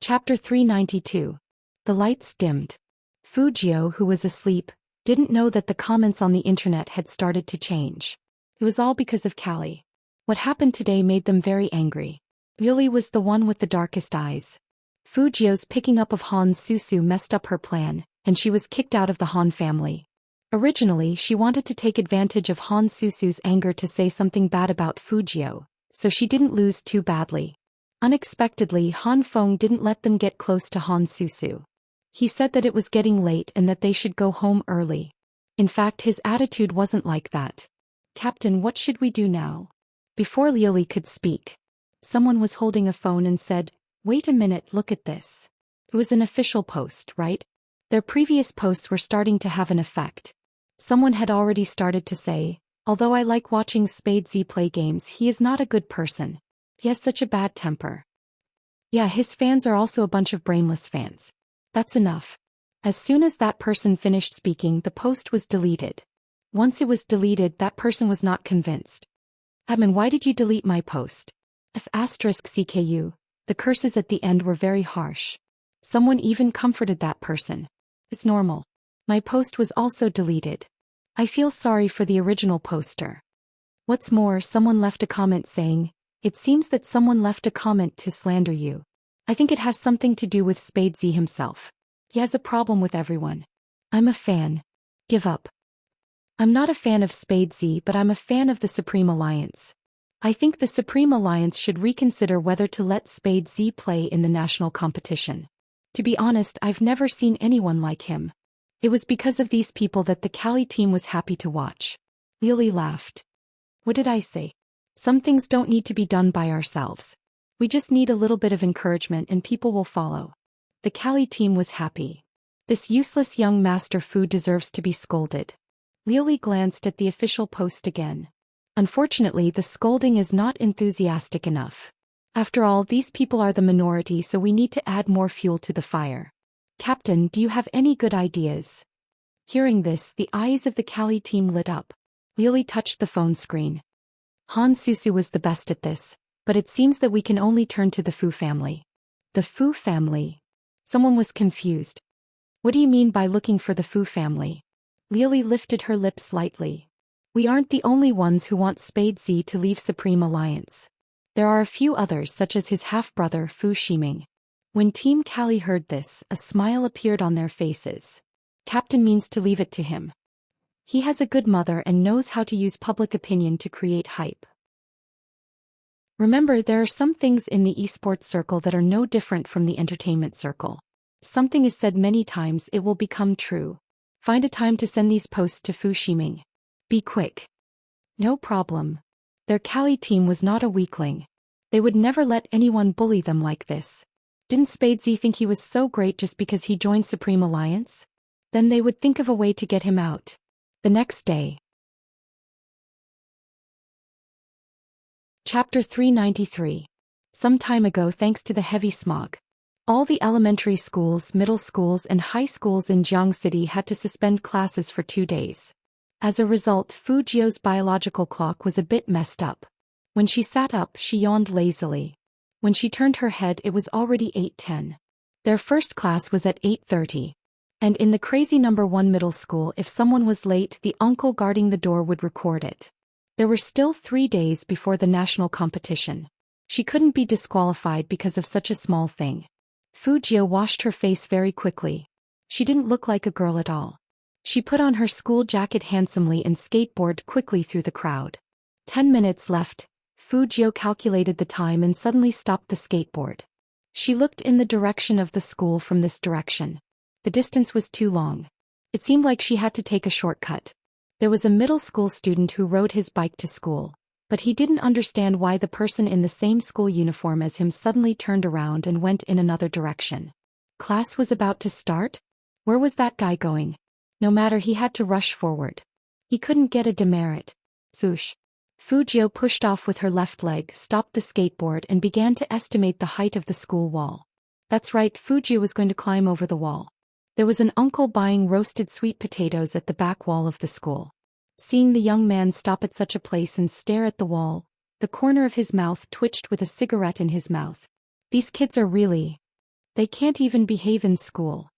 Chapter 392. The lights dimmed. Fujio, who was asleep, didn't know that the comments on the internet had started to change. It was all because of Callie. What happened today made them very angry. Really was the one with the darkest eyes. Fujio's picking up of Han Susu messed up her plan, and she was kicked out of the Han family. Originally, she wanted to take advantage of Han Susu's anger to say something bad about Fujio, so she didn't lose too badly. Unexpectedly, Han Feng didn't let them get close to Han Susu. He said that it was getting late and that they should go home early. In fact, his attitude wasn't like that. "Captain, what should we do now?" Before Liuli could speak, someone was holding a phone and said, "Wait a minute, look at this." It was an official post, right? Their previous posts were starting to have an effect. Someone had already started to say, "Although I like watching Spade Z play games, he is not a good person. He has such a bad temper." Yeah, his fans are also a bunch of brainless fans. That's enough. As soon as that person finished speaking, the post was deleted. Once it was deleted, that person was not convinced. "Admin, why did you delete my post?" F***CKU. The curses at the end were very harsh. Someone even comforted that person. "It's normal. My post was also deleted. I feel sorry for the original poster." What's more, someone left a comment saying, "It seems that someone left a comment to slander you. I think it has something to do with Spade Z himself. He has a problem with everyone. I'm a fan. Give up." "I'm not a fan of Spade Z, but I'm a fan of the Supreme Alliance. I think the Supreme Alliance should reconsider whether to let Spade Z play in the national competition. To be honest, I've never seen anyone like him. It was because of these people that the Cali team was happy to watch." Liuli laughed. "What did I say? Some things don't need to be done by ourselves. We just need a little bit of encouragement and people will follow." The Cali team was happy. This useless young Master Fu deserves to be scolded. Liuli glanced at the official post again. Unfortunately, the scolding is not enthusiastic enough. After all, these people are the minority, so we need to add more fuel to the fire. "Captain, do you have any good ideas?" Hearing this, the eyes of the Cali team lit up. Liuli touched the phone screen. Han Susu was the best at this, but it seems that we can only turn to the Fu family. The Fu family? Someone was confused. "What do you mean by looking for the Fu family?" Liuli lifted her lips slightly. "We aren't the only ones who want Spade Z to leave Supreme Alliance. There are a few others, such as his half-brother Fu Shiming." When Team Cali heard this, a smile appeared on their faces. "Captain means to leave it to him. He has a good mother and knows how to use public opinion to create hype." Remember, there are some things in the esports circle that are no different from the entertainment circle. Something is said many times, it will become true. Find a time to send these posts to Fu Shiming. Be quick. No problem. Their Cali team was not a weakling. They would never let anyone bully them like this. Didn't Spade Z think he was so great just because he joined Supreme Alliance? Then they would think of a way to get him out. The next day. Chapter 393. Some time ago, thanks to the heavy smog, all the elementary schools, middle schools and high schools in Jiang City had to suspend classes for 2 days. As a result, Fujio's biological clock was a bit messed up. When she sat up, she yawned lazily. When she turned her head, it was already 8:10. Their first class was at 8:30. And in the crazy number 1 middle school, if someone was late, the uncle guarding the door would record it. There were still 3 days before the national competition. She couldn't be disqualified because of such a small thing. Fujio washed her face very quickly. She didn't look like a girl at all. She put on her school jacket handsomely and skateboarded quickly through the crowd. 10 minutes left. Fujio calculated the time and suddenly stopped the skateboard. She looked in the direction of the school from this direction. The distance was too long. It seemed like she had to take a shortcut. There was a middle school student who rode his bike to school, but he didn't understand why the person in the same school uniform as him suddenly turned around and went in another direction. Class was about to start? Where was that guy going? No matter, he had to rush forward. He couldn't get a demerit. Swoosh. Fujio pushed off with her left leg, stopped the skateboard and began to estimate the height of the school wall. That's right, Fujio was going to climb over the wall. There was an uncle buying roasted sweet potatoes at the back wall of the school. Seeing the young man stop at such a place and stare at the wall, the corner of his mouth twitched with a cigarette in his mouth. These kids are really... They can't even behave in school.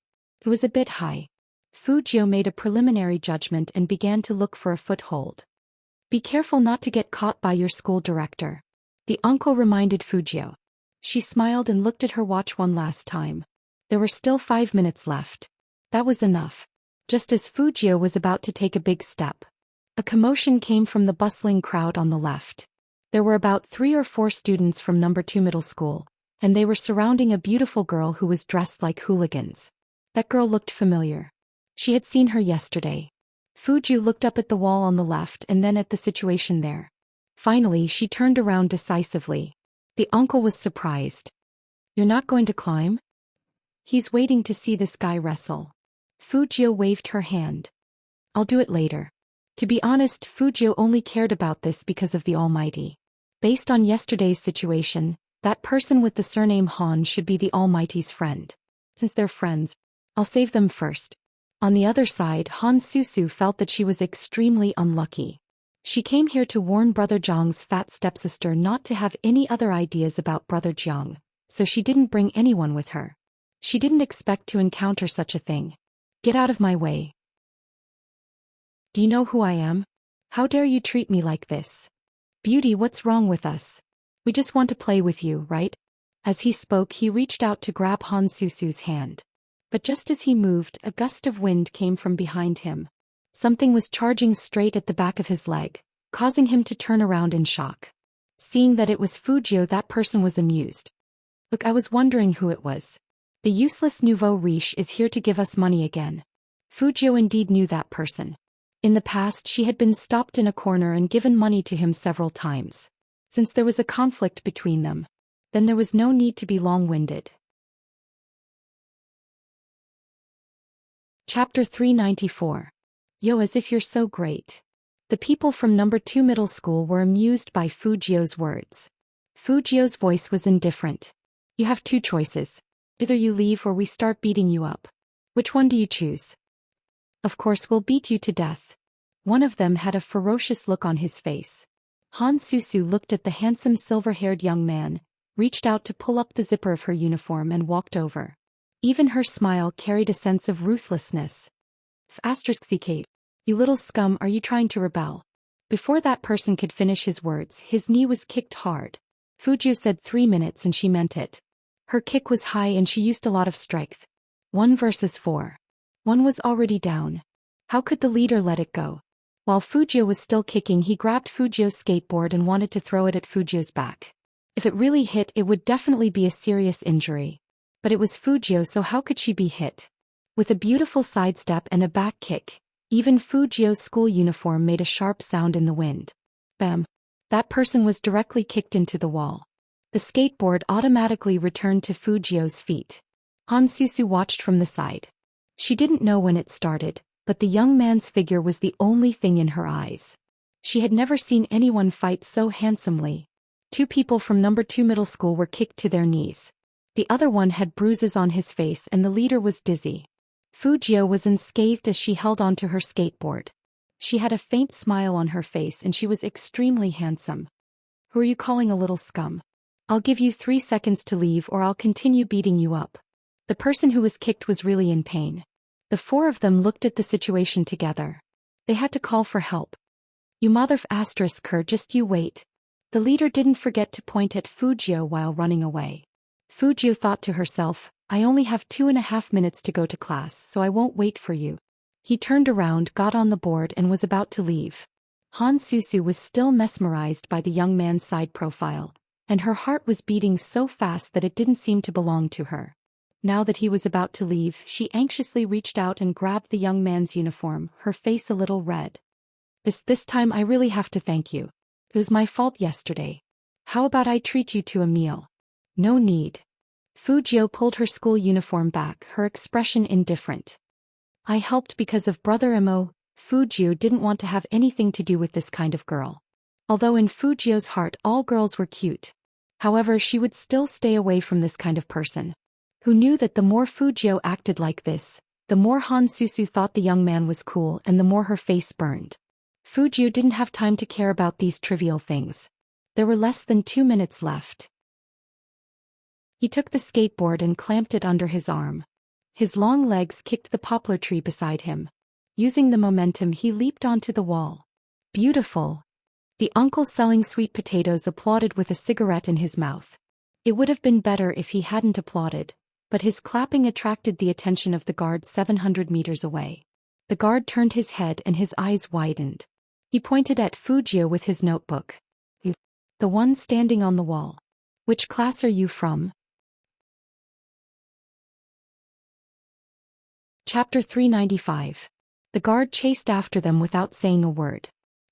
It was a bit high. Fujio made a preliminary judgment and began to look for a foothold. Be careful not to get caught by your school director, the uncle reminded Fujio. She smiled and looked at her watch one last time. There were still 5 minutes left. That was enough. Just as Fujio was about to take a big step, a commotion came from the bustling crowd on the left. There were about 3 or 4 students from number 2 middle school, and they were surrounding a beautiful girl who was dressed like hooligans. That girl looked familiar. She had seen her yesterday. Fujio looked up at the wall on the left and then at the situation there. Finally, she turned around decisively. The uncle was surprised. You're not going to climb? He's waiting to see this guy wrestle. Fujio waved her hand. I'll do it later. To be honest, Fujio only cared about this because of the Almighty. Based on yesterday's situation, that person with the surname Han should be the Almighty's friend. Since they're friends, I'll save them first. On the other side, Han Susu felt that she was extremely unlucky. She came here to warn Brother Jiang's fat stepsister not to have any other ideas about Brother Jiang, so she didn't bring anyone with her. She didn't expect to encounter such a thing. Get out of my way. Do you know who I am? How dare you treat me like this? Beauty, what's wrong with us? We just want to play with you, right? As he spoke, he reached out to grab Han Susu's hand. But just as he moved, a gust of wind came from behind him. Something was charging straight at the back of his leg, causing him to turn around in shock. Seeing that it was Fujio, that person was amused. Look, I was wondering who it was. The useless nouveau riche is here to give us money again. Fujio indeed knew that person. In the past, she had been stopped in a corner and given money to him several times. Since there was a conflict between them, then there was no need to be long-winded. Chapter 394. Yo, as if you're so great. The people from number 2 middle school were amused by Fujio's words. Fujio's voice was indifferent. You have 2 choices. Either you leave or we start beating you up. Which one do you choose? Of course, we'll beat you to death. One of them had a ferocious look on his face. Han Susu looked at the handsome silver-haired young man, reached out to pull up the zipper of her uniform and walked over. Even her smile carried a sense of ruthlessness. *CK. You little scum, are you trying to rebel? Before that person could finish his words, his knee was kicked hard. Fujio said 3 minutes and she meant it. Her kick was high and she used a lot of strength. 1 versus 4. One was already down. How could the leader let it go? While Fujio was still kicking, he grabbed Fujio's skateboard and wanted to throw it at Fujio's back. If it really hit, it would definitely be a serious injury. But it was Fujio, so how could she be hit? With a beautiful sidestep and a back kick, even Fujio's school uniform made a sharp sound in the wind. Bam! That person was directly kicked into the wall. The skateboard automatically returned to Fujio's feet. Han Susu watched from the side. She didn't know when it started, but the young man's figure was the only thing in her eyes. She had never seen anyone fight so handsomely. 2 people from number 2 middle school were kicked to their knees. The other one had bruises on his face and the leader was dizzy. Fujio was unscathed as she held onto her skateboard. She had a faint smile on her face and she was extremely handsome. Who are you calling a little scum? I'll give you 3 seconds to leave or I'll continue beating you up. The person who was kicked was really in pain. The 4 of them looked at the situation together. They had to call for help. You mother ***, just you wait. The leader didn't forget to point at Fujio while running away. Fujio thought to herself, I only have 2.5 minutes to go to class, so I won't wait for you. He turned around, got on the board and was about to leave. Han Susu was still mesmerized by the young man's side profile, and her heart was beating so fast that it didn't seem to belong to her. Now that he was about to leave, she anxiously reached out and grabbed the young man's uniform, her face a little red. This time I really have to thank you. It was my fault yesterday. How about I treat you to a meal? No need. Fujio pulled her school uniform back, her expression indifferent. I helped because of Brother Mo. Fujio didn't want to have anything to do with this kind of girl. Although in Fujio's heart all girls were cute. However, she would still stay away from this kind of person. Who knew that the more Fujio acted like this, the more Han Susu thought the young man was cool and the more her face burned. Fujio didn't have time to care about these trivial things. There were less than 2 minutes left. He took the skateboard and clamped it under his arm. His long legs kicked the poplar tree beside him. Using the momentum, he leaped onto the wall. Beautiful. The uncle selling sweet potatoes applauded with a cigarette in his mouth. It would have been better if he hadn't applauded, but his clapping attracted the attention of the guard 700 meters away. The guard turned his head and his eyes widened. He pointed at Fujio with his notebook. The one standing on the wall. Which class are you from? Chapter 395. The guard chased after them without saying a word.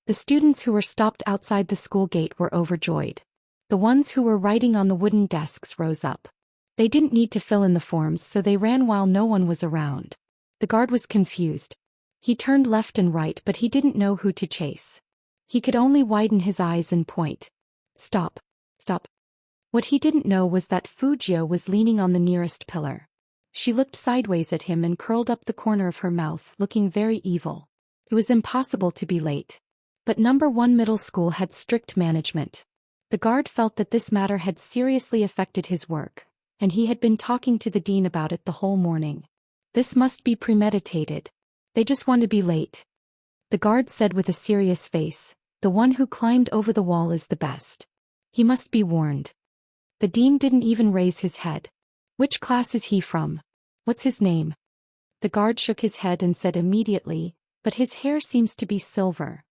The students who were stopped outside the school gate were overjoyed. The ones who were writing on the wooden desks rose up. They didn't need to fill in the forms, so they ran while no one was around. The guard was confused. He turned left and right, but he didn't know who to chase. He could only widen his eyes and point. Stop. Stop. What he didn't know was that Fujio was leaning on the nearest pillar. She looked sideways at him and curled up the corner of her mouth, looking very evil. It was impossible to be late. But number 1 middle school had strict management. The guard felt that this matter had seriously affected his work, and he had been talking to the dean about it the whole morning. This must be premeditated. They just want to be late. The guard said with a serious face, the one who climbed over the wall is the best. He must be warned. The dean didn't even raise his head. Which class is he from? What's his name? The guard shook his head and said immediately, but his hair seems to be silver.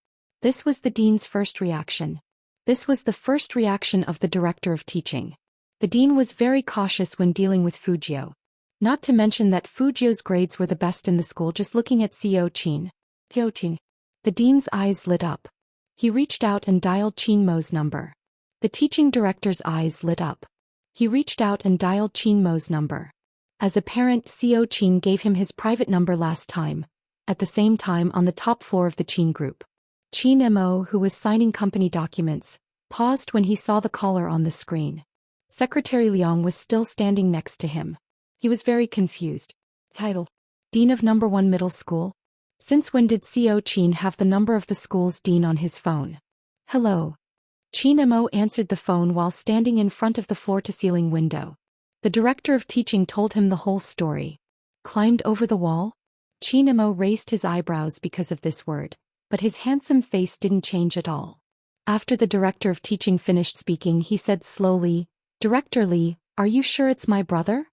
This was the dean's first reaction. This was the first reaction of the director of teaching. The dean was very cautious when dealing with Fujio. Not to mention that Fujio's grades were the best in the school. Just looking at Chin. The dean's eyes lit up. He reached out and dialed Chinmo's number. The teaching director's eyes lit up. He reached out and dialed Chinmo's number. As a parent, Chin gave him his private number last time, at the same time on the top floor of the Chin group. Chin-mo, who was signing company documents, paused when he saw the caller on the screen. Secretary Liang was still standing next to him. He was very confused. Title: Dean of number 1 middle school? Since when did Chin have the number of the school's dean on his phone? Hello. Chin-mo answered the phone while standing in front of the floor-to-ceiling window. The director of teaching told him the whole story. Climbed over the wall? Chin-mo raised his eyebrows because of this word, but his handsome face didn't change at all. After the director of teaching finished speaking, he said slowly, Director Lee, are you sure it's my brother?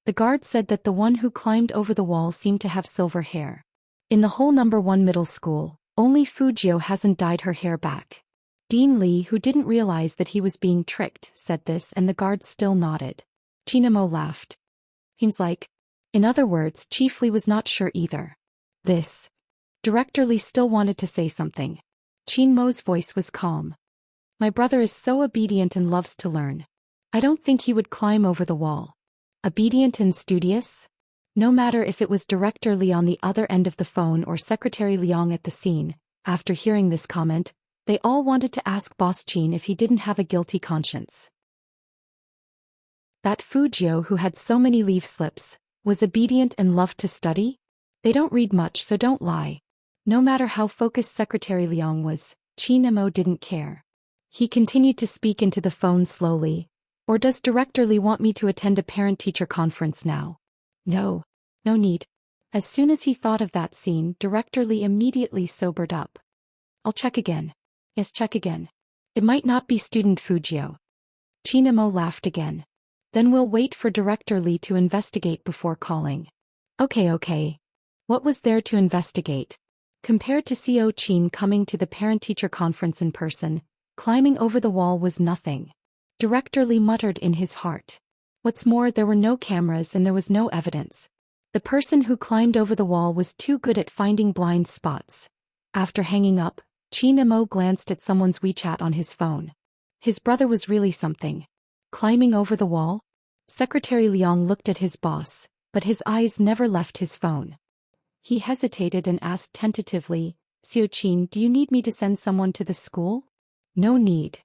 The guard said that the one who climbed over the wall seemed to have silver hair. In the whole number 1 middle school, only Fujio hasn't dyed her hair back. Dean Lee, who didn't realize that he was being tricked, said this, and the guard still nodded. Chin-mo laughed. Seems like. In other words, Chief Lee was not sure either. This. Director Lee still wanted to say something. Chin-mo's voice was calm. My brother is so obedient and loves to learn. I don't think he would climb over the wall. Obedient and studious? No matter if it was Director Lee on the other end of the phone or Secretary Liang at the scene, after hearing this comment, they all wanted to ask Boss Chin if he didn't have a guilty conscience. That Fujio, who had so many leave slips, was obedient and loved to study? They don't read much, so don't lie. No matter how focused Secretary Liang was, Chin-mo didn't care. He continued to speak into the phone slowly. Or does Director Lee want me to attend a parent-teacher conference now? No. No need. As soon as he thought of that scene, Director Lee immediately sobered up. I'll check again. Yes, check again. It might not be student Fujio. Chin-mo laughed again. Then we'll wait for Director Lee to investigate before calling. Okay. What was there to investigate? Compared to Chin coming to the parent-teacher conference in person, climbing over the wall was nothing. Director Lee muttered in his heart. What's more, there were no cameras and there was no evidence. The person who climbed over the wall was too good at finding blind spots. After hanging up, Chin-mo glanced at someone's WeChat on his phone. His brother was really something. Climbing over the wall? Secretary Liang looked at his boss, but his eyes never left his phone. He hesitated and asked tentatively, Chin, do you need me to send someone to the school? No need.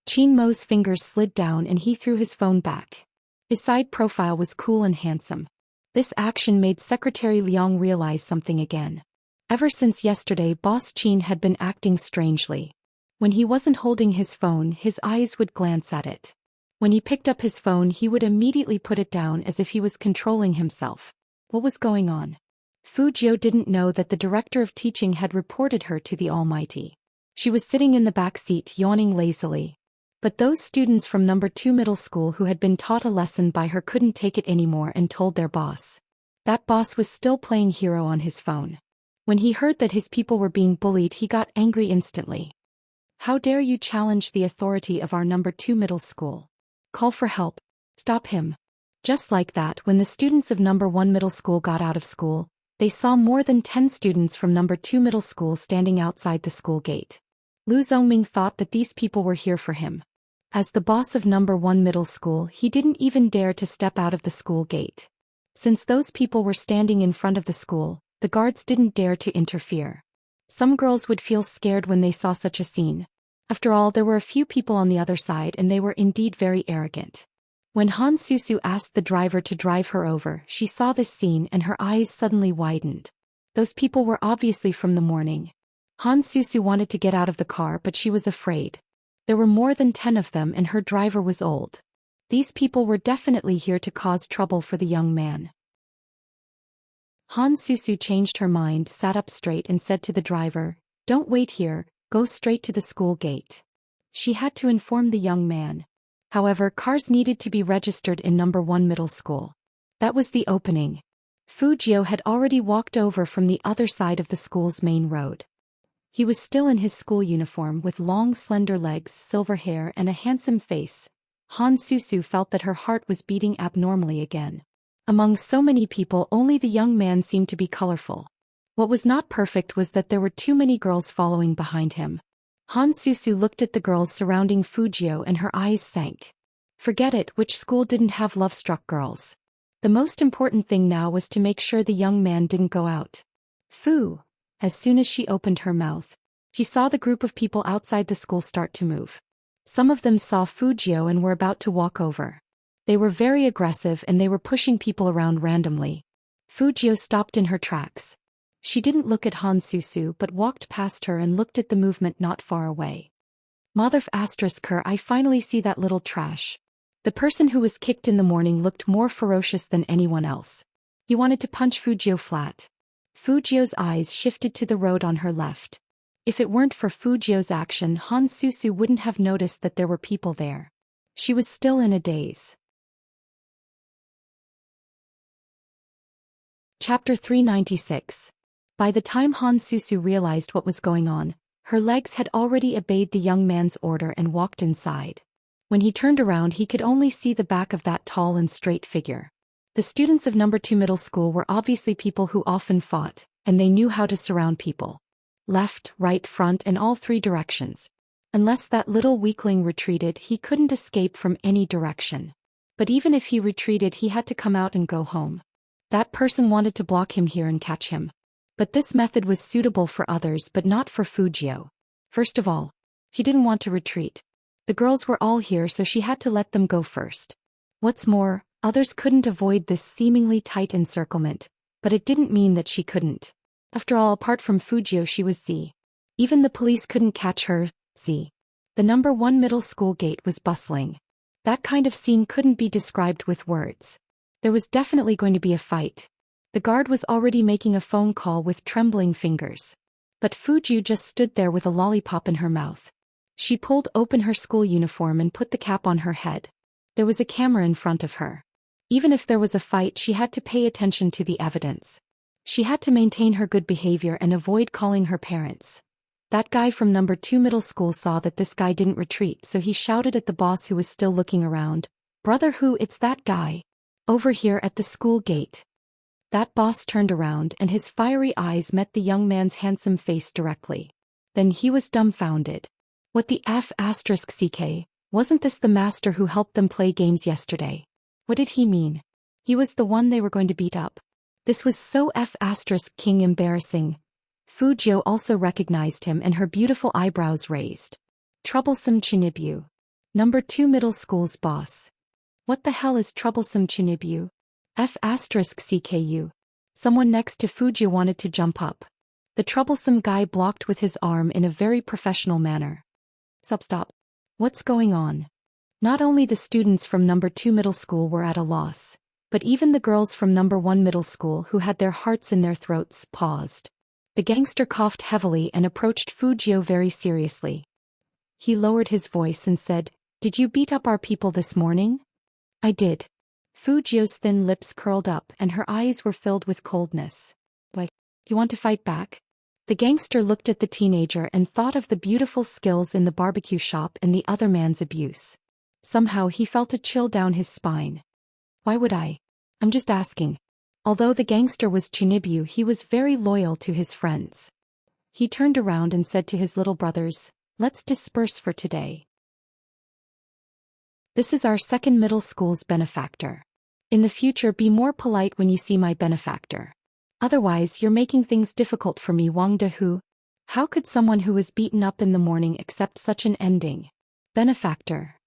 Chin-mo's fingers slid down and he threw his phone back. His side profile was cool and handsome. This action made Secretary Liang realize something again. Ever since yesterday, Boss Chin had been acting strangely. When he wasn't holding his phone, his eyes would glance at it. When he picked up his phone, he would immediately put it down as if he was controlling himself. What was going on? Fujio didn't know that the director of teaching had reported her to the Almighty. She was sitting in the back seat yawning lazily. But those students from number 2 middle school who had been taught a lesson by her couldn't take it anymore and told their boss. That boss was still playing hero on his phone. When he heard that his people were being bullied, he got angry instantly. How dare you challenge the authority of our number 2 middle school? Call for help. Stop him. Just like that, when the students of number 1 middle school got out of school, they saw more than 10 students from number 2 middle school standing outside the school gate. Lu Zhongming thought that these people were here for him. As the boss of number 1 middle school, he didn't even dare to step out of the school gate. Since those people were standing in front of the school, the guards didn't dare to interfere. Some girls would feel scared when they saw such a scene. After all, there were a few people on the other side and they were indeed very arrogant. When Han Susu asked the driver to drive her over, she saw this scene and her eyes suddenly widened. Those people were obviously from the morning. Han Susu wanted to get out of the car, but she was afraid. There were more than 10 of them and her driver was old. These people were definitely here to cause trouble for the young man. Han Susu changed her mind, sat up straight and said to the driver, "Don't wait here, go straight to the school gate." She had to inform the young man. However, cars needed to be registered in number 1 middle school. That was the opening. Fujio had already walked over from the other side of the school's main road. He was still in his school uniform with long slender legs, silver hair and a handsome face. Han Susu felt that her heart was beating abnormally again. Among so many people, only the young man seemed to be colorful. What was not perfect was that there were too many girls following behind him. Han Susu looked at the girls surrounding Fujio and her eyes sank. Forget it, which school didn't have love-struck girls? The most important thing now was to make sure the young man didn't go out. Fu! As soon as she opened her mouth, he saw the group of people outside the school start to move. Some of them saw Fujio and were about to walk over. They were very aggressive and they were pushing people around randomly. Fujio stopped in her tracks. She didn't look at Han Susu but walked past her and looked at the movement not far away. Motherf asterisk her, I finally see that little trash. The person who was kicked in the morning looked more ferocious than anyone else. He wanted to punch Fujio flat. Fujio's eyes shifted to the road on her left. If it weren't for Fujio's action, Han Susu wouldn't have noticed that there were people there. She was still in a daze. Chapter 396. By the time Han Susu realized what was going on, her legs had already obeyed the young man's order and walked inside. When he turned around, he could only see the back of that tall and straight figure. The students of number 2 middle school were obviously people who often fought, and they knew how to surround people. Left, right, front, and all 3 directions. Unless that little weakling retreated, he couldn't escape from any direction. But even if he retreated, he had to come out and go home. That person wanted to block him here and catch him. But this method was suitable for others but not for Fujio. First of all, he didn't want to retreat. The girls were all here, so she had to let them go first. What's more, others couldn't avoid this seemingly tight encirclement, but it didn't mean that she couldn't. After all, apart from Fujio, she was Z. Even the police couldn't catch her, Z. The number 1 middle school gate was bustling. That kind of scene couldn't be described with words. There was definitely going to be a fight. The guard was already making a phone call with trembling fingers. But Fujio just stood there with a lollipop in her mouth. She pulled open her school uniform and put the cap on her head. There was a camera in front of her. Even if there was a fight, she had to pay attention to the evidence. She had to maintain her good behavior and avoid calling her parents. That guy from number 2 middle school saw that this guy didn't retreat, so he shouted at the boss, who was still looking around, "Brother Hu, it's that guy. Over here at the school gate." That boss turned around and his fiery eyes met the young man's handsome face directly. Then he was dumbfounded. What the F asterisk CK, wasn't this the master who helped them play games yesterday? What did he mean? He was the one they were going to beat up. This was so F asterisk king embarrassing. Fujio also recognized him and her beautiful eyebrows raised. Troublesome Chunibyu. Number 2 middle school's boss. What the hell is troublesome Chunibyu? F asterisk CKU. Someone next to Fujio wanted to jump up. The troublesome guy blocked with his arm in a very professional manner. Stop. What's going on? Not only the students from number 2 middle school were at a loss, but even the girls from number 1 middle school who had their hearts in their throats paused. The gangster coughed heavily and approached Fujio very seriously. He lowered his voice and said, "Did you beat up our people this morning?" "I did." Fujio's thin lips curled up and her eyes were filled with coldness. "Why, you want to fight back?" The gangster looked at the teenager and thought of the beautiful skills in the barbecue shop and the other man's abuse. Somehow he felt a chill down his spine. "Why would I? I'm just asking." Although the gangster was Chunibyu, he was very loyal to his friends. He turned around and said to his little brothers, "Let's disperse for today. This is our second middle school's benefactor. In the future, be more polite when you see my benefactor. Otherwise, you're making things difficult for me, Wang Dehu." How could someone who was beaten up in the morning accept such an ending? Benefactor.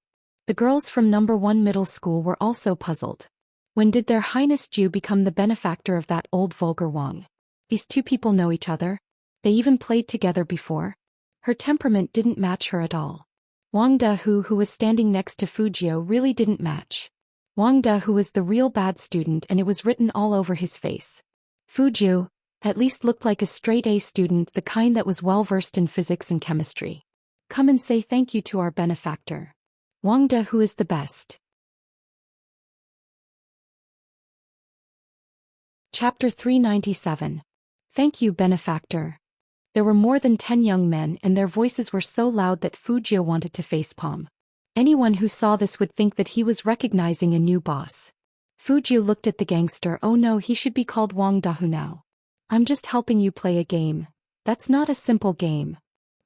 The girls from number 1 middle school were also puzzled. When did their Highness Ju become the benefactor of that old vulgar Wang? These two people know each other. They even played together before. Her temperament didn't match her at all. Wang Dehu, who was standing next to Fujio, really didn't match. Wang Dehu was the real bad student and it was written all over his face. Fujio, at least, looked like a straight-A student, the kind that was well-versed in physics and chemistry. Come and say thank you to our benefactor. Wang Dehu is the best. Chapter 397. Thank you, benefactor. There were more than 10 young men and their voices were so loud that Fujio wanted to facepalm. Anyone who saw this would think that he was recognizing a new boss. Fujio looked at the gangster. "Oh no, he should be called Wang Dahu now. I'm just helping you play a game. That's not a simple game."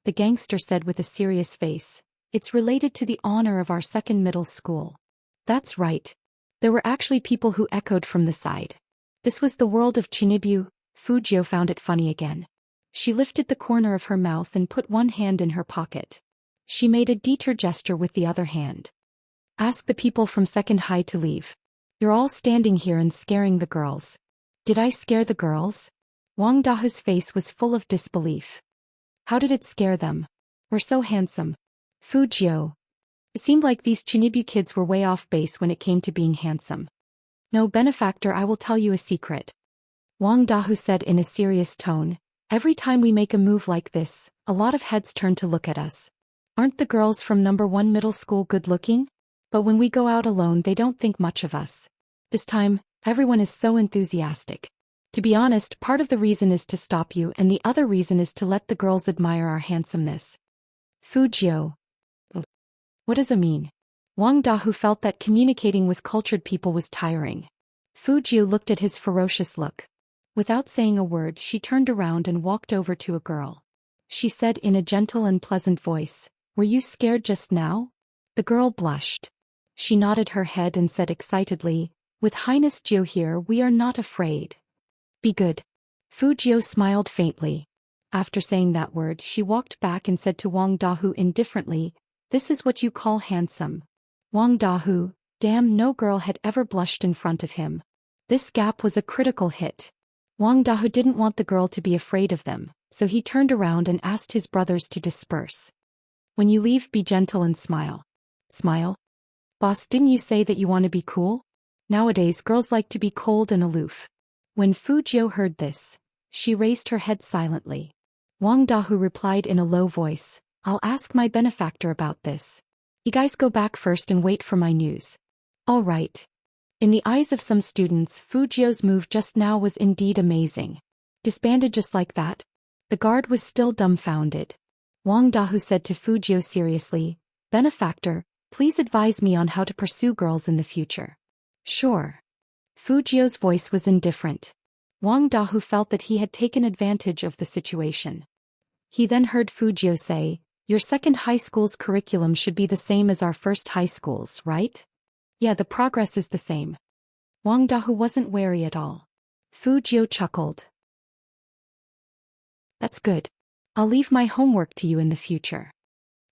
The gangster said with a serious face. "It's related to the honor of our second middle school." That's right. There were actually people who echoed from the side. This was the world of Chunibyu. Fujio found it funny again. She lifted the corner of her mouth and put one hand in her pocket. She made a detour gesture with the other hand. "Ask the people from second high to leave. You're all standing here and scaring the girls." "Did I scare the girls?" Wang Dahu's face was full of disbelief. "How did it scare them? We're so handsome." Fujio. It seemed like these Chunibyu kids were way off base when it came to being handsome. "No, benefactor, I will tell you a secret," Wang Dahu said in a serious tone. "Every time we make a move like this, a lot of heads turn to look at us. Aren't the girls from number 1 middle school good looking? But when we go out alone, they don't think much of us. This time, everyone is so enthusiastic. To be honest, part of the reason is to stop you and the other reason is to let the girls admire our handsomeness." Fujio. What does it mean? Wang Dahu felt that communicating with cultured people was tiring. Fujio looked at his ferocious look. Without saying a word, she turned around and walked over to a girl. She said in a gentle and pleasant voice, "Were you scared just now?" The girl blushed. She nodded her head and said excitedly, "With Highness Jiu here, we are not afraid." "Be good." Fujio smiled faintly. After saying that word, she walked back and said to Wang Dahu indifferently, "This is what you call handsome." Wang Dahu, damn, no girl had ever blushed in front of him. This gap was a critical hit. Wang Dahu didn't want the girl to be afraid of them, so he turned around and asked his brothers to disperse. "When you leave, be gentle and smile." "Smile? Boss, didn't you say that you want to be cool? Nowadays girls like to be cold and aloof." When Fujio heard this, she raised her head silently. Wang Dahu replied in a low voice, "I'll ask my benefactor about this. You guys go back first and wait for my news." "All right." In the eyes of some students, Fujio's move just now was indeed amazing. Disbanded just like that? The guard was still dumbfounded. Wang Dahu said to Fujio seriously, "Benefactor, please advise me on how to pursue girls in the future." "Sure." Fujio's voice was indifferent. Wang Dahu felt that he had taken advantage of the situation. He then heard Fujio say, "Your second high school's curriculum should be the same as our first high school's, right?" "Yeah, the progress is the same." Wang Dahu wasn't wary at all. Fujio chuckled. "That's good. I'll leave my homework to you in the future."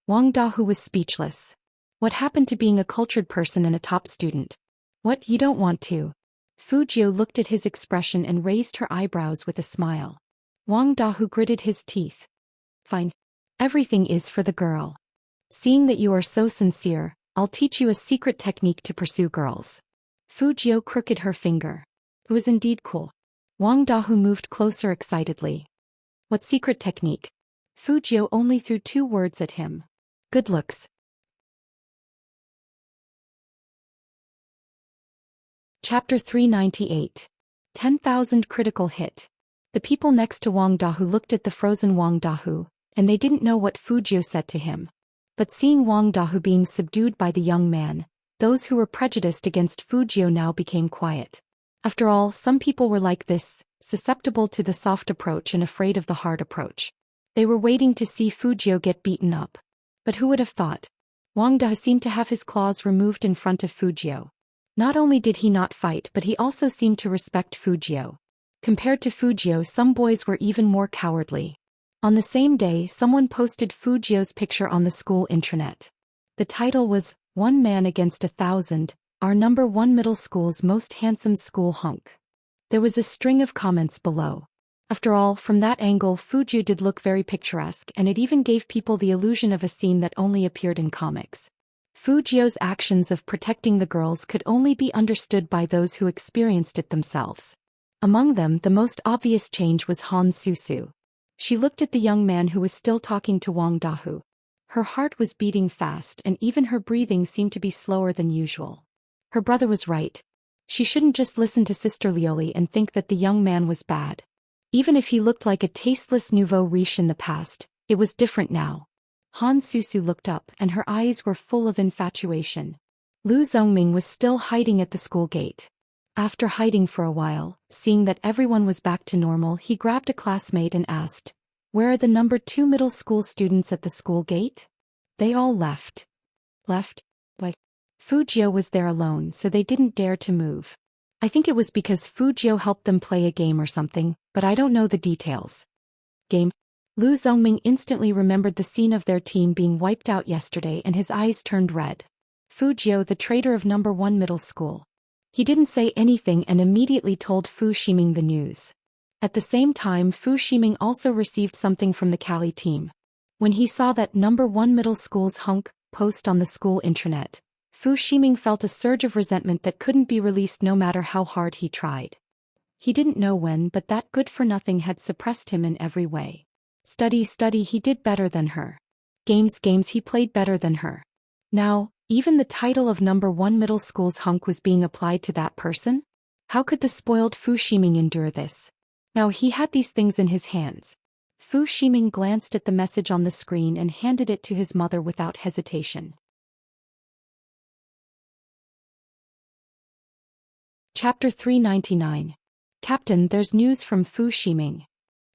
Wang Dahu was speechless. What happened to being a cultured person and a top student? "What, you don't want to?" Fujio looked at his expression and raised her eyebrows with a smile. Wang Dahu gritted his teeth. "Fine. Everything is for the girl. Seeing that you are so sincere, I'll teach you a secret technique to pursue girls. Fujio crooked her finger. It was indeed cool. Wang Dahu moved closer excitedly. What secret technique? Fujio only threw 2 words at him. Good looks. Chapter 398. 10,000 critical hit. The people next to Wang Dahu looked at the frozen Wang Dahu, and they didn't know what Fujio said to him. But seeing Wang Dahu being subdued by the young man, those who were prejudiced against Fujio now became quiet. After all, some people were like this, susceptible to the soft approach and afraid of the hard approach. They were waiting to see Fujio get beaten up. But who would have thought? Wang Dahu seemed to have his claws removed in front of Fujio. Not only did he not fight, but he also seemed to respect Fujio. Compared to Fujio, some boys were even more cowardly. On the same day, someone posted Fujio's picture on the school intranet. The title was, "One Man Against 1,000, our number 1 middle school's most handsome school hunk." There was a string of comments below. After all, from that angle, Fujio did look very picturesque, and it even gave people the illusion of a scene that only appeared in comics. Fujio's actions of protecting the girls could only be understood by those who experienced it themselves. Among them, the most obvious change was Han Susu. She looked at the young man who was still talking to Wang Dahu. Her heart was beating fast, and even her breathing seemed to be slower than usual. Her brother was right. She shouldn't just listen to Sister Lioli and think that the young man was bad. Even if he looked like a tasteless nouveau riche in the past, it was different now. Han Susu looked up, and her eyes were full of infatuation. Lu Zhongming was still hiding at the school gate. After hiding for a while, seeing that everyone was back to normal, he grabbed a classmate and asked, "Where are the number 2 middle school students at the school gate?" They all left. Left? Why? Fujio was there alone, so they didn't dare to move. I think it was because Fujio helped them play a game or something, but I don't know the details. Game? Lu Zhongming instantly remembered the scene of their team being wiped out yesterday, and his eyes turned red. Fujio, the traitor of number 1 middle school. He didn't say anything and immediately told Fu Ximing the news. At the same time, Fu Ximing also received something from the Cali team. When he saw that number 1 middle school's hunk post on the school intranet, Fu Ximing felt a surge of resentment that couldn't be released no matter how hard he tried. He didn't know when, but that good-for-nothing had suppressed him in every way. Study, he did better than her. Games, he played better than her. Now, even the title of number 1 middle school's hunk was being applied to that person? How could the spoiled Fu Ximing endure this? Now he had these things in his hands. Fu Ximing glanced at the message on the screen and handed it to his mother without hesitation. Chapter 399. Captain, there's news from Fu Ximing.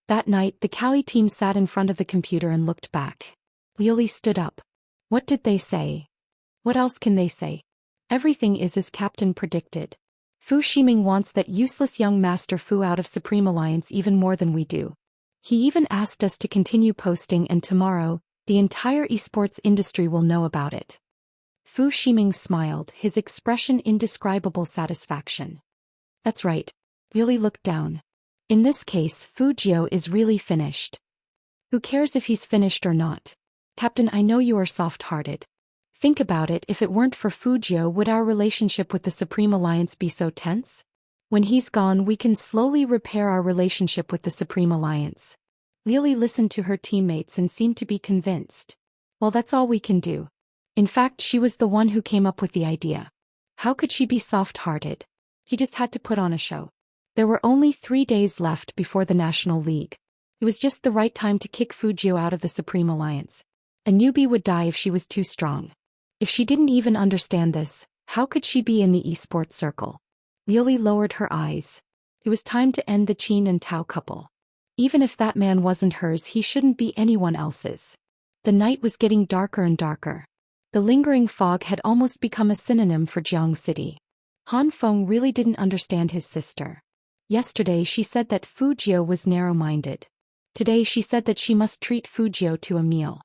That night, the Cali team sat in front of the computer and looked back. Lioli stood up. What did they say? What else can they say? Everything is as Captain predicted. Fu Ximing wants that useless young Master Fu out of Supreme Alliance even more than we do. He even asked us to continue posting, and tomorrow, the entire esports industry will know about it. Fu Ximing smiled, his expression indescribable satisfaction. That's right. Lioli looked down. In this case, Fujio is really finished. Who cares if he's finished or not? Captain, I know you are soft-hearted. Think about it, if it weren't for Fujio, would our relationship with the Supreme Alliance be so tense? When he's gone, we can slowly repair our relationship with the Supreme Alliance. Lioli listened to her teammates and seemed to be convinced. Well, that's all we can do. In fact, she was the one who came up with the idea. How could she be soft-hearted? He just had to put on a show. There were only 3 days left before the National League. It was just the right time to kick Fujio out of the Supreme Alliance. A newbie would die if she was too strong. If she didn't even understand this, how could she be in the esports circle? Lioli lowered her eyes. It was time to end the Qin and Tao couple. Even if that man wasn't hers, he shouldn't be anyone else's. The night was getting darker and darker. The lingering fog had almost become a synonym for Jiang City. Han Feng really didn't understand his sister. Yesterday she said that Fujio was narrow-minded. Today she said that she must treat Fujio to a meal.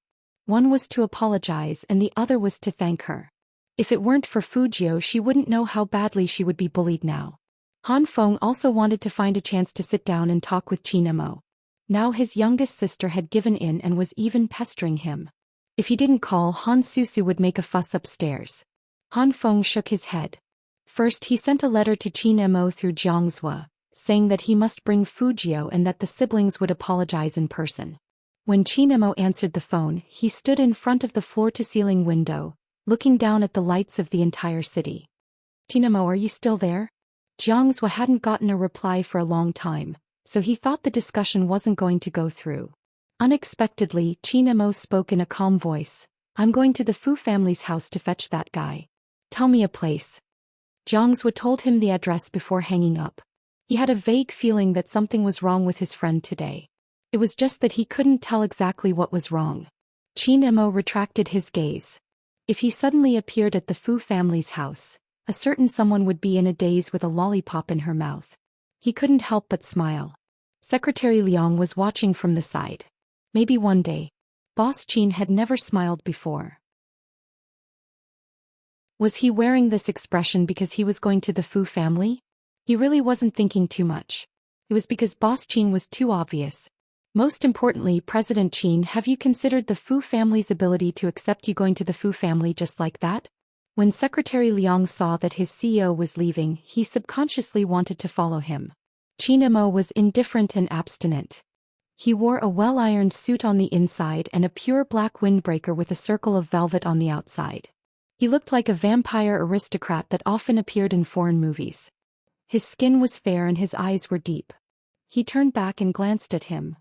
One was to apologize and the other was to thank her. If it weren't for Fujio, she wouldn't know how badly she would be bullied now. Han Feng also wanted to find a chance to sit down and talk with Qin Mo. Now his youngest sister had given in and was even pestering him. If he didn't call, Han Susu would make a fuss upstairs. Han Feng shook his head. First he sent a letter to Qin Mo through Jiangzhou, saying that he must bring Fujio and that the siblings would apologize in person. When Qin Mo answered the phone, he stood in front of the floor-to-ceiling window, looking down at the lights of the entire city. Qin Mo, are you still there? Jiangzhou hadn't gotten a reply for a long time, so he thought the discussion wasn't going to go through. Unexpectedly, Qin Mo spoke in a calm voice. I'm going to the Fu family's house to fetch that guy. Tell me a place. Jiangzhou told him the address before hanging up. He had a vague feeling that something was wrong with his friend today. It was just that he couldn't tell exactly what was wrong. Qin Mo retracted his gaze. If he suddenly appeared at the Fu family's house, a certain someone would be in a daze with a lollipop in her mouth. He couldn't help but smile. Secretary Liang was watching from the side. Maybe one day. Boss Qin had never smiled before. Was he wearing this expression because he was going to the Fu family? He really wasn't thinking too much. It was because Boss Qin was too obvious. Most importantly, President Qin, have you considered the Fu family's ability to accept you going to the Fu family just like that? When Secretary Liang saw that his CEO was leaving, he subconsciously wanted to follow him. Qin Mo was indifferent and abstinent. He wore a well-ironed suit on the inside and a pure black windbreaker with a circle of velvet on the outside. He looked like a vampire aristocrat that often appeared in foreign movies. His skin was fair and his eyes were deep. He turned back and glanced at him.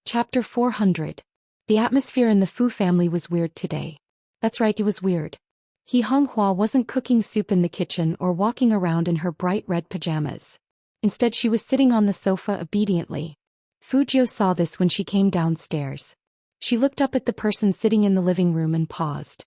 Chapter 400. The atmosphere in the Fu family was weird today. That's right, it was weird. He Honghua wasn't cooking soup in the kitchen or walking around in her bright red pajamas. Instead, she was sitting on the sofa obediently. Fujio saw this when she came downstairs. She looked up at the person sitting in the living room and paused.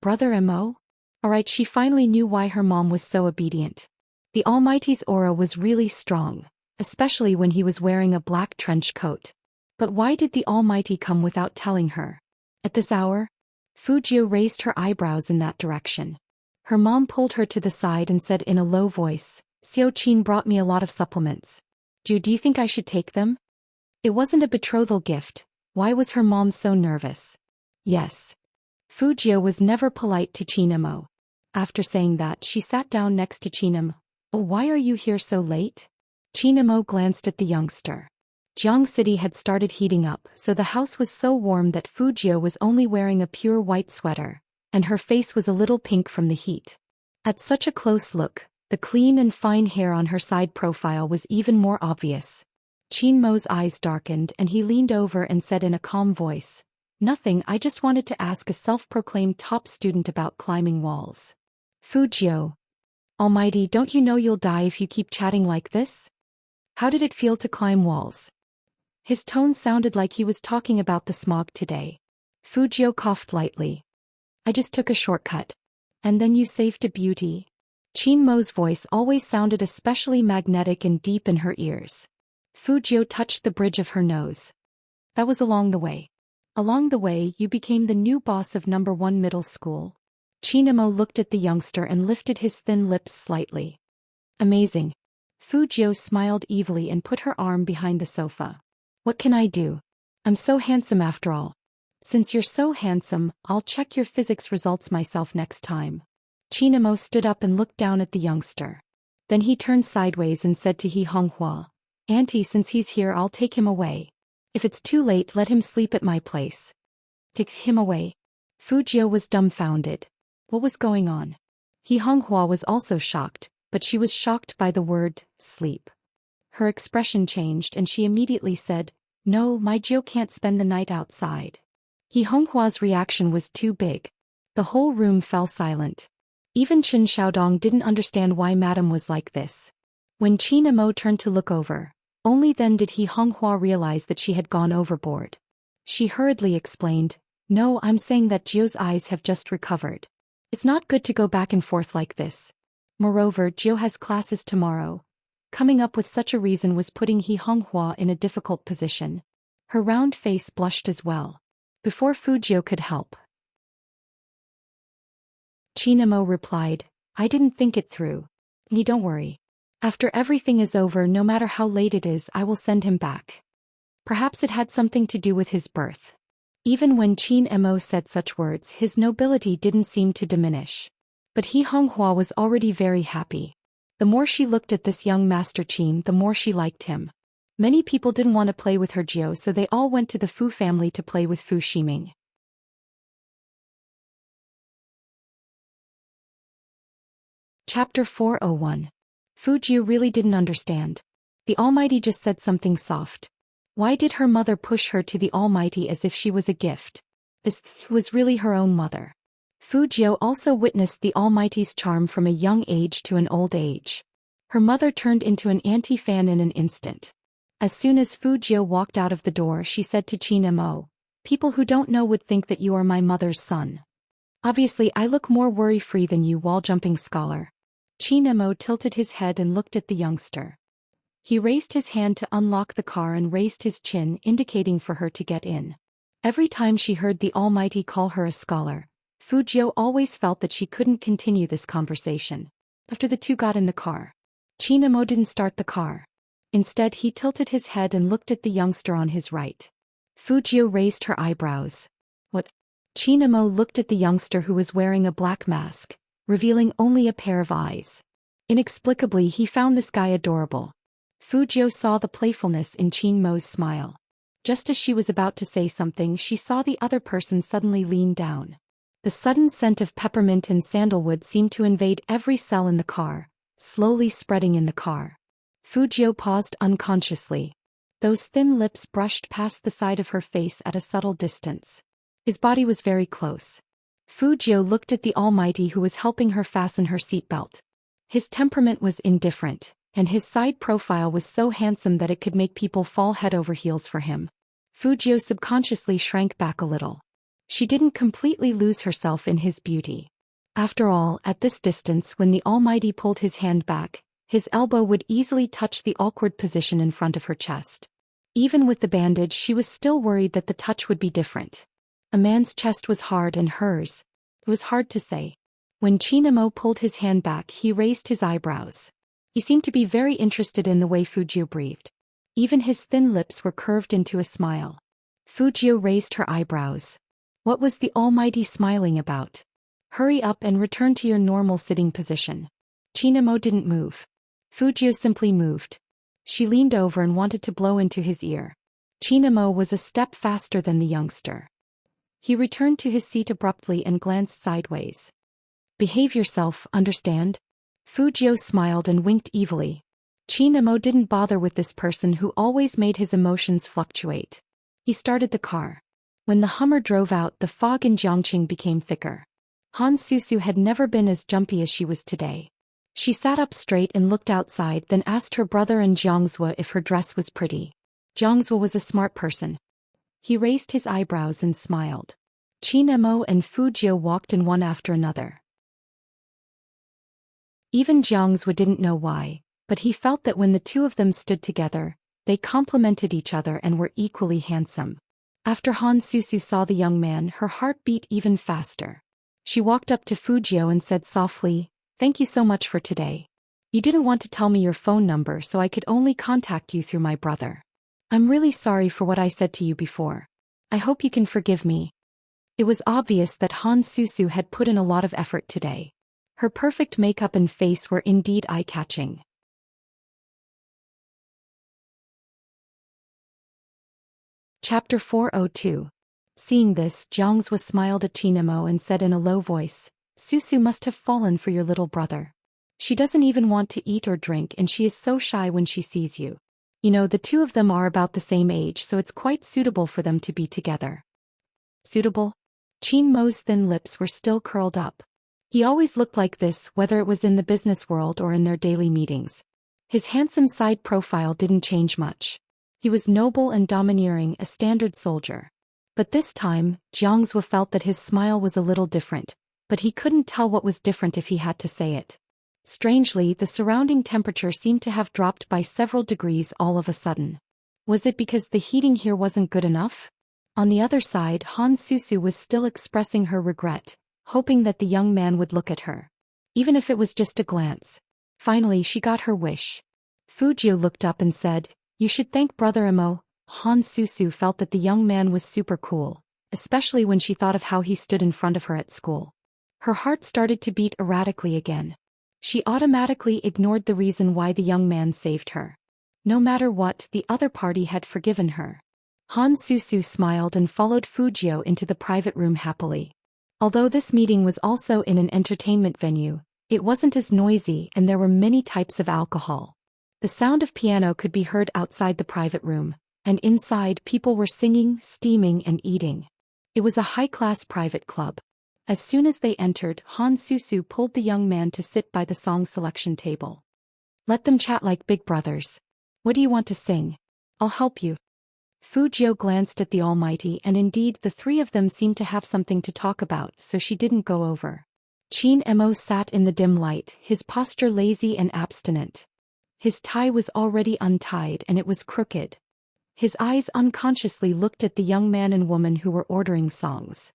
Brother Mo? Alright, she finally knew why her mom was so obedient. The Almighty's aura was really strong, especially when he was wearing a black trench coat. But why did the Almighty come without telling her? At this hour? Fujio raised her eyebrows in that direction. Her mom pulled her to the side and said in a low voice, Xiao Qin brought me a lot of supplements. Do you think I should take them? It wasn't a betrothal gift. Why was her mom so nervous? Yes. Fujio was never polite to Qin Mo. After saying that, she sat down next to Qin Mo. Oh, why are you here so late? Qin Mo glanced at the youngster. Jiang City had started heating up, so the house was so warm that Fujio was only wearing a pure white sweater, and her face was a little pink from the heat. At such a close look, the clean and fine hair on her side profile was even more obvious. Qin Mo's eyes darkened and he leaned over and said in a calm voice, Nothing, I just wanted to ask a self-proclaimed top student about climbing walls. Fujio. Almighty, don't you know you'll die if you keep chatting like this? How did it feel to climb walls? His tone sounded like he was talking about the smog today. Fujio coughed lightly. I just took a shortcut. And then you saved a beauty. Qin Mo's voice always sounded especially magnetic and deep in her ears. Fujio touched the bridge of her nose. That was along the way. Along the way, you became the new boss of number 1 middle school. Qin Mo looked at the youngster and lifted his thin lips slightly. Amazing. Fujio smiled evilly and put her arm behind the sofa. What can I do? I'm so handsome after all. Since you're so handsome, I'll check your physics results myself next time. Qin Mo stood up and looked down at the youngster. Then he turned sideways and said to He Honghua, Auntie, since he's here, I'll take him away. If it's too late, let him sleep at my place. Take him away. Fujio was dumbfounded. What was going on? He Honghua was also shocked, but she was shocked by the word, sleep. Her expression changed and she immediately said, No, my Jiu can't spend the night outside. He Honghua's reaction was too big. The whole room fell silent. Even Chen Xiaodong didn't understand why Madame was like this. When Qin Mo turned to look over, only then did He Honghua realize that she had gone overboard. She hurriedly explained, No, I'm saying that Jiu's eyes have just recovered. It's not good to go back and forth like this. Moreover, Jiu has classes tomorrow. Coming up with such a reason was putting He Honghua in a difficult position. Her round face blushed as well. Before Fujio could help, Qin Mo replied, I didn't think it through. Don't worry. After everything is over, no matter how late it is, I will send him back. Perhaps it had something to do with his birth. Even when Qin Mo said such words, his nobility didn't seem to diminish. But He Honghua was already very happy. The more she looked at this young Master Qin, the more she liked him. Many people didn't want to play with her Jiao, so they all went to the Fu family to play with Fu Ximing. Chapter 401. Fu Jiao really didn't understand. The Almighty just said something soft. Why did her mother push her to the Almighty as if she was a gift? This was really her own mother. Fu Jiao also witnessed the Almighty's charm from a young age to an old age. Her mother turned into an anti-fan in an instant. As soon as Fu Jiao walked out of the door, she said to Qin Mo, "People who don't know would think that you are my mother's son. Obviously I look more worry-free than you, wall-jumping scholar." Qin Mo tilted his head and looked at the youngster. He raised his hand to unlock the car and raised his chin, indicating for her to get in. Every time she heard the Almighty call her a scholar, Fu Jiao always felt that she couldn't continue this conversation. After the two got in the car, Qin Mo didn't start the car. Instead, he tilted his head and looked at the youngster on his right. Fu Jiao raised her eyebrows. "What?" Qin Mo looked at the youngster, who was wearing a black mask, revealing only a pair of eyes. Inexplicably, he found this guy adorable. Fu Jiao saw the playfulness in Qin Mo's smile. Just as she was about to say something, she saw the other person suddenly lean down. The sudden scent of peppermint and sandalwood seemed to invade every cell in the car, slowly spreading in the car. Fu Jiao paused unconsciously. Those thin lips brushed past the side of her face at a subtle distance. His body was very close. Fu Jiao looked at the Almighty, who was helping her fasten her seatbelt. His temperament was indifferent, and his side profile was so handsome that it could make people fall head over heels for him. Fu Jiao subconsciously shrank back a little. She didn't completely lose herself in his beauty. After all, at this distance, when the Almighty pulled his hand back, his elbow would easily touch the awkward position in front of her chest. Even with the bandage, she was still worried that the touch would be different. A man's chest was hard, and hers. It was hard to say. When Qin Mo pulled his hand back, he raised his eyebrows. He seemed to be very interested in the way Fu Jiao breathed. Even his thin lips were curved into a smile. Fu Jiao raised her eyebrows. What was the Almighty smiling about? "Hurry up and return to your normal sitting position." Qin Mo didn't move. Fu Jiao simply moved. She leaned over and wanted to blow into his ear. Qin Mo was a step faster than the youngster. He returned to his seat abruptly and glanced sideways. "Behave yourself, understand?" Fu Jiao smiled and winked evilly. Qin Mo didn't bother with this person who always made his emotions fluctuate. He started the car. When the Hummer drove out, the fog in Jiangqing became thicker. Han Susu had never been as jumpy as she was today. She sat up straight and looked outside, then asked her brother and Jiangzhou if her dress was pretty. Jiangzhou was a smart person. He raised his eyebrows and smiled. Qin Mo and Fu Jiao walked in one after another. Even Jiangzhou didn't know why, but he felt that when the two of them stood together, they complemented each other and were equally handsome. After Han Susu saw the young man, her heart beat even faster. She walked up to Fu Jiao and said softly, "Thank you so much for today. You didn't want to tell me your phone number, so I could only contact you through my brother. I'm really sorry for what I said to you before. I hope you can forgive me." It was obvious that Han Susu had put in a lot of effort today. Her perfect makeup and face were indeed eye-catching. Chapter 402. Seeing this, Jiangzhou smiled at Qin Mo and said in a low voice, "Susu must have fallen for your little brother. She doesn't even want to eat or drink, and she is so shy when she sees you. You know, the two of them are about the same age, so it's quite suitable for them to be together." Suitable? Qin Mo's thin lips were still curled up. He always looked like this, whether it was in the business world or in their daily meetings. His handsome side profile didn't change much. He was noble and domineering, a standard soldier. But this time, Jiangzhou felt that his smile was a little different, but he couldn't tell what was different if he had to say it. Strangely, the surrounding temperature seemed to have dropped by several degrees all of a sudden. Was it because the heating here wasn't good enough? On the other side, Han Susu was still expressing her regret, hoping that the young man would look at her. Even if it was just a glance. Finally, she got her wish. Fu Jiao looked up and said, "You should thank Brother Imo." Han Susu felt that the young man was super cool, especially when she thought of how he stood in front of her at school. Her heart started to beat erratically again. She automatically ignored the reason why the young man saved her. No matter what, the other party had forgiven her. Han Susu smiled and followed Fujio into the private room happily. Although this meeting was also in an entertainment venue, it wasn't as noisy and there were many types of alcohol. The sound of piano could be heard outside the private room, and inside people were singing, steaming and eating. It was a high-class private club. As soon as they entered, Han Susu pulled the young man to sit by the song selection table. Let them chat like big brothers. What do you want to sing? I'll help you. Fujio glanced at the Almighty and indeed the three of them seemed to have something to talk about, so she didn't go over. Chin Emo sat in the dim light, his posture lazy and abstinent. His tie was already untied and it was crooked. His eyes unconsciously looked at the young man and woman who were ordering songs.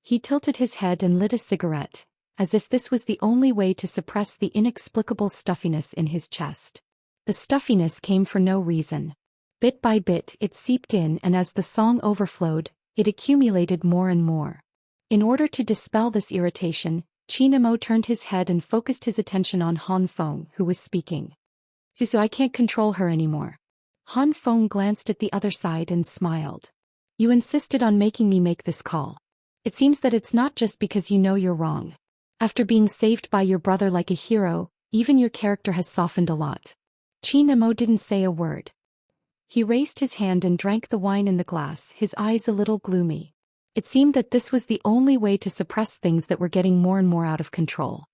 He tilted his head and lit a cigarette, as if this was the only way to suppress the inexplicable stuffiness in his chest. The stuffiness came for no reason. Bit by bit it seeped in and as the song overflowed, it accumulated more and more. In order to dispel this irritation, Chinamo turned his head and focused his attention on Han Feng, who was speaking. Susu, I can't control her anymore. Han Feng glanced at the other side and smiled. You insisted on making me make this call. It seems that it's not just because you know you're wrong. After being saved by your brother like a hero, even your character has softened a lot. Chinamo didn't say a word. He raised his hand and drank the wine in the glass, his eyes a little gloomy. It seemed that this was the only way to suppress things that were getting more and more out of control.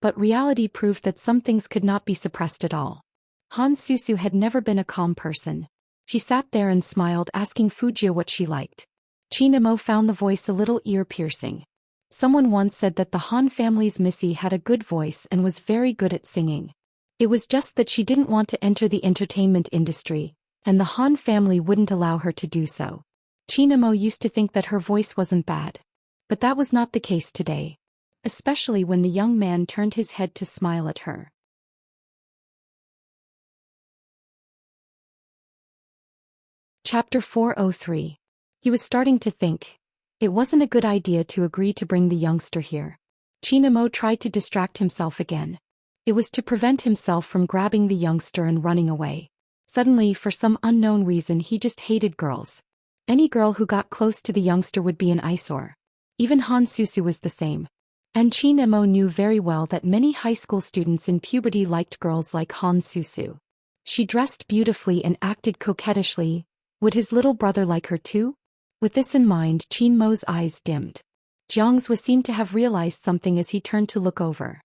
But reality proved that some things could not be suppressed at all. Han Susu had never been a calm person. She sat there and smiled, asking Fujio what she liked. Chinamo found the voice a little ear-piercing. Someone once said that the Han family's Missy had a good voice and was very good at singing. It was just that she didn't want to enter the entertainment industry, and the Han family wouldn't allow her to do so. Chinamo used to think that her voice wasn't bad. But that was not the case today. Especially when the young man turned his head to smile at her. Chapter 403. He was starting to think. It wasn't a good idea to agree to bring the youngster here. Chinamo tried to distract himself again. It was to prevent himself from grabbing the youngster and running away. Suddenly, for some unknown reason, he just hated girls. Any girl who got close to the youngster would be an eyesore. Even Han Susu was the same. And Chinamo knew very well that many high school students in puberty liked girls like Han Susu. She dressed beautifully and acted coquettishly. Would his little brother like her too? With this in mind, Chinmo's eyes dimmed. Jiang's seemed to have realized something as he turned to look over.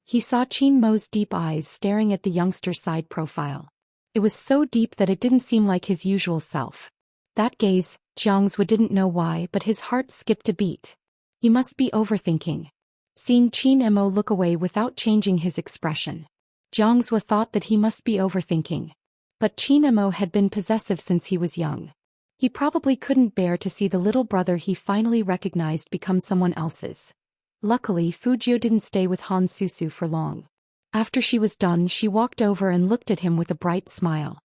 He saw Chinmo's deep eyes staring at the youngster's side profile. It was so deep that it didn't seem like his usual self. That gaze, Jiang's didn't know why, but his heart skipped a beat. He must be overthinking. Seeing Chinmo look away without changing his expression, Jiang's thought that he must be overthinking. But Chinmo had been possessive since he was young. He probably couldn't bear to see the little brother he finally recognized become someone else's. Luckily, Fujio didn't stay with Han Susu for long. After she was done, she walked over and looked at him with a bright smile.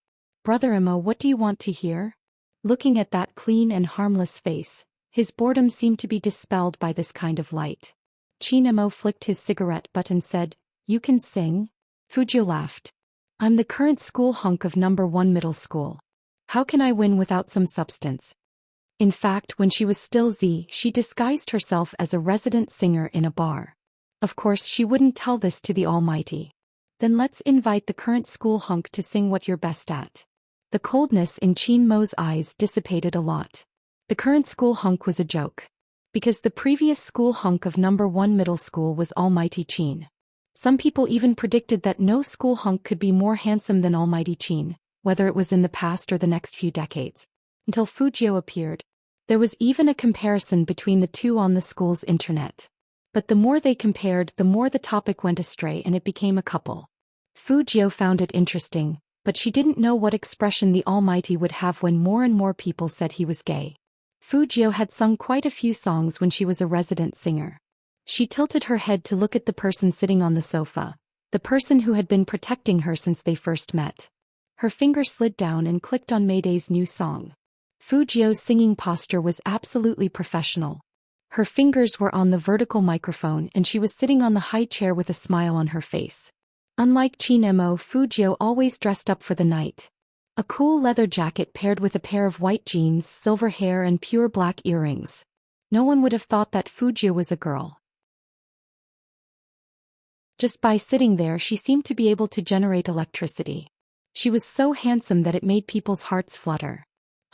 Brother Imo, what do you want to hear? Looking at that clean and harmless face, his boredom seemed to be dispelled by this kind of light. Chinmo flicked his cigarette butt and said, You can sing? Fujio laughed. I'm the current school hunk of number 1 middle school. How can I win without some substance? In fact, when she was still Z, she disguised herself as a resident singer in a bar. Of course, she wouldn't tell this to the Almighty. Then let's invite the current school hunk to sing what you're best at. The coldness in Chinmo's eyes dissipated a lot. The current school hunk was a joke. Because the previous school hunk of number 1 middle school was Almighty Chin. Some people even predicted that no school hunk could be more handsome than Almighty Chin, whether it was in the past or the next few decades. Until Fujio appeared. There was even a comparison between the two on the school's internet. But the more they compared, the more the topic went astray and it became a couple. Fujio found it interesting, but she didn't know what expression the Almighty would have when more and more people said he was gay. Fujio had sung quite a few songs when she was a resident singer. She tilted her head to look at the person sitting on the sofa, the person who had been protecting her since they first met. Her finger slid down and clicked on Mayday's new song. Fujio's singing posture was absolutely professional. Her fingers were on the vertical microphone and she was sitting on the high chair with a smile on her face. Unlike Chinemo, Fujio always dressed up for the night. A cool leather jacket paired with a pair of white jeans, silver hair and pure black earrings. No one would have thought that Fujio was a girl. Just by sitting there she seemed to be able to generate electricity. She was so handsome that it made people's hearts flutter.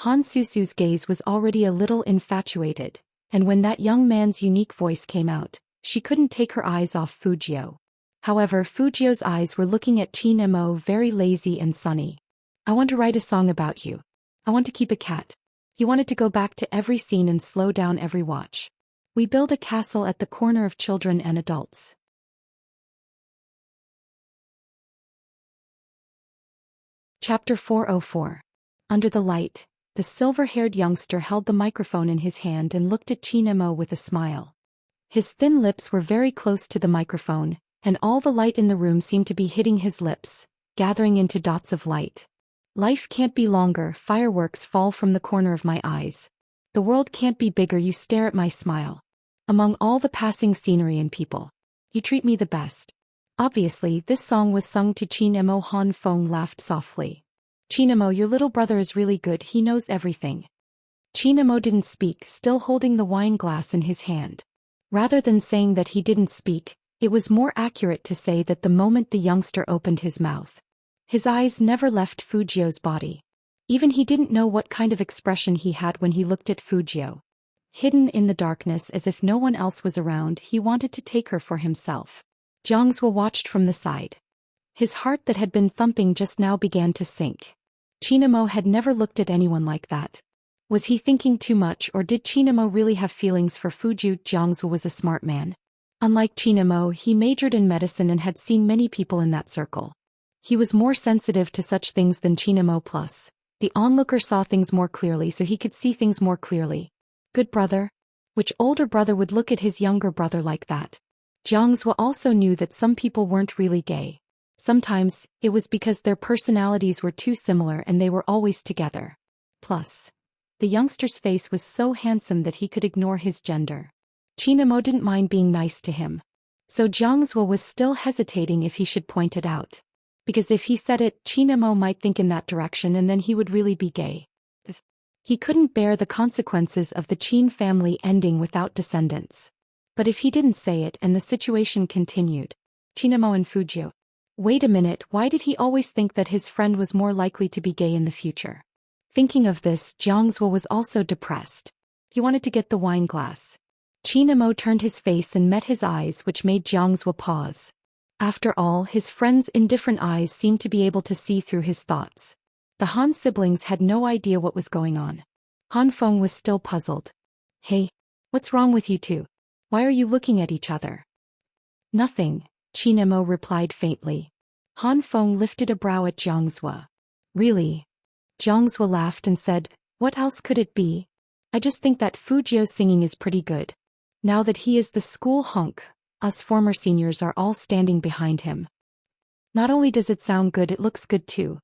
Han Susu's gaze was already a little infatuated, and when that young man's unique voice came out, she couldn't take her eyes off Fujio. However, Fujio's eyes were looking at Chinemo, very lazy and sunny. I want to write a song about you. I want to keep a cat. He wanted to go back to every scene and slow down every watch. We build a castle at the corner of children and adults. Chapter 404. Under the light, the silver-haired youngster held the microphone in his hand and looked at Chinemo with a smile. His thin lips were very close to the microphone, and all the light in the room seemed to be hitting his lips, gathering into dots of light. Life can't be longer, fireworks fall from the corner of my eyes. The world can't be bigger, you stare at my smile. Among all the passing scenery and people, you treat me the best. Obviously, this song was sung to Chinemo. Han Feng laughed softly. Chinemo, your little brother is really good, he knows everything. Chinemo didn't speak, still holding the wine glass in his hand. Rather than saying that he didn't speak, it was more accurate to say that the moment the youngster opened his mouth, his eyes never left Fujio's body. Even he didn't know what kind of expression he had when he looked at Fujio. Hidden in the darkness as if no one else was around, he wanted to take her for himself. Jiangzhou watched from the side. His heart that had been thumping just now began to sink. Chinemo had never looked at anyone like that. Was he thinking too much, or did Chinemo really have feelings for Fujio? Jiangzhou was a smart man. Unlike Chinemo, he majored in medicine and had seen many people in that circle. He was more sensitive to such things than Chinemo, plus the onlooker saw things more clearly, so he could see things more clearly. Good brother? Which older brother would look at his younger brother like that? Jiangzhou also knew that some people weren't really gay. Sometimes, it was because their personalities were too similar and they were always together. Plus, the youngster's face was so handsome that he could ignore his gender. Chinemo didn't mind being nice to him. So Jiangzhou was still hesitating if he should point it out. Because if he said it, Chinemo might think in that direction and then he would really be gay. He couldn't bear the consequences of the Qin family ending without descendants. But if he didn't say it and the situation continued, Chinemo and Fujio. Wait a minute, why did he always think that his friend was more likely to be gay in the future? Thinking of this, Jiangzhou was also depressed. He wanted to get the wine glass. Chinemo turned his face and met his eyes, which made Jiangzhou pause. After all, his friend's indifferent eyes seemed to be able to see through his thoughts. The Han siblings had no idea what was going on. Han Feng was still puzzled. Hey, what's wrong with you two? Why are you looking at each other? Nothing, Chinemo replied faintly. Han Feng lifted a brow at Jiangzhou. Really? Jiangzhou laughed and said, what else could it be? I just think that Fujio's singing is pretty good. Now that he is the school hunk, us former seniors are all standing behind him. Not only does it sound good, it looks good too.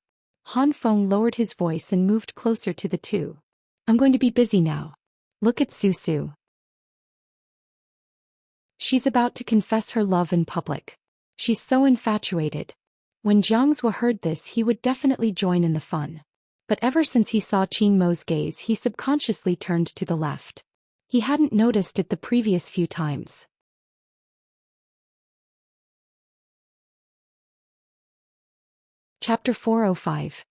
Han Feng lowered his voice and moved closer to the two. I'm going to be busy now. Look at Susu. She's about to confess her love in public. She's so infatuated. When Jiangzhou heard this, he would definitely join in the fun. But ever since he saw Chinmo's gaze, he subconsciously turned to the left. He hadn't noticed it the previous few times. Chapter 405.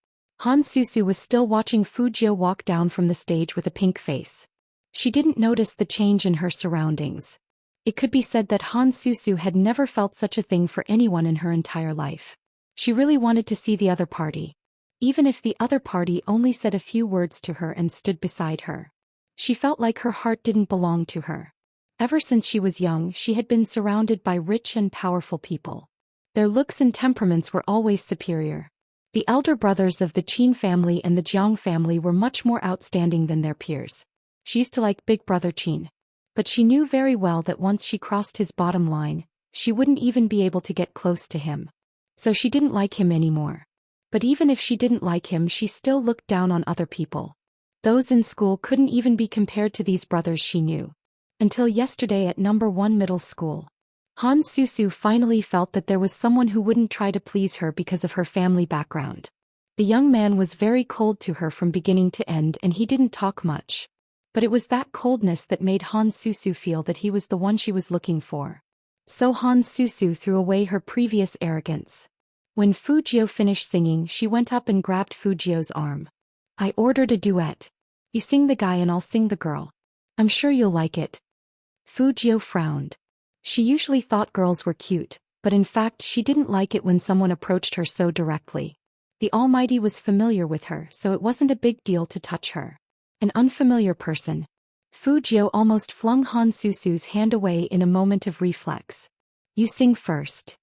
Han Susu was still watching Fujio walk down from the stage with a pink face. She didn't notice the change in her surroundings. It could be said that Han Susu had never felt such a thing for anyone in her entire life. She really wanted to see the other party. Even if the other party only said a few words to her and stood beside her. She felt like her heart didn't belong to her. Ever since she was young, she had been surrounded by rich and powerful people. Their looks and temperaments were always superior. The elder brothers of the Qin family and the Jiang family were much more outstanding than their peers. She used to like Big Brother Qin. But she knew very well that once she crossed his bottom line, she wouldn't even be able to get close to him. So she didn't like him anymore. But even if she didn't like him, she still looked down on other people. Those in school couldn't even be compared to these brothers she knew. Until yesterday at number 1 middle school. Han Susu finally felt that there was someone who wouldn't try to please her because of her family background. The young man was very cold to her from beginning to end, and he didn't talk much. But it was that coldness that made Han Susu feel that he was the one she was looking for. So Han Susu threw away her previous arrogance. When Fujio finished singing, she went up and grabbed Fujio's arm. I ordered a duet. You sing the guy and I'll sing the girl. I'm sure you'll like it. Fujio frowned. She usually thought girls were cute, but in fact she didn't like it when someone approached her so directly. The Almighty was familiar with her, so it wasn't a big deal to touch her. An unfamiliar person. Fujio almost flung Han Susu's hand away in a moment of reflex. You sing first.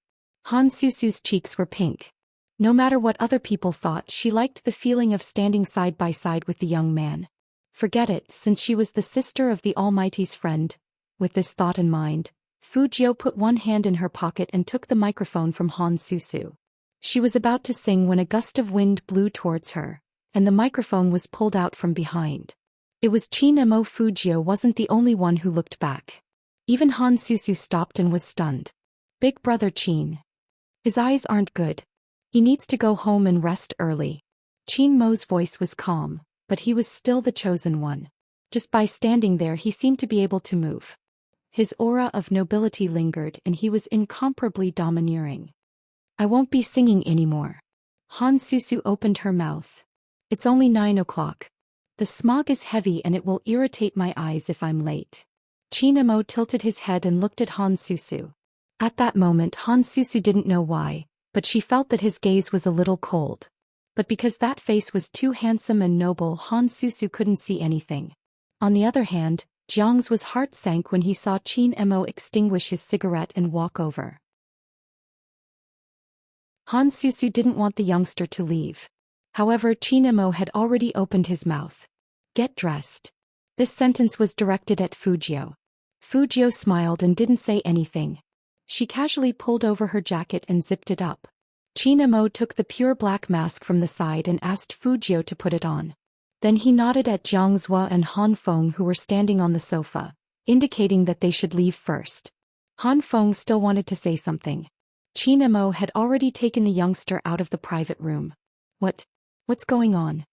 Han Susu's cheeks were pink. No matter what other people thought, she liked the feeling of standing side by side with the young man. Forget it, since she was the sister of the Almighty's friend. With this thought in mind, Fujio put one hand in her pocket and took the microphone from Han Susu. She was about to sing when a gust of wind blew towards her, and the microphone was pulled out from behind. It was Chin-mo. Fujio wasn't the only one who looked back. Even Han Susu stopped and was stunned. Big brother Chin. His eyes aren't good. He needs to go home and rest early. Chin-mo's voice was calm, but he was still the chosen one. Just by standing there he seemed to be able to move. His aura of nobility lingered and he was incomparably domineering. I won't be singing anymore. Han Susu opened her mouth. It's only 9 o'clock. The smog is heavy and it will irritate my eyes if I'm late. Chin-mo tilted his head and looked at Han Susu. At that moment Han Susu didn't know why, but she felt that his gaze was a little cold. But because that face was too handsome and noble, Han Susu couldn't see anything. On the other hand, Jiang's heart sank when he saw Chin-mo extinguish his cigarette and walk over. Han Susu didn't want the youngster to leave. However, Chin-mo had already opened his mouth. Get dressed. This sentence was directed at Fujio. Fujio smiled and didn't say anything. She casually pulled over her jacket and zipped it up. Chin-mo took the pure black mask from the side and asked Fujio to put it on. Then he nodded at Jiang Zhua and Han Feng, who were standing on the sofa, indicating that they should leave first. Han Feng still wanted to say something. Chin-mo had already taken the youngster out of the private room. What's going on?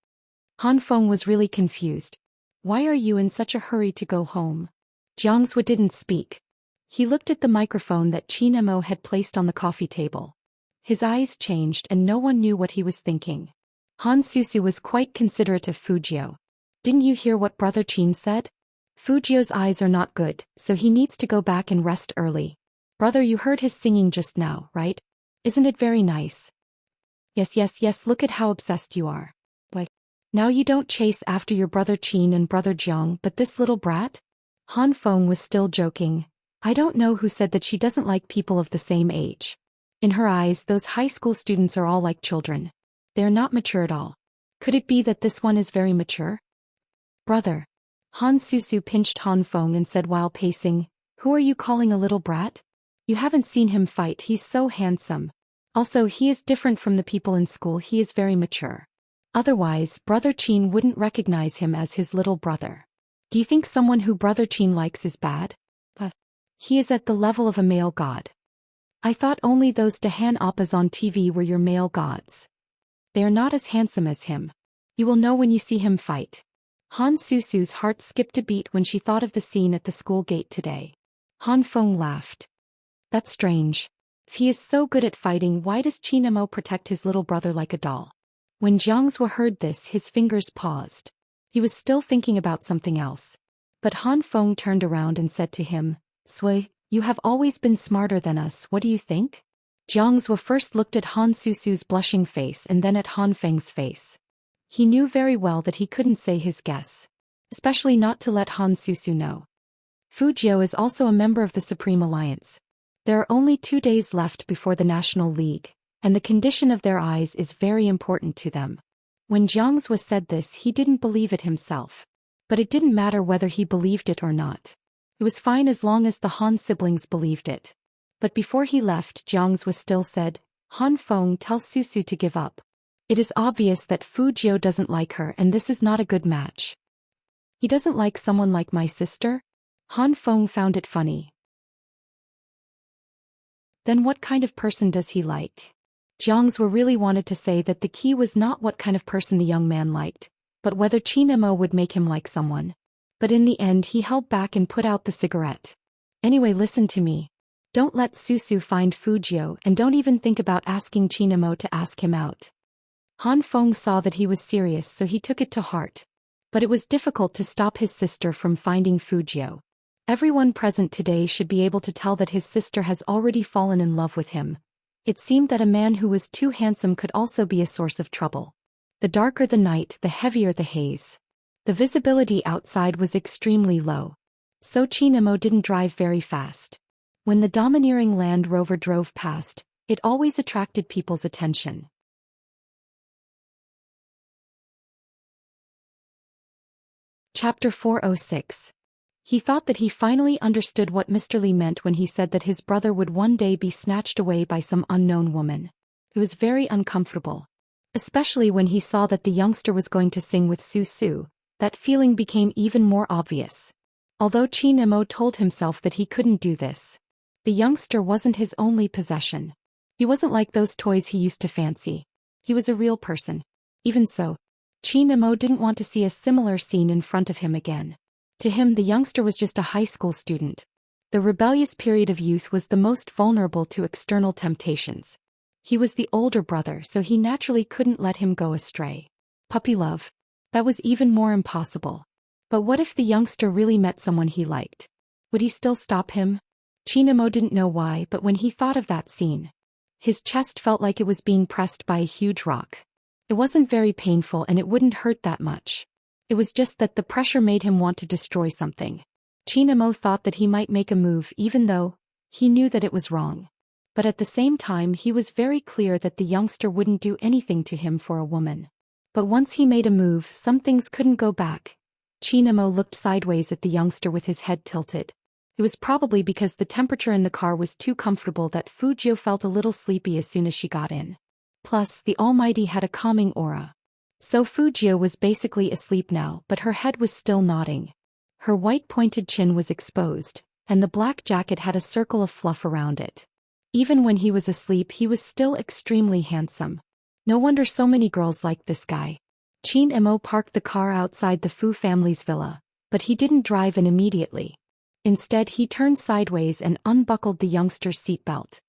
Han Feng was really confused. Why are you in such a hurry to go home? Jiang Zhua didn't speak. He looked at the microphone that Chin-mo had placed on the coffee table. His eyes changed and no one knew what he was thinking. Han Susu was quite considerate of Fujio. Didn't you hear what Brother Chin said? Fujio's eyes are not good, so he needs to go back and rest early. Brother, you heard his singing just now, right? Isn't it very nice? Yes, look at how obsessed you are. Why? Now you don't chase after your brother Chin and brother Jiang, but this little brat? Han Feng was still joking. I don't know who said that she doesn't like people of the same age. In her eyes, those high school students are all like children. They're not mature at all. Could it be that this one is very mature? Brother. Han Susu pinched Han Feng and said while pacing, who are you calling a little brat? You haven't seen him fight, he's so handsome. Also, he is different from the people in school, he is very mature. Otherwise, Brother Chin wouldn't recognize him as his little brother. Do you think someone who Brother Chin likes is bad? He is at the level of a male god. I thought only those Dahan Appas on TV were your male gods. They are not as handsome as him. You will know when you see him fight. Han Susu's heart skipped a beat when she thought of the scene at the school gate today. Han Feng laughed. That's strange. If he is so good at fighting, why does Chin-mo protect his little brother like a doll? When Jiang Zhua heard this, his fingers paused. He was still thinking about something else. But Han Feng turned around and said to him, Sui, you have always been smarter than us, what do you think? Jiang Zhua first looked at Han Susu's blushing face and then at Han Feng's face. He knew very well that he couldn't say his guess. Especially not to let Han Susu know. Fujio is also a member of the Supreme Alliance. There are only 2 days left before the National League, and the condition of their eyes is very important to them. When Jiang Zhua said this, he didn't believe it himself. But it didn't matter whether he believed it or not. It was fine as long as the Han siblings believed it. But before he left, Jiang Zhua still said, Han Feng, tell Susu to give up. It is obvious that Fujio doesn't like her and this is not a good match. He doesn't like someone like my sister? Han Feng found it funny. Then what kind of person does he like? Jiangsu really wanted to say that the key was not what kind of person the young man liked, but whether Qin Mo would make him like someone. But in the end he held back and put out the cigarette. Anyway, listen to me. Don't let Susu find Fujio and don't even think about asking Qin Mo to ask him out. Han Feng saw that he was serious, so he took it to heart. But it was difficult to stop his sister from finding Fujio. Everyone present today should be able to tell that his sister has already fallen in love with him. It seemed that a man who was too handsome could also be a source of trouble. The darker the night, the heavier the haze. The visibility outside was extremely low. So Qin Mo didn't drive very fast. When the domineering Land Rover drove past, it always attracted people's attention. Chapter 406. He thought that he finally understood what Mr. Li meant when he said that his brother would one day be snatched away by some unknown woman. It was very uncomfortable. Especially when he saw that the youngster was going to sing with Susu, that feeling became even more obvious. Although Qin Mo told himself that he couldn't do this, the youngster wasn't his only possession. He wasn't like those toys he used to fancy. He was a real person. Even so, Qin Mo didn't want to see a similar scene in front of him again. To him, the youngster was just a high school student. The rebellious period of youth was the most vulnerable to external temptations. He was the older brother, so he naturally couldn't let him go astray. Puppy love. That was even more impossible. But what if the youngster really met someone he liked? Would he still stop him? Qin Mo didn't know why, but when he thought of that scene, his chest felt like it was being pressed by a huge rock. It wasn't very painful and it wouldn't hurt that much. It was just that the pressure made him want to destroy something. Qin Mo thought that he might make a move even though he knew that it was wrong. But at the same time he was very clear that the youngster wouldn't do anything to him for a woman. But once he made a move, some things couldn't go back. Qin Mo looked sideways at the youngster with his head tilted. It was probably because the temperature in the car was too comfortable that Fujio felt a little sleepy as soon as she got in. Plus, the Almighty had a calming aura. So Fujio was basically asleep now, but her head was still nodding. Her white pointed chin was exposed, and the black jacket had a circle of fluff around it. Even when he was asleep, he was still extremely handsome. No wonder so many girls liked this guy. Qin Mo parked the car outside the Fu family's villa, but he didn't drive in immediately. Instead, he turned sideways and unbuckled the youngster's seatbelt.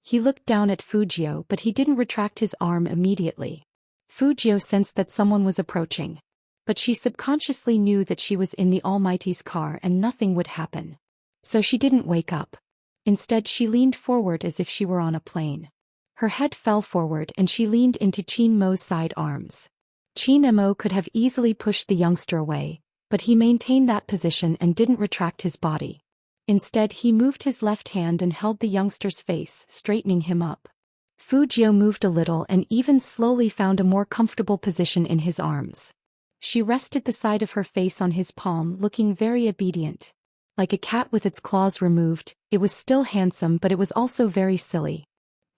He looked down at Fujio, but he didn't retract his arm immediately. Fujio sensed that someone was approaching. But she subconsciously knew that she was in the Almighty's car and nothing would happen. So she didn't wake up. Instead, she leaned forward as if she were on a plane. Her head fell forward and she leaned into Qin Mo's side arms. Qin Mo could have easily pushed the youngster away, but he maintained that position and didn't retract his body. Instead, he moved his left hand and held the youngster's face, straightening him up. Fujio moved a little and even slowly found a more comfortable position in his arms. She rested the side of her face on his palm, looking very obedient. Like a cat with its claws removed, it was still handsome, but it was also very silly.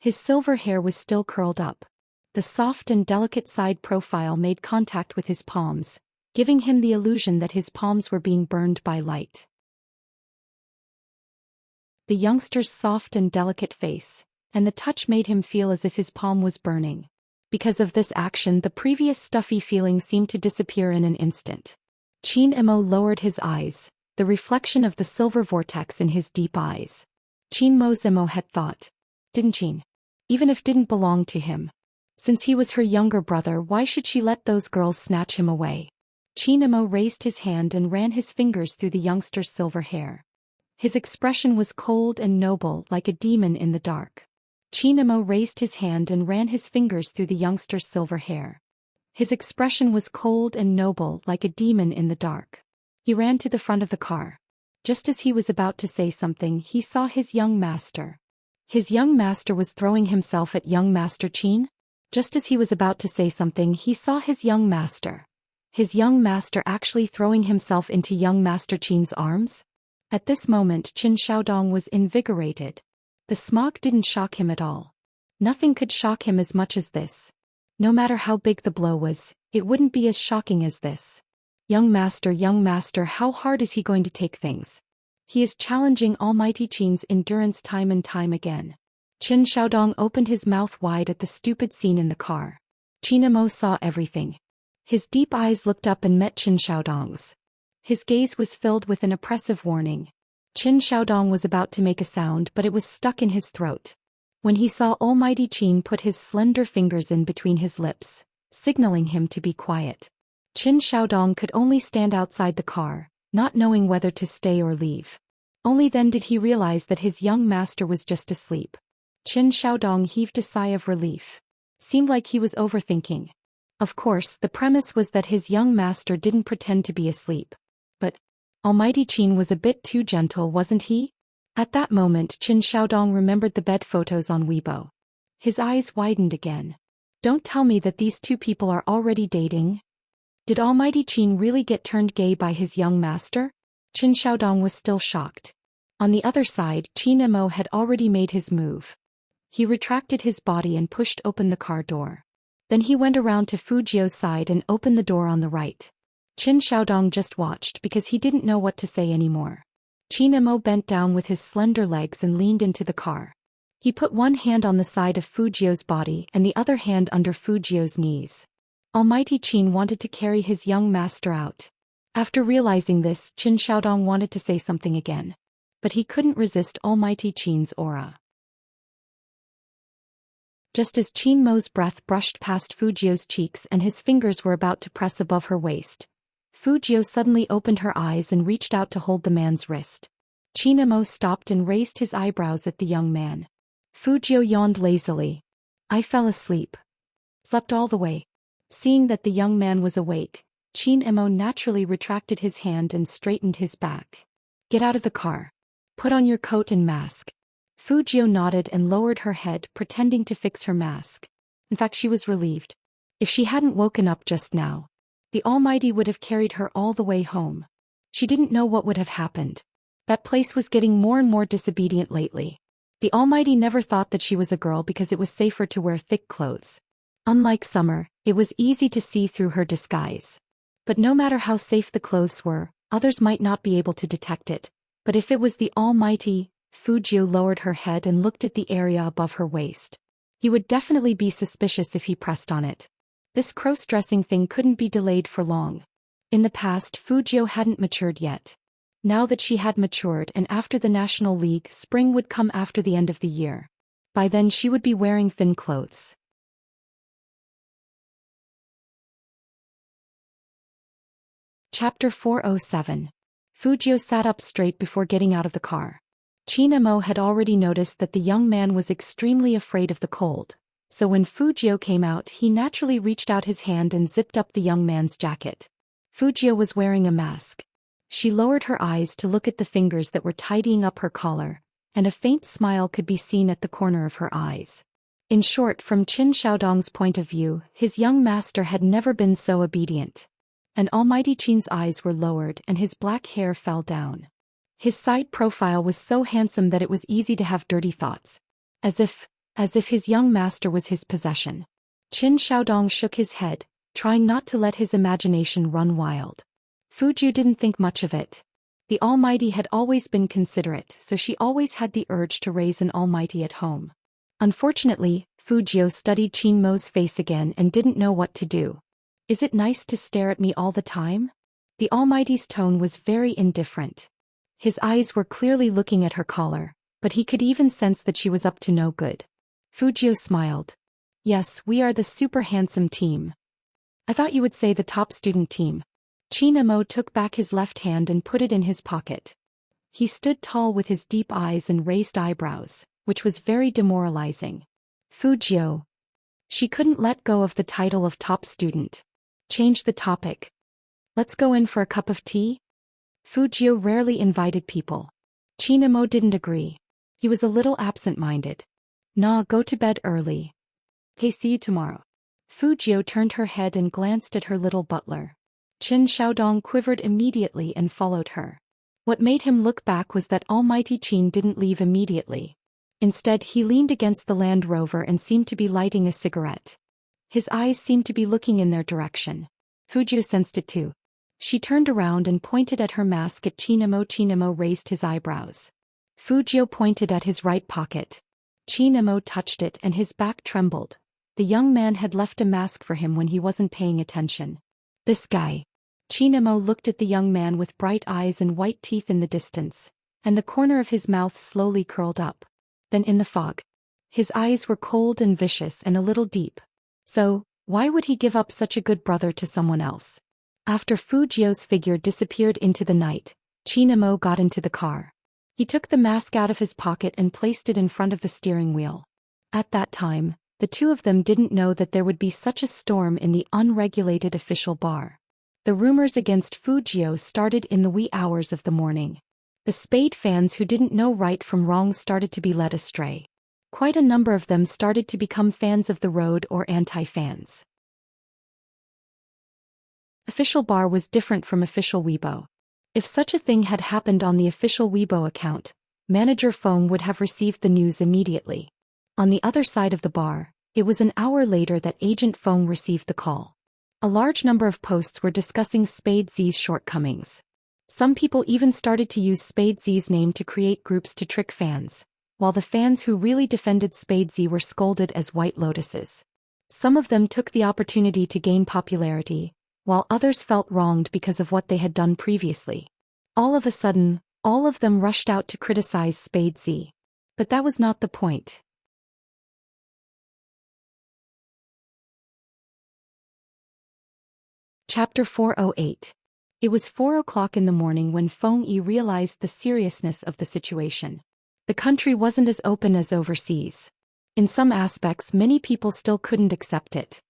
His silver hair was still curled up. The soft and delicate side profile made contact with his palms, giving him the illusion that his palms were being burned by light. The youngster's soft and delicate face, and the touch made him feel as if his palm was burning. Because of this action, the previous stuffy feeling seemed to disappear in an instant. Qin Mo lowered his eyes, the reflection of the silver vortex in his deep eyes. Qin Mo's Mo had thought. Didn't Qin? Even if didn't belong to him. Since he was her younger brother, why should she let those girls snatch him away? Qin Mo raised his hand and ran his fingers through the youngster's silver hair. His expression was cold and noble, like a demon in the dark. Qin Mo raised his hand and ran his fingers through the youngster's silver hair. His expression was cold and noble, like a demon in the dark. He ran to the front of the car. Just as he was about to say something, he saw his young master. His young master was throwing himself at young Master Qin. Just as he was about to say something, he saw his young master. His young master actually throwing himself into young Master Qin's arms? At this moment, Qin Xiaodong was invigorated. The smog didn't shock him at all. Nothing could shock him as much as this. No matter how big the blow was, it wouldn't be as shocking as this. Young master, how hard is he going to take things? He is challenging Almighty Qin's endurance time and time again. Qin Shaodong opened his mouth wide at the stupid scene in the car. Qin Emo saw everything. His deep eyes looked up and met Qin Shaodong's. His gaze was filled with an oppressive warning. Qin Shaodong was about to make a sound, but it was stuck in his throat. When he saw Almighty Qin put his slender fingers in between his lips, signaling him to be quiet, Qin Shaodong could only stand outside the car, not knowing whether to stay or leave. Only then did he realize that his young master was just asleep. Qin Shaodong heaved a sigh of relief. Seemed like he was overthinking. Of course, the premise was that his young master didn't pretend to be asleep. But Almighty Qin was a bit too gentle, wasn't he? At that moment, Qin Shaodong remembered the bed photos on Weibo. His eyes widened again. Don't tell me that these two people are already dating? Did Almighty Qin really get turned gay by his young master? Qin Shaodong was still shocked. On the other side, Qin Emo had already made his move. He retracted his body and pushed open the car door. Then he went around to Fujio's side and opened the door on the right. Qin Shaodong just watched because he didn't know what to say anymore. Qin Emo bent down with his slender legs and leaned into the car. He put one hand on the side of Fujio's body and the other hand under Fujio's knees. Almighty Qin wanted to carry his young master out. After realizing this, Qin Shaodong wanted to say something again. But he couldn't resist Almighty Qin's aura. Just as Qin Mo's breath brushed past Fujio's cheeks and his fingers were about to press above her waist, Fujio suddenly opened her eyes and reached out to hold the man's wrist. Qin Mo stopped and raised his eyebrows at the young man. Fujio yawned lazily. I fell asleep. Slept all the way. Seeing that the young man was awake, Qin Mo naturally retracted his hand and straightened his back. Get out of the car. Put on your coat and mask. Fujio nodded and lowered her head, pretending to fix her mask. In fact, she was relieved. If she hadn't woken up just now, the Almighty would have carried her all the way home. She didn't know what would have happened. That place was getting more and more disobedient lately. The Almighty never thought that she was a girl because it was safer to wear thick clothes. Unlike Summer, it was easy to see through her disguise. But no matter how safe the clothes were, others might not be able to detect it. But if it was the Almighty, Fujio lowered her head and looked at the area above her waist. He would definitely be suspicious if he pressed on it. This cross-dressing thing couldn't be delayed for long. In the past, Fujio hadn't matured yet. Now that she had matured and after the National League, spring would come after the end of the year. By then she would be wearing thin clothes. Chapter 407. Fujio sat up straight before getting out of the car. Qin Mo had already noticed that the young man was extremely afraid of the cold, so when Fujio came out he naturally reached out his hand and zipped up the young man's jacket. Fujio was wearing a mask. She lowered her eyes to look at the fingers that were tidying up her collar, and a faint smile could be seen at the corner of her eyes. In short, from Qin Shaodong's point of view, his young master had never been so obedient. And Almighty Qin's eyes were lowered and his black hair fell down. His side profile was so handsome that it was easy to have dirty thoughts. As if his young master was his possession. Qin Shaodong shook his head, trying not to let his imagination run wild. Fujio didn't think much of it. The Almighty had always been considerate, so she always had the urge to raise an Almighty at home. Unfortunately, Fujio studied Qin Mo's face again and didn't know what to do. Is it nice to stare at me all the time? The Almighty's tone was very indifferent. His eyes were clearly looking at her collar, but he could even sense that she was up to no good. Fujio smiled. Yes, we are the super handsome team. I thought you would say the top student team. Qin Mo took back his left hand and put it in his pocket. He stood tall with his deep eyes and raised eyebrows, which was very demoralizing. Fujio. She couldn't let go of the title of top student. Change the topic. Let's go in for a cup of tea? Fujio rarely invited people. Qin Mo didn't agree. He was a little absent-minded. Nah, go to bed early. Okay, see you tomorrow. Fujio turned her head and glanced at her little butler. Qin Shaodong quivered immediately and followed her. What made him look back was that Almighty Qin didn't leave immediately. Instead, he leaned against the Land Rover and seemed to be lighting a cigarette. His eyes seemed to be looking in their direction. Fujio sensed it too. She turned around and pointed at her mask at Chinemo. Chinemo raised his eyebrows. Fujio pointed at his right pocket. Chinemo touched it and his back trembled. The young man had left a mask for him when he wasn't paying attention. This guy. Chinemo looked at the young man with bright eyes and white teeth in the distance, and the corner of his mouth slowly curled up. Then in the fog. His eyes were cold and vicious and a little deep. So, why would he give up such a good brother to someone else? After Fujio's figure disappeared into the night, Chinemo got into the car. He took the mask out of his pocket and placed it in front of the steering wheel. At that time, the two of them didn't know that there would be such a storm in the unregulated official bar. The rumors against Fujio started in the wee hours of the morning. The Spade fans who didn't know right from wrong started to be led astray. Quite a number of them started to become fans of the road or anti-fans. Official bar was different from official Weibo. If such a thing had happened on the official Weibo account, Manager Feng would have received the news immediately. On the other side of the bar, it was an hour later that Agent Feng received the call. A large number of posts were discussing Spade Z's shortcomings. Some people even started to use Spade Z's name to create groups to trick fans, while the fans who really defended Spade Z were scolded as white lotuses. Some of them took the opportunity to gain popularity, while others felt wronged because of what they had done previously. All of a sudden, all of them rushed out to criticize Spade Z. But that was not the point. Chapter 408. It was 4 o'clock in the morning when Feng Yi realized the seriousness of the situation. The country wasn't as open as overseas. In some aspects, many people still couldn't accept it.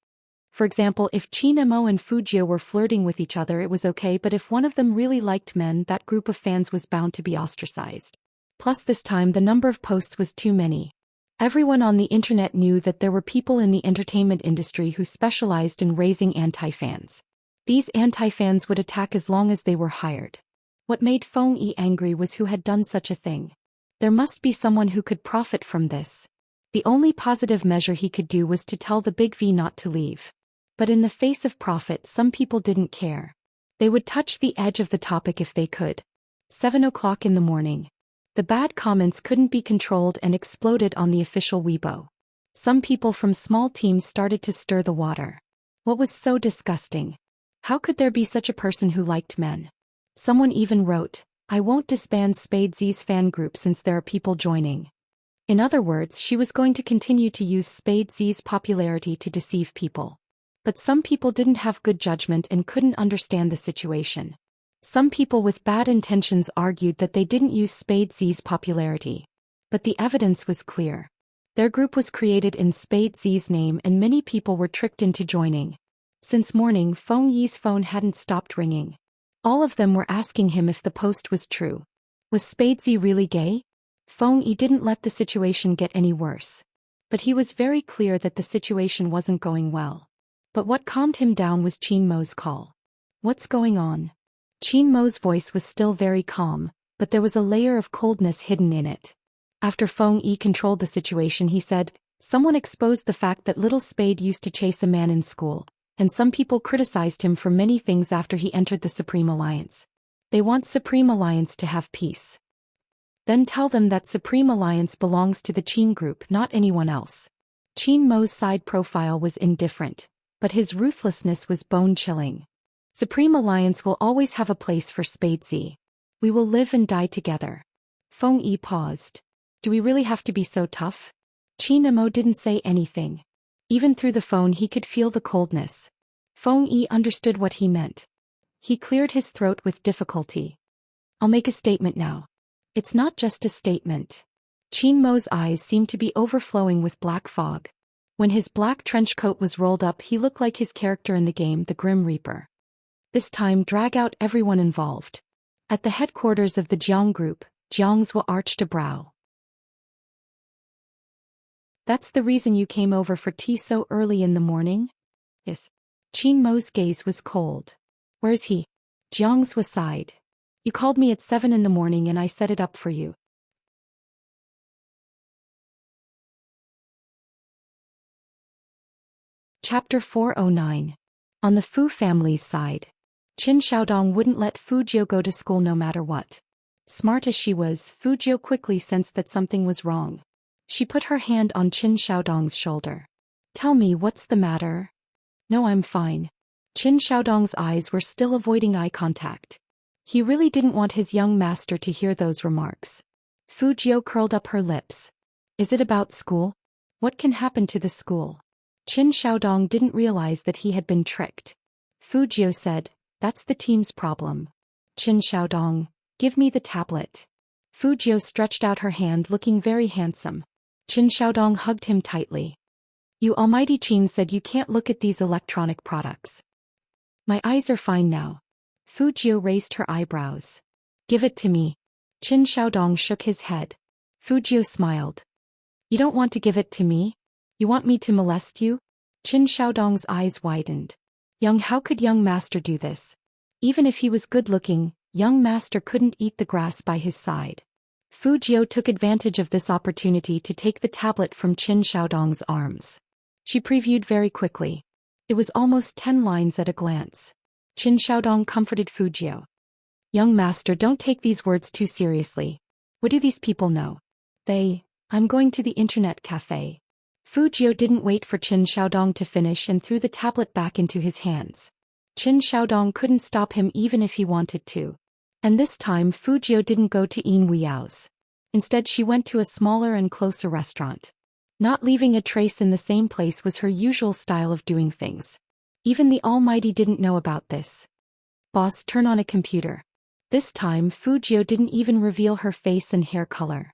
For example, if Chinemo and Fujio were flirting with each other, it was okay, but if one of them really liked men, that group of fans was bound to be ostracized. Plus, this time the number of posts was too many. Everyone on the internet knew that there were people in the entertainment industry who specialized in raising anti-fans. These anti-fans would attack as long as they were hired. What made Feng Yi angry was who had done such a thing. There must be someone who could profit from this. The only positive measure he could do was to tell the Big V not to leave. But in the face of profit, some people didn't care. They would touch the edge of the topic if they could. 7 o'clock in the morning. The bad comments couldn't be controlled and exploded on the official Weibo. Some people from small teams started to stir the water. What was so disgusting? How could there be such a person who liked men? Someone even wrote, "I won't disband Spade Z's fan group since there are people joining." In other words, she was going to continue to use Spade Z's popularity to deceive people. But some people didn't have good judgment and couldn't understand the situation. Some people with bad intentions argued that they didn't use Spade Z's popularity. But the evidence was clear. Their group was created in Spade Z's name and many people were tricked into joining. Since morning, Feng Yi's phone hadn't stopped ringing. All of them were asking him if the post was true. Was Spade Z really gay? Feng Yi didn't let the situation get any worse. But he was very clear that the situation wasn't going well. But what calmed him down was Qin Mo's call. "What's going on?" Qin Mo's voice was still very calm, but there was a layer of coldness hidden in it. After Feng Yi controlled the situation, he said, "Someone exposed the fact that little Spade used to chase a man in school, and some people criticized him for many things after he entered the Supreme Alliance. They want Supreme Alliance to have peace. Then tell them that Supreme Alliance belongs to the Qin group, not anyone else." Qin Mo's side profile was indifferent, but his ruthlessness was bone-chilling. "Supreme Alliance will always have a place for Spade Z. We will live and die together." Feng Yi paused. "Do we really have to be so tough?" Chinemo didn't say anything. Even through the phone he could feel the coldness. Feng Yi understood what he meant. He cleared his throat with difficulty. "I'll make a statement now." "It's not just a statement." Qin Mo's eyes seemed to be overflowing with black fog. When his black trench coat was rolled up, he looked like his character in the game The Grim Reaper. "This time drag out everyone involved." At the headquarters of the Jiang group, Jiang Zhua arched a brow. "That's the reason you came over for tea so early in the morning?" "Yes." Qin Mo's gaze was cold. "Where's he?" Jiang Zhua sighed. "You called me at 7 in the morning and I set it up for you." Chapter 409. On the Fu family's side. Qin Xiaodong wouldn't let Fu Jiu go to school no matter what. Smart as she was, Fu Jiu quickly sensed that something was wrong. She put her hand on Qin Xiaodong's shoulder. "Tell me, what's the matter?" "No, I'm fine." Qin Xiaodong's eyes were still avoiding eye contact. He really didn't want his young master to hear those remarks. Fu Jiu curled up her lips. "Is it about school? What can happen to the school?" Qin Xiaodong didn't realize that he had been tricked. Fu Jiu said, "That's the team's problem." "Qin Xiaodong, give me the tablet." Fu Jiu stretched out her hand looking very handsome. Qin Xiaodong hugged him tightly. "You almighty Qin said you can't look at these electronic products." "My eyes are fine now." Fu Jiu raised her eyebrows. "Give it to me." Qin Xiaodong shook his head. Fu Jiu smiled. "You don't want to give it to me? You want me to molest you?" Qin Xiaodong's eyes widened. How could young master do this? Even if he was good-looking, young master couldn't eat the grass by his side. Fu Jiu took advantage of this opportunity to take the tablet from Qin Xiaodong's arms. She previewed very quickly. It was almost 10 lines at a glance. Qin Xiaodong comforted Fu Jiu. "Young master, don't take these words too seriously. What do these people know?" "I'm going to the internet cafe." Fu Jiu didn't wait for Qin Xiaodong to finish and threw the tablet back into his hands. Qin Xiaodong couldn't stop him even if he wanted to. And this time Fu Jiu didn't go to Yin Wuyao's. Instead she went to a smaller and closer restaurant. Not leaving a trace in the same place was her usual style of doing things. Even the Almighty didn't know about this. "Boss, turn on a computer." This time Fu Jiu didn't even reveal her face and hair color.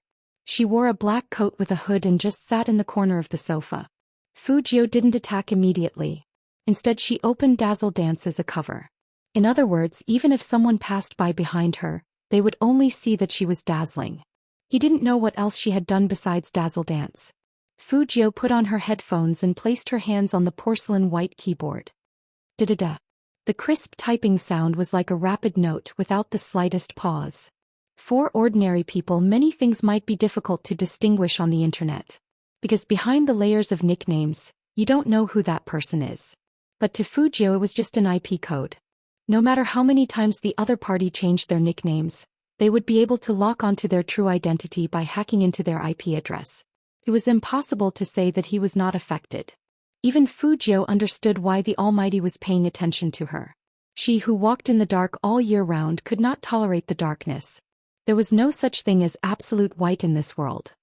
She wore a black coat with a hood and just sat in the corner of the sofa. Fu Jiu didn't attack immediately. Instead she opened Dazzle Dance as a cover. In other words, even if someone passed by behind her, they would only see that she was dazzling. He didn't know what else she had done besides Dazzle Dance. Fu Jiu put on her headphones and placed her hands on the porcelain white keyboard. Da-da-da. The crisp typing sound was like a rapid note without the slightest pause. For ordinary people, many things might be difficult to distinguish on the internet. Because behind the layers of nicknames, you don't know who that person is. But to Fu Jiu it was just an IP code. No matter how many times the other party changed their nicknames, they would be able to lock onto their true identity by hacking into their IP address. It was impossible to say that he was not affected. Even Fu Jiu understood why the Almighty was paying attention to her. She who walked in the dark all year round could not tolerate the darkness. There was no such thing as absolute white in this world.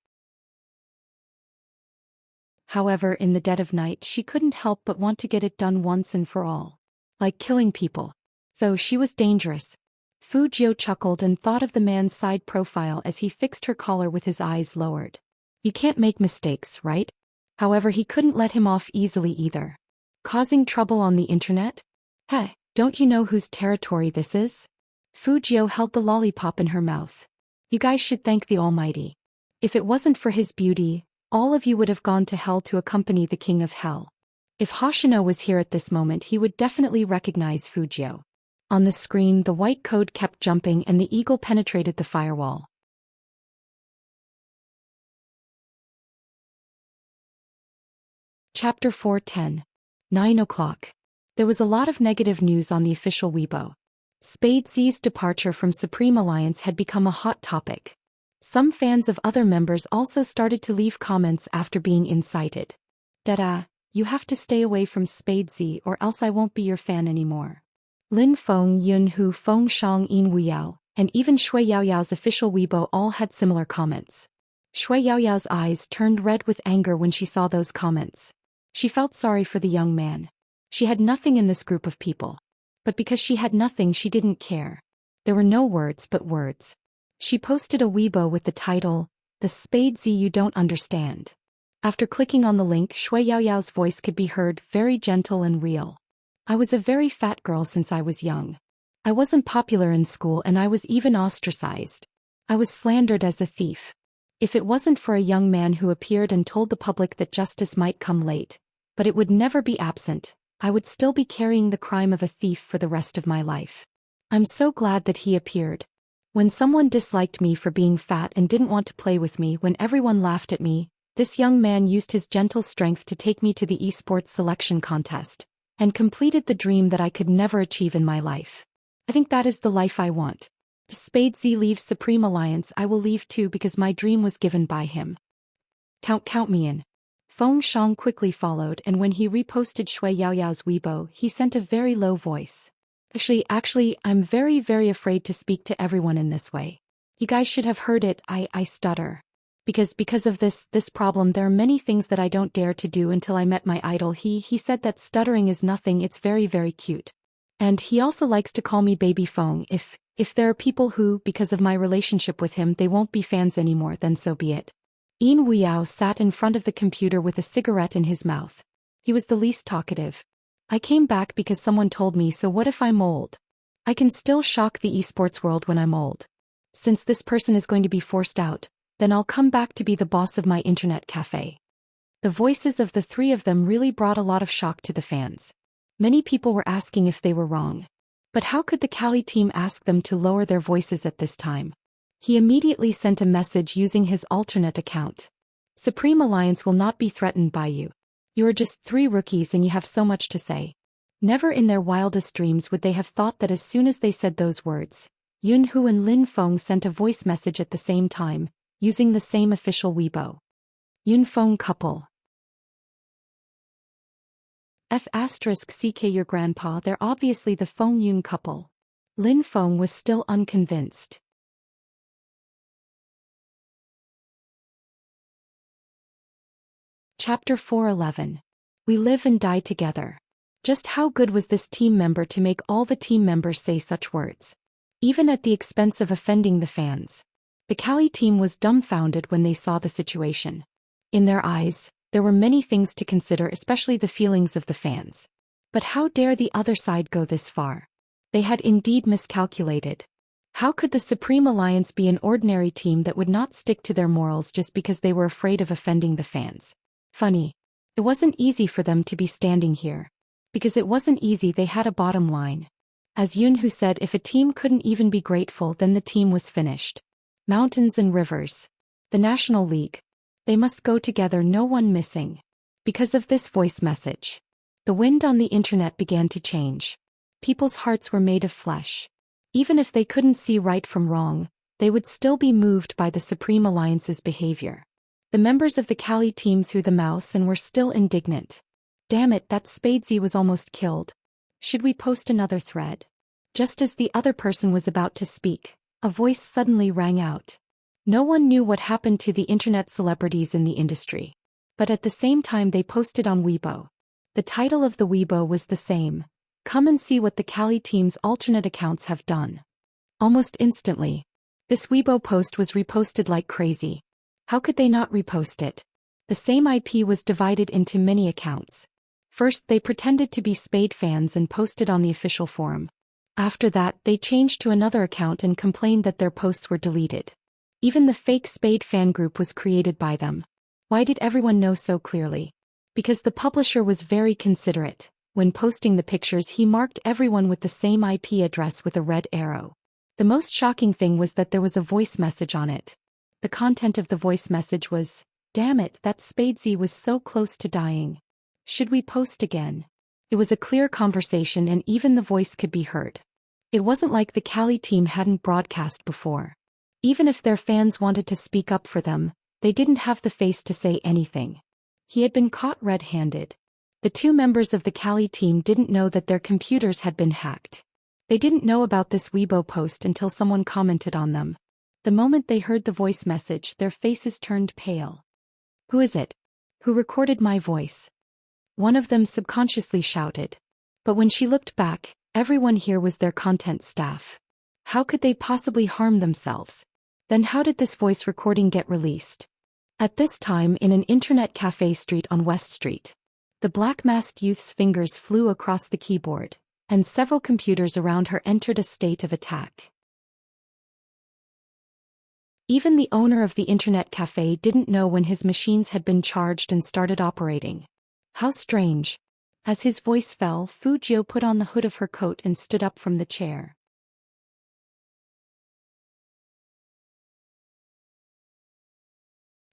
However, in the dead of night she couldn't help but want to get it done once and for all. Like killing people. So she was dangerous. Fu Jiu chuckled and thought of the man's side profile as he fixed her collar with his eyes lowered. You can't make mistakes, right? However, he couldn't let him off easily either. Causing trouble on the internet? Hey, don't you know whose territory this is? Fu Jiu held the lollipop in her mouth. You guys should thank the Almighty. If it wasn't for his beauty, all of you would have gone to hell to accompany the King of Hell. If Hoshino was here at this moment he would definitely recognize Fu Jiu. On the screen the white code kept jumping and the eagle penetrated the firewall. Chapter 410. 9 o'clock. There was a lot of negative news on the official Weibo. Spade Z's departure from Supreme Alliance had become a hot topic. Some fans of other members also started to leave comments after being incited. Dada, you have to stay away from Spade Z or else I won't be your fan anymore. Lin Feng, Yun Hu, Feng Shang, Yin Wuyao, and even Shui Yaoyao's official Weibo all had similar comments. Shui Yaoyao's eyes turned red with anger when she saw those comments. She felt sorry for the young man. She had nothing in this group of people. But because she had nothing she didn't care. There were no words but words. She posted a Weibo with the title, "The Spade Z You Don't Understand." After clicking on the link, Shui Yaoyao's voice could be heard, very gentle and real. I was a very fat girl since I was young. I wasn't popular in school and I was even ostracized. I was slandered as a thief. If it wasn't for a young man who appeared and told the public that justice might come late, but it would never be absent, I would still be carrying the crime of a thief for the rest of my life. I'm so glad that he appeared. When someone disliked me for being fat and didn't want to play with me when everyone laughed at me, This young man used his gentle strength to take me to the esports selection contest, and completed the dream that I could never achieve in my life. I think that is the life I want. If Spade Z leaves Supreme Alliance, I will leave too because my dream was given by him. Count me in. Feng Shang quickly followed, and when he reposted Shui Yaoyao's Weibo, he sent a very low voice. Actually, I'm very afraid to speak to everyone in this way. You guys should have heard it, I stutter. Because of this problem, there are many things that I don't dare to do until I met my idol. He said that stuttering is nothing, it's very cute. And he also likes to call me Baby Feng. If there are people who, because of my relationship with him, they won't be fans anymore, then so be it. Yin Wuyao sat in front of the computer with a cigarette in his mouth. He was the least talkative. I came back because someone told me, so what if I'm old? I can still shock the esports world when I'm old. Since this person is going to be forced out, then I'll come back to be the boss of my internet cafe. The voices of the three of them really brought a lot of shock to the fans. Many people were asking if they were wrong. But how could the Kali team ask them to lower their voices at this time? He immediately sent a message using his alternate account. Supreme Alliance will not be threatened by you. You are just 3 rookies and you have so much to say. Never in their wildest dreams would they have thought that as soon as they said those words, Yunhu and Lin Feng sent a voice message at the same time, using the same official Weibo. Yunfeng couple. F***CK your grandpa, they're obviously the Feng Yun couple. Lin Feng was still unconvinced. Chapter 4:11. We live and die together. Just how good was this team member to make all the team members say such words? Even at the expense of offending the fans. The Kali team was dumbfounded when they saw the situation. In their eyes, there were many things to consider, especially the feelings of the fans. But how dare the other side go this far? They had indeed miscalculated. How could the Supreme Alliance be an ordinary team that would not stick to their morals just because they were afraid of offending the fans? Funny. It wasn't easy for them to be standing here. Because it wasn't easy, they had a bottom line. As Yunhu said, if a team couldn't even be grateful, then the team was finished. Mountains and rivers. The National League. They must go together, no one missing. Because of this voice message, the wind on the internet began to change. People's hearts were made of flesh. Even if they couldn't see right from wrong, they would still be moved by the Supreme Alliance's behavior. The members of the Kali team threw the mouse and were still indignant. Damn it, that Spadesy was almost killed. Should we post another thread? Just as the other person was about to speak, a voice suddenly rang out. No one knew what happened to the internet celebrities in the industry. But at the same time they posted on Weibo. The title of the Weibo was the same. Come and see what the Kali team's alternate accounts have done. Almost instantly, this Weibo post was reposted like crazy. How could they not repost it? The same IP was divided into many accounts. First they pretended to be Spade fans and posted on the official forum. After that they changed to another account and complained that their posts were deleted. Even the fake Spade fan group was created by them. Why did everyone know so clearly? Because the publisher was very considerate. When posting the pictures he marked everyone with the same IP address with a red arrow. The most shocking thing was that there was a voice message on it. The content of the voice message was, "Damn it, that Spadesy was so close to dying. Should we post again?" It was a clear conversation and even the voice could be heard. It wasn't like the Kali team hadn't broadcast before. Even if their fans wanted to speak up for them, they didn't have the face to say anything. He had been caught red-handed. The 2 members of the Kali team didn't know that their computers had been hacked. They didn't know about this Weibo post until someone commented on them. The moment they heard the voice message, their faces turned pale. "Who is it? Who recorded my voice?" One of them subconsciously shouted. But when she looked back, everyone here was their content staff. How could they possibly harm themselves? Then how did this voice recording get released? At this time in an internet cafe street on West Street. The black-masked youth's fingers flew across the keyboard, and several computers around her entered a state of attack. Even the owner of the internet cafe didn't know when his machines had been charged and started operating. How strange. As his voice fell, Fujio put on the hood of her coat and stood up from the chair.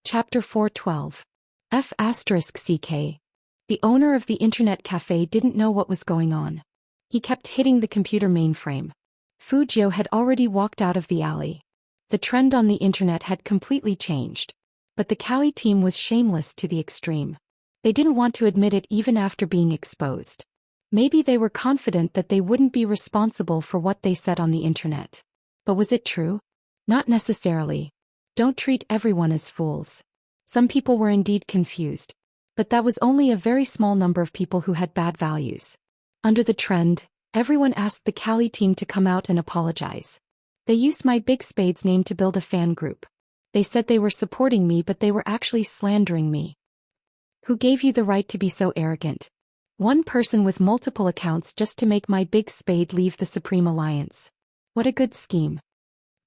Chapter 4:12. F***CK. The owner of the internet cafe didn't know what was going on. He kept hitting the computer mainframe. Fujio had already walked out of the alley. The trend on the internet had completely changed. But the Cali team was shameless to the extreme. They didn't want to admit it even after being exposed. Maybe they were confident that they wouldn't be responsible for what they said on the internet. But was it true? Not necessarily. Don't treat everyone as fools. Some people were indeed confused. But that was only a very small number of people who had bad values. Under the trend, everyone asked the Cali team to come out and apologize. They used my Big Spade's name to build a fan group. They said they were supporting me, but they were actually slandering me. Who gave you the right to be so arrogant? One person with multiple accounts just to make my Big Spade leave the Supreme Alliance. What a good scheme.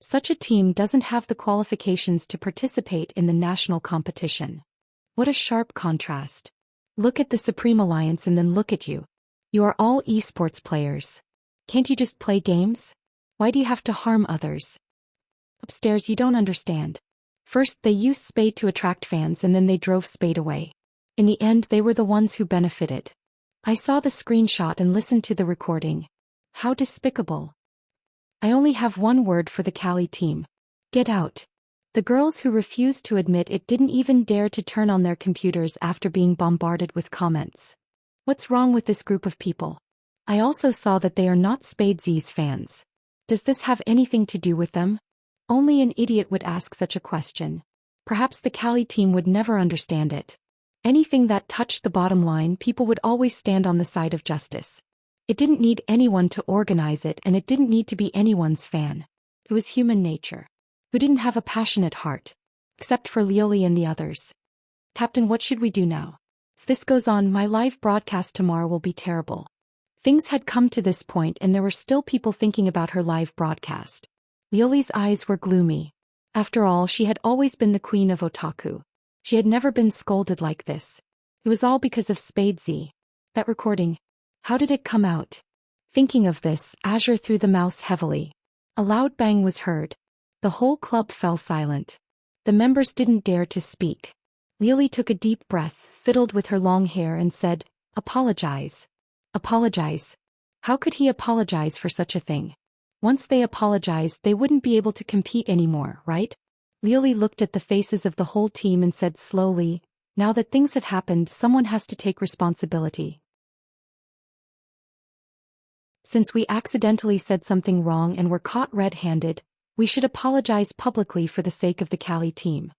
Such a team doesn't have the qualifications to participate in the national competition. What a sharp contrast. Look at the Supreme Alliance and then look at you. You are all esports players. Can't you just play games? Why do you have to harm others? Upstairs, you don't understand. First they used Spade to attract fans and then they drove Spade away. In the end they were the ones who benefited. I saw the screenshot and listened to the recording. How despicable. I only have one word for the Cali team. Get out. The girls who refused to admit it didn't even dare to turn on their computers after being bombarded with comments. What's wrong with this group of people? I also saw that they are not Spade Z's fans. Does this have anything to do with them? Only an idiot would ask such a question. Perhaps the Cali team would never understand it. Anything that touched the bottom line, people would always stand on the side of justice. It didn't need anyone to organize it, and it didn't need to be anyone's fan. It was human nature. Who didn't have a passionate heart? Except for Lioli and the others. Captain, what should we do now? If this goes on, my live broadcast tomorrow will be terrible. Things had come to this point and there were still people thinking about her live broadcast. Lioli's eyes were gloomy. After all, she had always been the queen of otaku. She had never been scolded like this. It was all because of Spade Z. That recording. How did it come out? Thinking of this, Azure threw the mouse heavily. A loud bang was heard. The whole club fell silent. The members didn't dare to speak. Lioli took a deep breath, fiddled with her long hair and said, "Apologize." Apologize? How could he apologize for such a thing? Once they apologized, they wouldn't be able to compete anymore, right? Lioli looked at the faces of the whole team and said slowly, "Now that things have happened, someone has to take responsibility. Since we accidentally said something wrong and were caught red-handed, we should apologize publicly for the sake of the Cali team."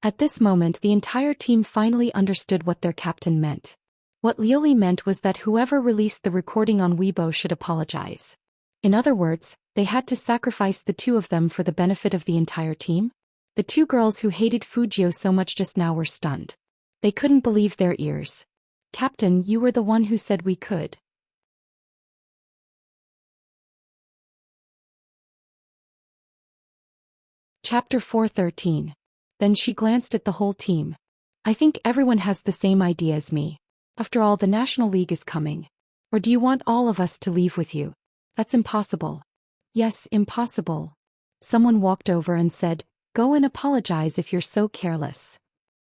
At this moment, the entire team finally understood what their captain meant. What Lioli meant was that whoever released the recording on Weibo should apologize. In other words, they had to sacrifice the two of them for the benefit of the entire team? The two girls who hated Fujio so much just now were stunned. They couldn't believe their ears. "Captain, you were the one who said we could." Chapter 413. Then she glanced at the whole team. "I think everyone has the same idea as me. After all, the National League is coming. Or do you want all of us to leave with you? That's impossible." "Yes, impossible." Someone walked over and said, "Go and apologize if you're so careless."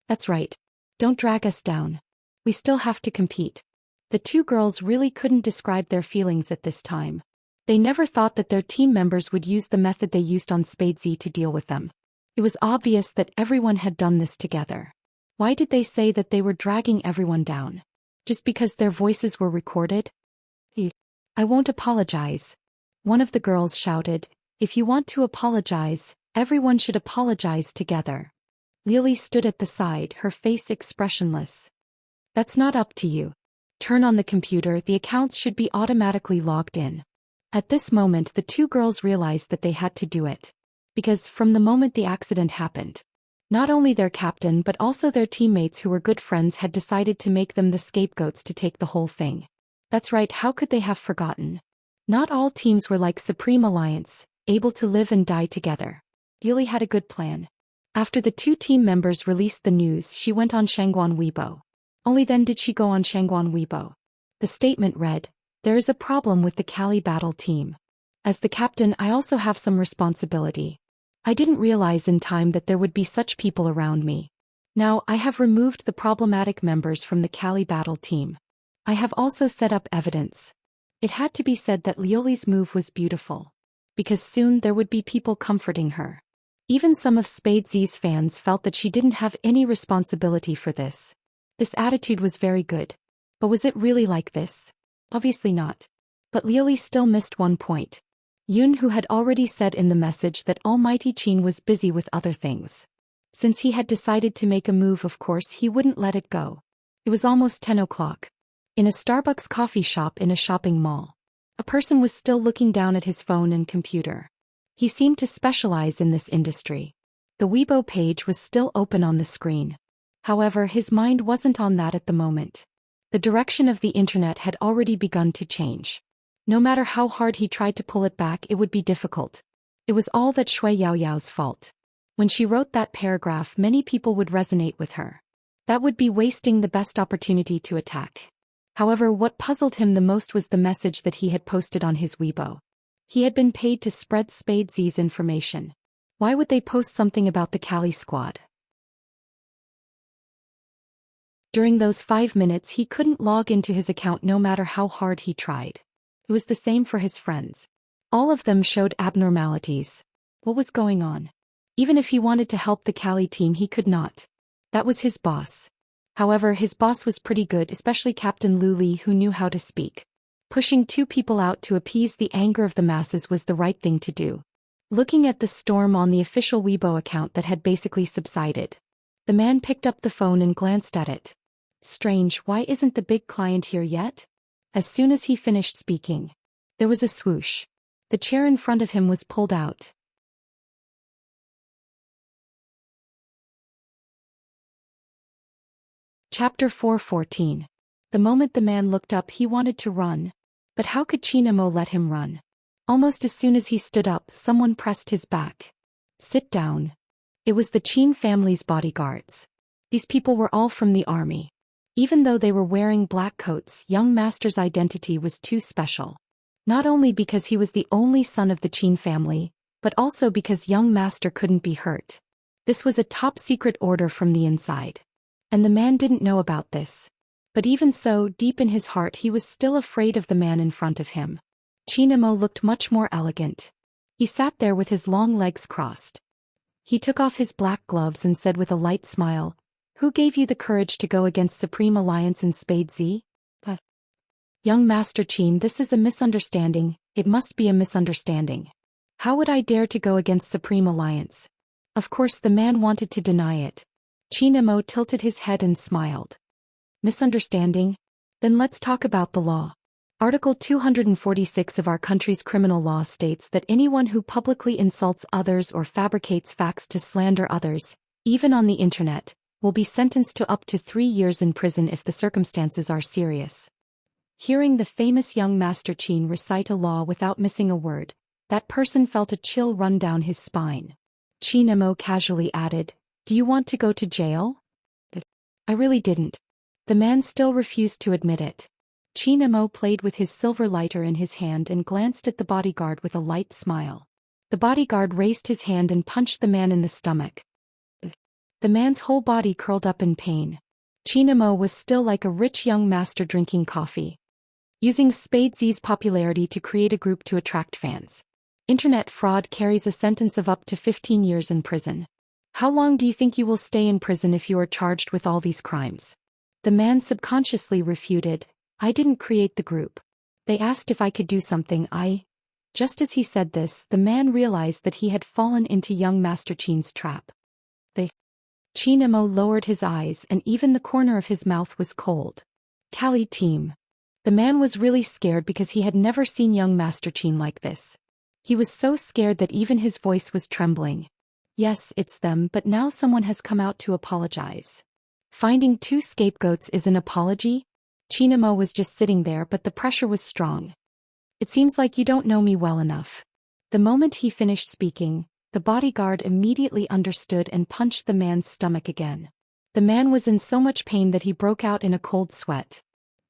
"That's right. Don't drag us down. We still have to compete." The two girls really couldn't describe their feelings at this time. They never thought that their team members would use the method they used on Spade Z to deal with them. It was obvious that everyone had done this together. Why did they say that they were dragging everyone down? Just because their voices were recorded? "I won't apologize." One of the girls shouted, "If you want to apologize, everyone should apologize together." Lioli stood at the side, her face expressionless. "That's not up to you. Turn on the computer, the accounts should be automatically logged in." At this moment, the two girls realized that they had to do it. Because from the moment the accident happened, not only their captain but also their teammates who were good friends had decided to make them the scapegoats to take the whole thing. That's right, how could they have forgotten? Not all teams were like Supreme Alliance, able to live and die together. Lioli had a good plan. After the two team members released the news, she went on Shangguan Weibo. Only then did she go on Shangguan Weibo. The statement read, "There is a problem with the Cali battle team. As the captain, I also have some responsibility. I didn't realize in time that there would be such people around me. Now, I have removed the problematic members from the Cali battle team. I have also set up evidence. It had to be said that Lioli's move was beautiful. Because soon there would be people comforting her. Even some of Spadesy's fans felt that she didn't have any responsibility for this. This attitude was very good. But was it really like this? Obviously not. But Lioli still missed one point. Yoon, who had already said in the message that Almighty Chin was busy with other things. Since he had decided to make a move, of course he wouldn't let it go. It was almost 10 o'clock. In a Starbucks coffee shop in a shopping mall. A person was still looking down at his phone and computer. He seemed to specialize in this industry. The Weibo page was still open on the screen. However, his mind wasn't on that at the moment. The direction of the internet had already begun to change. No matter how hard he tried to pull it back, it would be difficult. It was all that Shui Yaoyao's fault. When she wrote that paragraph, many people would resonate with her. That would be wasting the best opportunity to attack. However, what puzzled him the most was the message that he had posted on his Weibo. He had been paid to spread Spadesy's information. Why would they post something about the Cali squad? During those 5 minutes he couldn't log into his account no matter how hard he tried. It was the same for his friends. All of them showed abnormalities. What was going on? Even if he wanted to help the Cali team, he could not. That was his boss. However, his boss was pretty good, especially Captain Lu Li, who knew how to speak. Pushing 2 people out to appease the anger of the masses was the right thing to do. Looking at the storm on the official Weibo account that had basically subsided. The man picked up the phone and glanced at it. Strange, why isn't the big client here yet? As soon as he finished speaking, there was a swoosh. The chair in front of him was pulled out. Chapter 4:14. The moment the man looked up, he wanted to run. But how could Chinamo let him run? Almost as soon as he stood up, someone pressed his back. Sit down. It was the Chin family's bodyguards. These people were all from the army. Even though they were wearing black coats, young master's identity was too special. Not only because he was the only son of the Chin family, but also because young master couldn't be hurt. This was a top-secret order from the inside. And the man didn't know about this. But even so, deep in his heart he was still afraid of the man in front of him. Chinamo looked much more elegant. He sat there with his long legs crossed. He took off his black gloves and said with a light smile, "Who gave you the courage to go against Supreme Alliance in Spadesy?" Young Master Chin, this is a misunderstanding. It must be a misunderstanding. How would I dare to go against Supreme Alliance? Of course the man wanted to deny it. Chinamo tilted his head and smiled. Misunderstanding? Then let's talk about the law. Article 246 of our country's criminal law states that anyone who publicly insults others or fabricates facts to slander others, even on the internet, will be sentenced to up to 3 years in prison if the circumstances are serious. Hearing the famous young Master Chin recite a law without missing a word, that person felt a chill run down his spine. Chinamo casually added, "Do you want to go to jail?" I really didn't. The man still refused to admit it. Chinamo played with his silver lighter in his hand and glanced at the bodyguard with a light smile. The bodyguard raised his hand and punched the man in the stomach. The man's whole body curled up in pain. Chinamo was still like a rich young master drinking coffee. Using Spadesy's popularity to create a group to attract fans. Internet fraud carries a sentence of up to 15 years in prison. How long do you think you will stay in prison if you are charged with all these crimes? The man subconsciously refuted, "I didn't create the group. They asked if I could do something, Just as he said this, the man realized that he had fallen into young Master Chin's trap. Chinamo lowered his eyes and even the corner of his mouth was cold. Cali team. The man was really scared because he had never seen young Master Chin like this. He was so scared that even his voice was trembling. Yes, it's them, but now someone has come out to apologize. Finding 2 scapegoats is an apology? Chinamo was just sitting there, but the pressure was strong. It seems like you don't know me well enough. The moment he finished speaking, the bodyguard immediately understood and punched the man's stomach again. The man was in so much pain that he broke out in a cold sweat.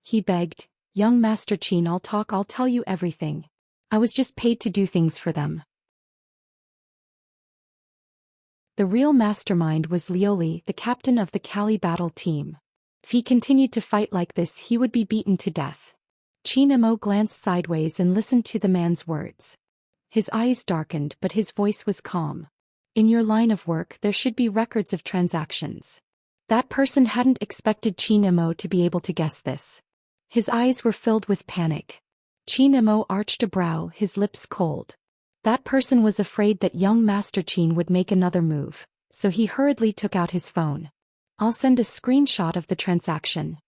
He begged, "Young Master Chin, I'll tell you everything. I was just paid to do things for them." The real mastermind was Lioli, the captain of the Cali battle team. If he continued to fight like this, he would be beaten to death. Chinemo glanced sideways and listened to the man's words. His eyes darkened, but his voice was calm. In your line of work, there should be records of transactions. That person hadn't expected Chinemo to be able to guess this. His eyes were filled with panic. Chinemo arched a brow, his lips cold. That person was afraid that young Master Chin would make another move, so he hurriedly took out his phone. I'll send a screenshot of the transaction.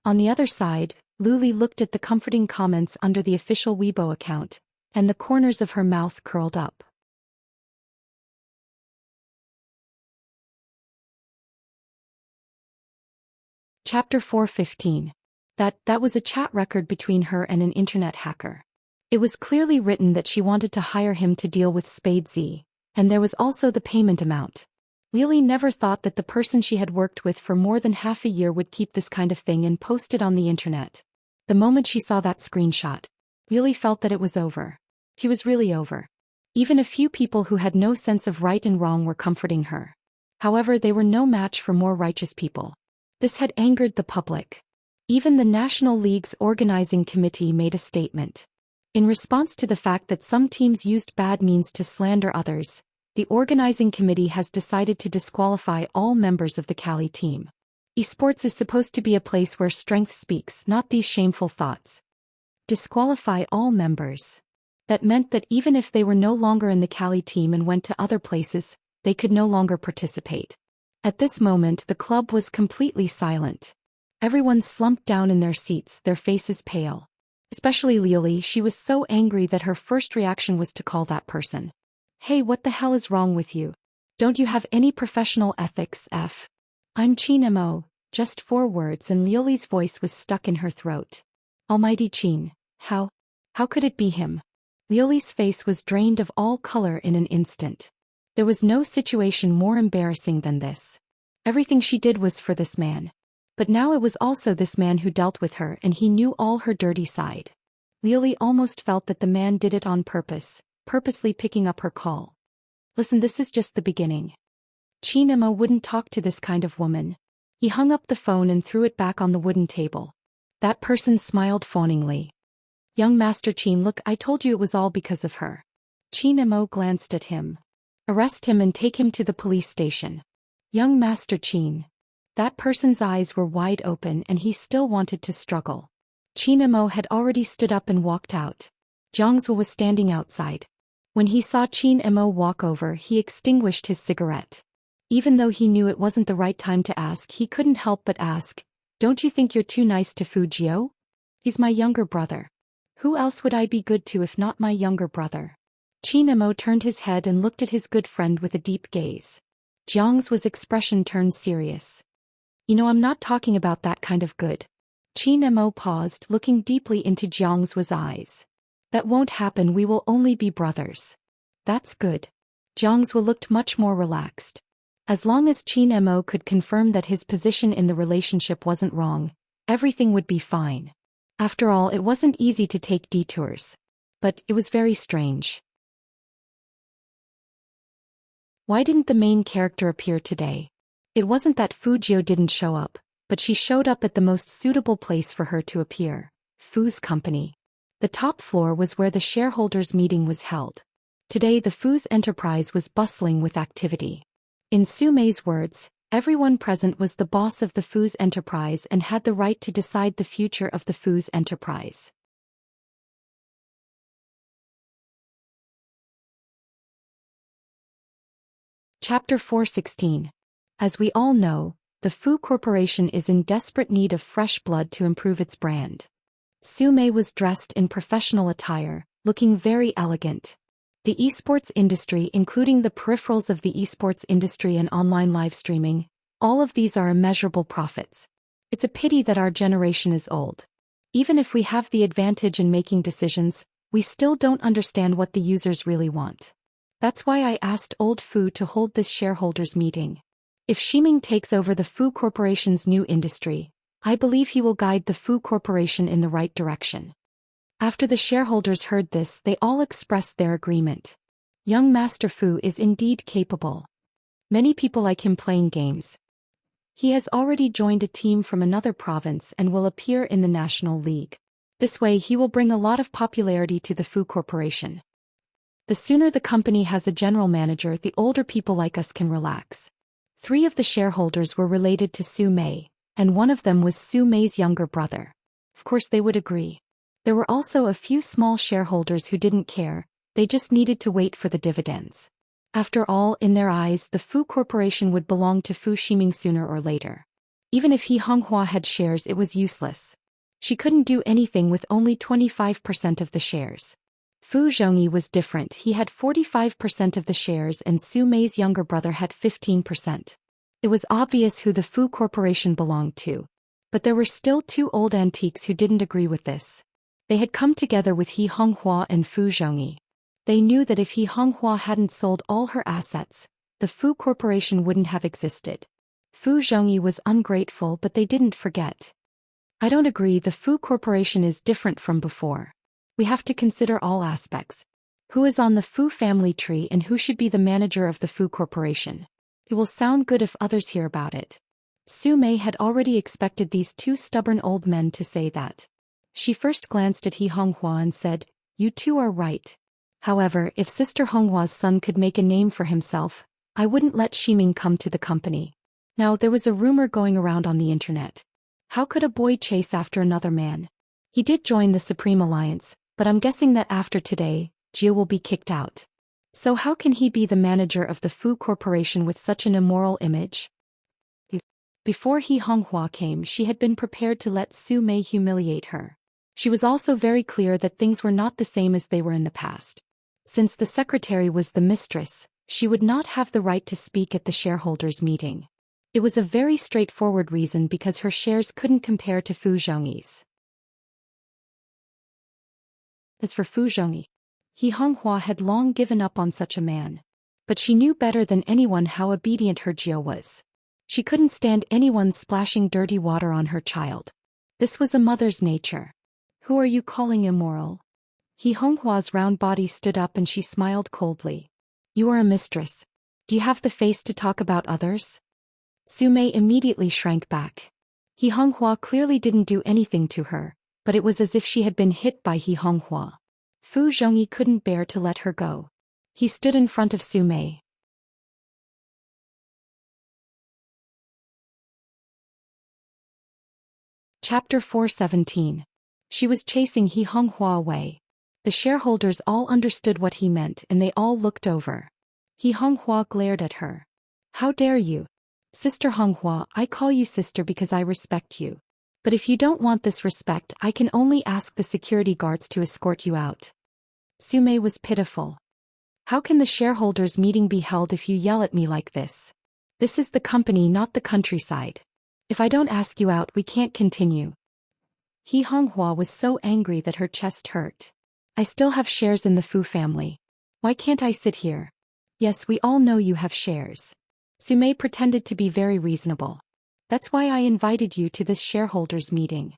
On the other side, Luli looked at the comforting comments under the official Weibo account, and the corners of her mouth curled up. Chapter 4:15. That was a chat record between her and an internet hacker. It was clearly written that she wanted to hire him to deal with Spade Z, and there was also the payment amount. Lily never thought that the person she had worked with for more than half a year would keep this kind of thing and post it on the internet. The moment she saw that screenshot, Lily felt that it was over. He was really over. Even a few people who had no sense of right and wrong were comforting her. However, they were no match for more righteous people. This had angered the public. Even the National League's organizing committee made a statement. In response to the fact that some teams used bad means to slander others, the organizing committee has decided to disqualify all members of the Cali team. Esports is supposed to be a place where strength speaks, not these shameful thoughts. Disqualify all members. That meant that even if they were no longer in the Cali team and went to other places, they could no longer participate. At this moment, the club was completely silent. Everyone slumped down in their seats, their faces pale. Especially Lily, she was so angry that her first reaction was to call that person. Hey, what the hell is wrong with you? Don't you have any professional ethics, F? I'm Chinemo, just 4 words, and Lioli's voice was stuck in her throat. Almighty Chin, how could it be him? Lioli's face was drained of all color in an instant. There was no situation more embarrassing than this. Everything she did was for this man. But now it was also this man who dealt with her, and he knew all her dirty side. Lily almost felt that the man did it on purpose, purposely picking up her call. Listen, this is just the beginning. Chinemo wouldn't talk to this kind of woman. He hung up the phone and threw it back on the wooden table. That person smiled fawningly. Young Master Chin, look, I told you it was all because of her. Chinemo glanced at him. Arrest him and take him to the police station. Young Master Chin. That person's eyes were wide open and he still wanted to struggle. Chinemo had already stood up and walked out. Jiangsu was standing outside. When he saw Chinemo walk over, he extinguished his cigarette. Even though he knew it wasn't the right time to ask, he couldn't help but ask, don't you think you're too nice to Fujio? He's my younger brother. Who else would I be good to if not my younger brother? Chinemo turned his head and looked at his good friend with a deep gaze. Jiangsu's expression turned serious. You know, I'm not talking about that kind of good. Chinemo paused, looking deeply into Jiangsu's eyes. That won't happen, we will only be brothers. That's good. Jiangsu looked much more relaxed. As long as Chinemo could confirm that his position in the relationship wasn't wrong, everything would be fine. After all, it wasn't easy to take detours. But it was very strange. Why didn't the main character appear today? It wasn't that Fujio didn't show up, but she showed up at the most suitable place for her to appear, Fu's company. The top floor was where the shareholders' meeting was held. Today the Fu's enterprise was bustling with activity. In Sumei's words, everyone present was the boss of the Fu's enterprise and had the right to decide the future of the Fu's enterprise. Chapter 4:16. As we all know, the Fu Corporation is in desperate need of fresh blood to improve its brand. Sumei was dressed in professional attire, looking very elegant. The esports industry, including the peripherals of the esports industry and online live streaming, all of these are immeasurable profits. It's a pity that our generation is old. Even if we have the advantage in making decisions, we still don't understand what the users really want. That's why I asked old Fu to hold this shareholders meeting. If Shiming takes over the Fu Corporation's new industry, I believe he will guide the Fu Corporation in the right direction. After the shareholders heard this, they all expressed their agreement. Young Master Fu is indeed capable. Many people like him playing games. He has already joined a team from another province and will appear in the National League. This way he will bring a lot of popularity to the Fu Corporation. The sooner the company has a general manager, the older people like us can relax. 3 of the shareholders were related to Su Mei, and one of them was Su Mei's younger brother. Of course they would agree. There were also a few small shareholders who didn't care, they just needed to wait for the dividends. After all, in their eyes, the Fu Corporation would belong to Fu Ximing sooner or later. Even if He Honghua had shares, it was useless. She couldn't do anything with only 25% of the shares. Fu Zhongyi was different, he had 45% of the shares and Su Mei's younger brother had 15%. It was obvious who the Fu Corporation belonged to. But there were still 2 old antiques who didn't agree with this. They had come together with He Honghua and Fu Zhongyi. They knew that if He Honghua hadn't sold all her assets, the Fu Corporation wouldn't have existed. Fu Zhongyi was ungrateful, but they didn't forget. I don't agree, the Fu Corporation is different from before. We have to consider all aspects. Who is on the Fu family tree and who should be the manager of the Fu Corporation? It will sound good if others hear about it. Su Mei had already expected these 2 stubborn old men to say that. She first glanced at He Honghua and said, "You 2 are right. However, if Sister Honghua's son could make a name for himself, I wouldn't let Ximing come to the company." Now there was a rumor going around on the internet. How could a boy chase after another man? He did join the Supreme Alliance, but I'm guessing that after today, Jia will be kicked out. So how can he be the manager of the Fu Corporation with such an immoral image? Before He Honghua came, she had been prepared to let Su Mei humiliate her. She was also very clear that things were not the same as they were in the past. Since the secretary was the mistress, she would not have the right to speak at the shareholders' meeting. It was a very straightforward reason, because her shares couldn't compare to Fu Zhongyi's. As for Fu Zhongyi, He Honghua had long given up on such a man. But she knew better than anyone how obedient her Jia was. She couldn't stand anyone splashing dirty water on her child. This was a mother's nature. Who are you calling immoral? He Honghua's round body stood up and she smiled coldly. You are a mistress. Do you have the face to talk about others? Su Mei immediately shrank back. He Honghua clearly didn't do anything to her, but it was as if she had been hit by He Honghua. Fu Zhongyi couldn't bear to let her go. He stood in front of Su Mei. Chapter 417. She was chasing He Honghua away. The shareholders all understood what he meant and they all looked over. He Honghua glared at her. How dare you? Sister Honghua, I call you sister because I respect you. But if you don't want this respect, I can only ask the security guards to escort you out. Su Mei was pitiful. How can the shareholders' meeting be held if you yell at me like this? This is the company, not the countryside. If I don't ask you out, we can't continue. He Honghua was so angry that her chest hurt. I still have shares in the Fu family. Why can't I sit here? Yes, we all know you have shares. Su Mei pretended to be very reasonable. That's why I invited you to this shareholders' meeting.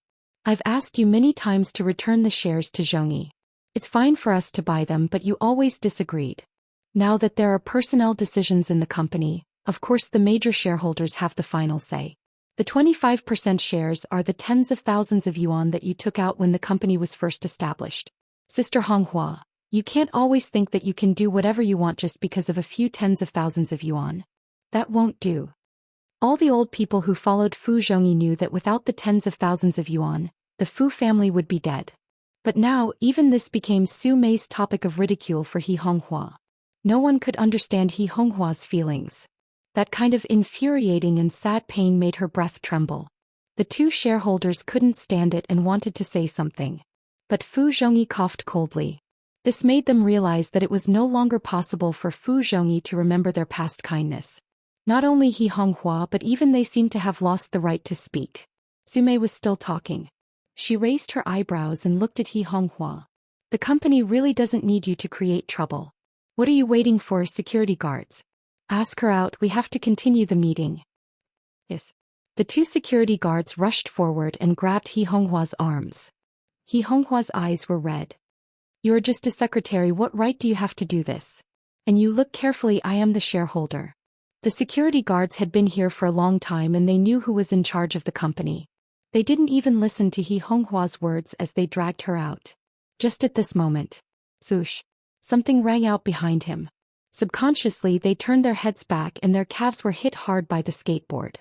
I've asked you many times to return the shares to Zhongyi. It's fine for us to buy them, but you always disagreed. Now that there are personnel decisions in the company, of course the major shareholders have the final say. The 25% shares are the tens of thousands of yuan that you took out when the company was first established. Sister Honghua, you can't always think that you can do whatever you want just because of a few tens of thousands of yuan. That won't do. All the old people who followed Fu Zhongyi knew that without the tens of thousands of yuan, the Fu family would be dead. But now, even this became Su Mei's topic of ridicule for He Honghua. No one could understand He Honghua's feelings. That kind of infuriating and sad pain made her breath tremble. The 2 shareholders couldn't stand it and wanted to say something. But Fu Zhongyi coughed coldly. This made them realize that it was no longer possible for Fu Zhongyi to remember their past kindness. Not only He Honghua, but even they seemed to have lost the right to speak. Su Mei was still talking. She raised her eyebrows and looked at He Honghua. The company really doesn't need you to create trouble. What are you waiting for, security guards? Ask her out, we have to continue the meeting. Yes. The 2 security guards rushed forward and grabbed He Honghua's arms. He Honghua's eyes were red. You are just a secretary, what right do you have to do this? And you look carefully, I am the shareholder. The security guards had been here for a long time and they knew who was in charge of the company. They didn't even listen to He Honghua's words as they dragged her out. Just at this moment, swoosh, something rang out behind him. Subconsciously they turned their heads back and their calves were hit hard by the skateboard.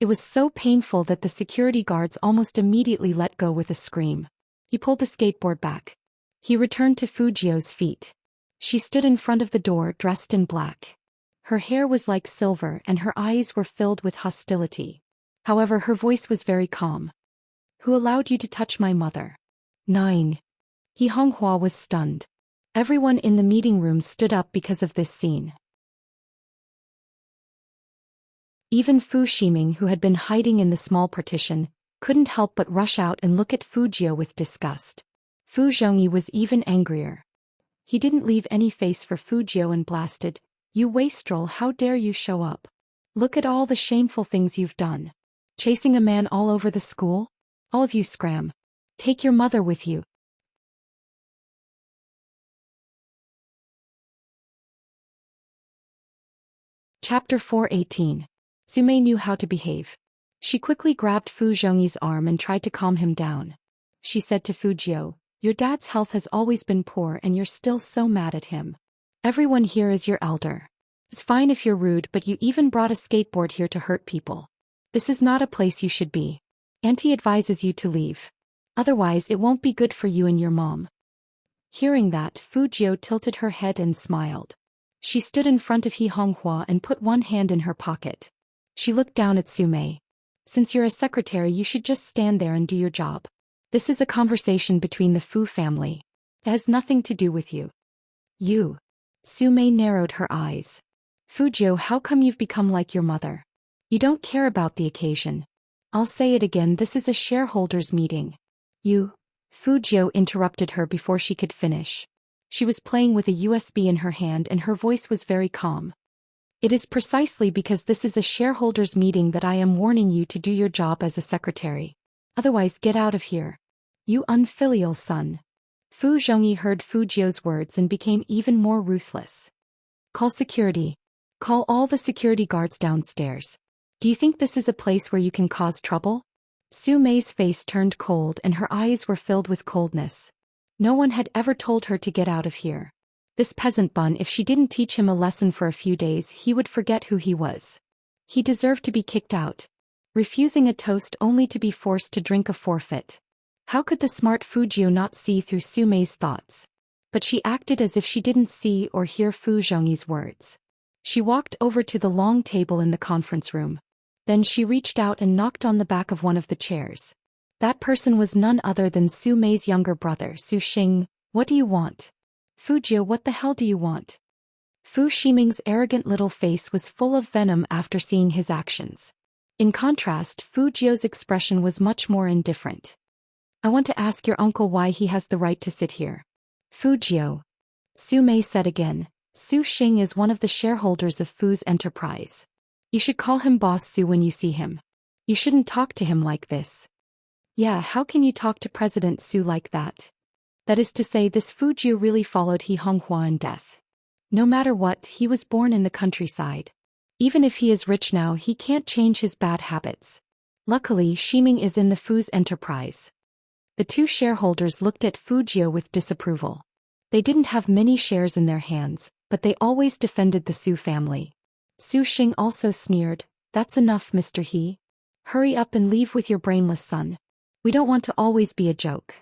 It was so painful that the security guards almost immediately let go with a scream. He pulled the skateboard back. He returned to Fujio's feet. She stood in front of the door dressed in black. Her hair was like silver and her eyes were filled with hostility. However, her voice was very calm. Who allowed you to touch my mother? 9. He Honghua was stunned. Everyone in the meeting room stood up because of this scene. Even Fu Ximing, who had been hiding in the small partition, couldn't help but rush out and look at Fujio with disgust. Fu Zhongyi was even angrier. He didn't leave any face for Fujio and blasted, "You wastrel, how dare you show up? Look at all the shameful things you've done. Chasing a man all over the school? All of you scram. Take your mother with you." Chapter 4:18. Sumei knew how to behave. She quickly grabbed Fu Zhongyi's arm and tried to calm him down. She said to Fujio, "Your dad's health has always been poor and you're still so mad at him. Everyone here is your elder. It's fine if you're rude, but you even brought a skateboard here to hurt people. This is not a place you should be. Auntie advises you to leave. Otherwise it won't be good for you and your mom." Hearing that, Fujio tilted her head and smiled. She stood in front of He Honghua and put one hand in her pocket. She looked down at Sumei. "Since you're a secretary, you should just stand there and do your job. This is a conversation between the Fu family. It has nothing to do with you." "You?" Sumei narrowed her eyes. "Fujio, how come you've become like your mother? You don't care about the occasion. I'll say it again, this is a shareholders' meeting." "You?" Fujio interrupted her before she could finish. She was playing with a USB in her hand and her voice was very calm. "It is precisely because this is a shareholders' meeting that I am warning you to do your job as a secretary. Otherwise get out of here. You unfilial son." Fu Zhongyi heard Fujio's words and became even more ruthless. "Call security. Call all the security guards downstairs. Do you think this is a place where you can cause trouble?" Sumei's face turned cold and her eyes were filled with coldness. No one had ever told her to get out of here. This peasant bun, if she didn't teach him a lesson for a few days, he would forget who he was. He deserved to be kicked out. Refusing a toast only to be forced to drink a forfeit. How could the smart Fujio not see through Sumei's thoughts? But she acted as if she didn't see or hear Fu Zhongyi's words. She walked over to the long table in the conference room. Then she reached out and knocked on the back of one of the chairs. That person was none other than Sumei's younger brother, Su Xing. "What do you want?" "Fujio, what the hell do you want?" Fu Ximing's arrogant little face was full of venom after seeing his actions. In contrast, Fujio's expression was much more indifferent. "I want to ask your uncle why he has the right to sit here." "Fujio," Sumei said again, "Su Xing is one of the shareholders of Fu's enterprise. You should call him Boss Su when you see him. You shouldn't talk to him like this." "Yeah, how can you talk to President Su like that?" That is to say, this Fujio really followed He Honghua in death. No matter what, he was born in the countryside. Even if he is rich now, he can't change his bad habits. Luckily, Ximing is in the Fu's enterprise. The two shareholders looked at Fujio with disapproval. They didn't have many shares in their hands, but they always defended the Su family. Su Xing also sneered, "That's enough, Mr. He. Hurry up and leave with your brainless son. We don't want to always be a joke."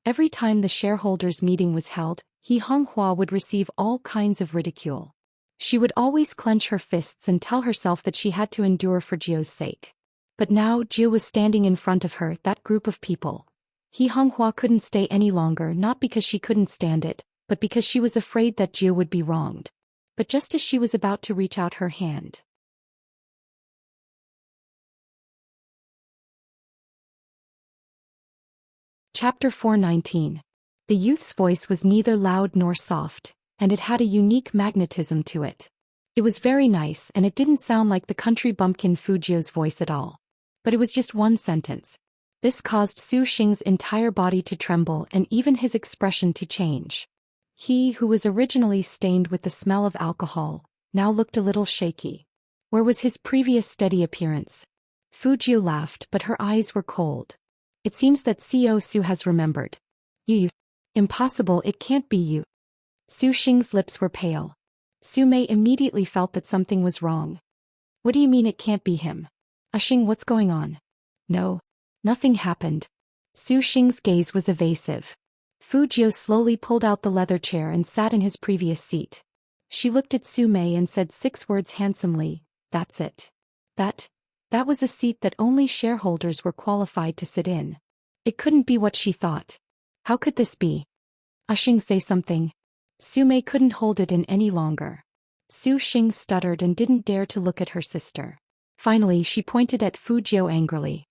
Every time the shareholders' meeting was held, He Honghua would receive all kinds of ridicule. She would always clench her fists and tell herself that she had to endure for Jio's sake. But now Jio was standing in front of her, that group of people. He Honghua couldn't stay any longer, not because she couldn't stand it, but because she was afraid that Jio would be wronged. But just as she was about to reach out her hand, Chapter 4:19. The youth's voice was neither loud nor soft, and it had a unique magnetism to it. It was very nice and it didn't sound like the country bumpkin Fujio's voice at all. But it was just one sentence. This caused Su Xing's entire body to tremble and even his expression to change. He, who was originally stained with the smell of alcohol, now looked a little shaky. Where was his previous steady appearance? Fujio laughed, but her eyes were cold. It seems that Co. Su has remembered. You. Impossible, it can't be you. Su Xing's lips were pale. Su Mei immediately felt that something was wrong. What do you mean it can't be him? Xing, what's going on? No. Nothing happened. Su Xing's gaze was evasive. Fujio slowly pulled out the leather chair and sat in his previous seat. She looked at Su Mei and said 6 words handsomely, "That's it." That was a seat that only shareholders were qualified to sit in. It couldn't be what she thought. How could this be? Xing, say something. Su Mei couldn't hold it in any longer. Su Xing stuttered and didn't dare to look at her sister. Finally, she pointed at Fujio angrily.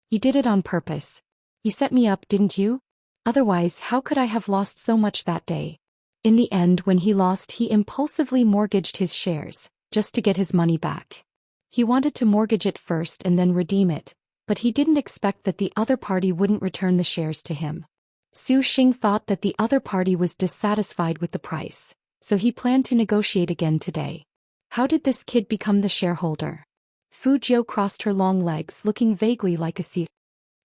You did it on purpose. You set me up, didn't you? Otherwise, how could I have lost so much that day? In the end, when he lost, he impulsively mortgaged his shares, just to get his money back. He wanted to mortgage it first and then redeem it, but he didn't expect that the other party wouldn't return the shares to him. Su Xing thought that the other party was dissatisfied with the price, so he planned to negotiate again today. How did this kid become the shareholder? Fujio crossed her long legs, looking vaguely like a sea.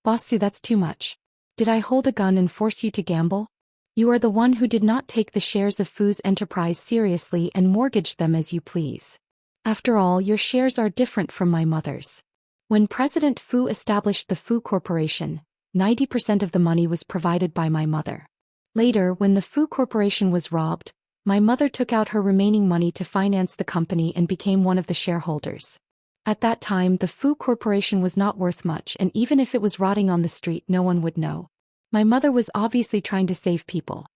Boss Su, that's too much. Did I hold a gun and force you to gamble? You are the one who did not take the shares of Fu's enterprise seriously and mortgage them as you please. After all, your shares are different from my mother's. When President Fu established the Fu Corporation, 90% of the money was provided by my mother. Later, when the Fu Corporation was robbed, my mother took out her remaining money to finance the company and became one of the shareholders. At that time, the Fu Corporation was not worth much, and even if it was rotting on the street, no one would know. My mother was obviously trying to save people.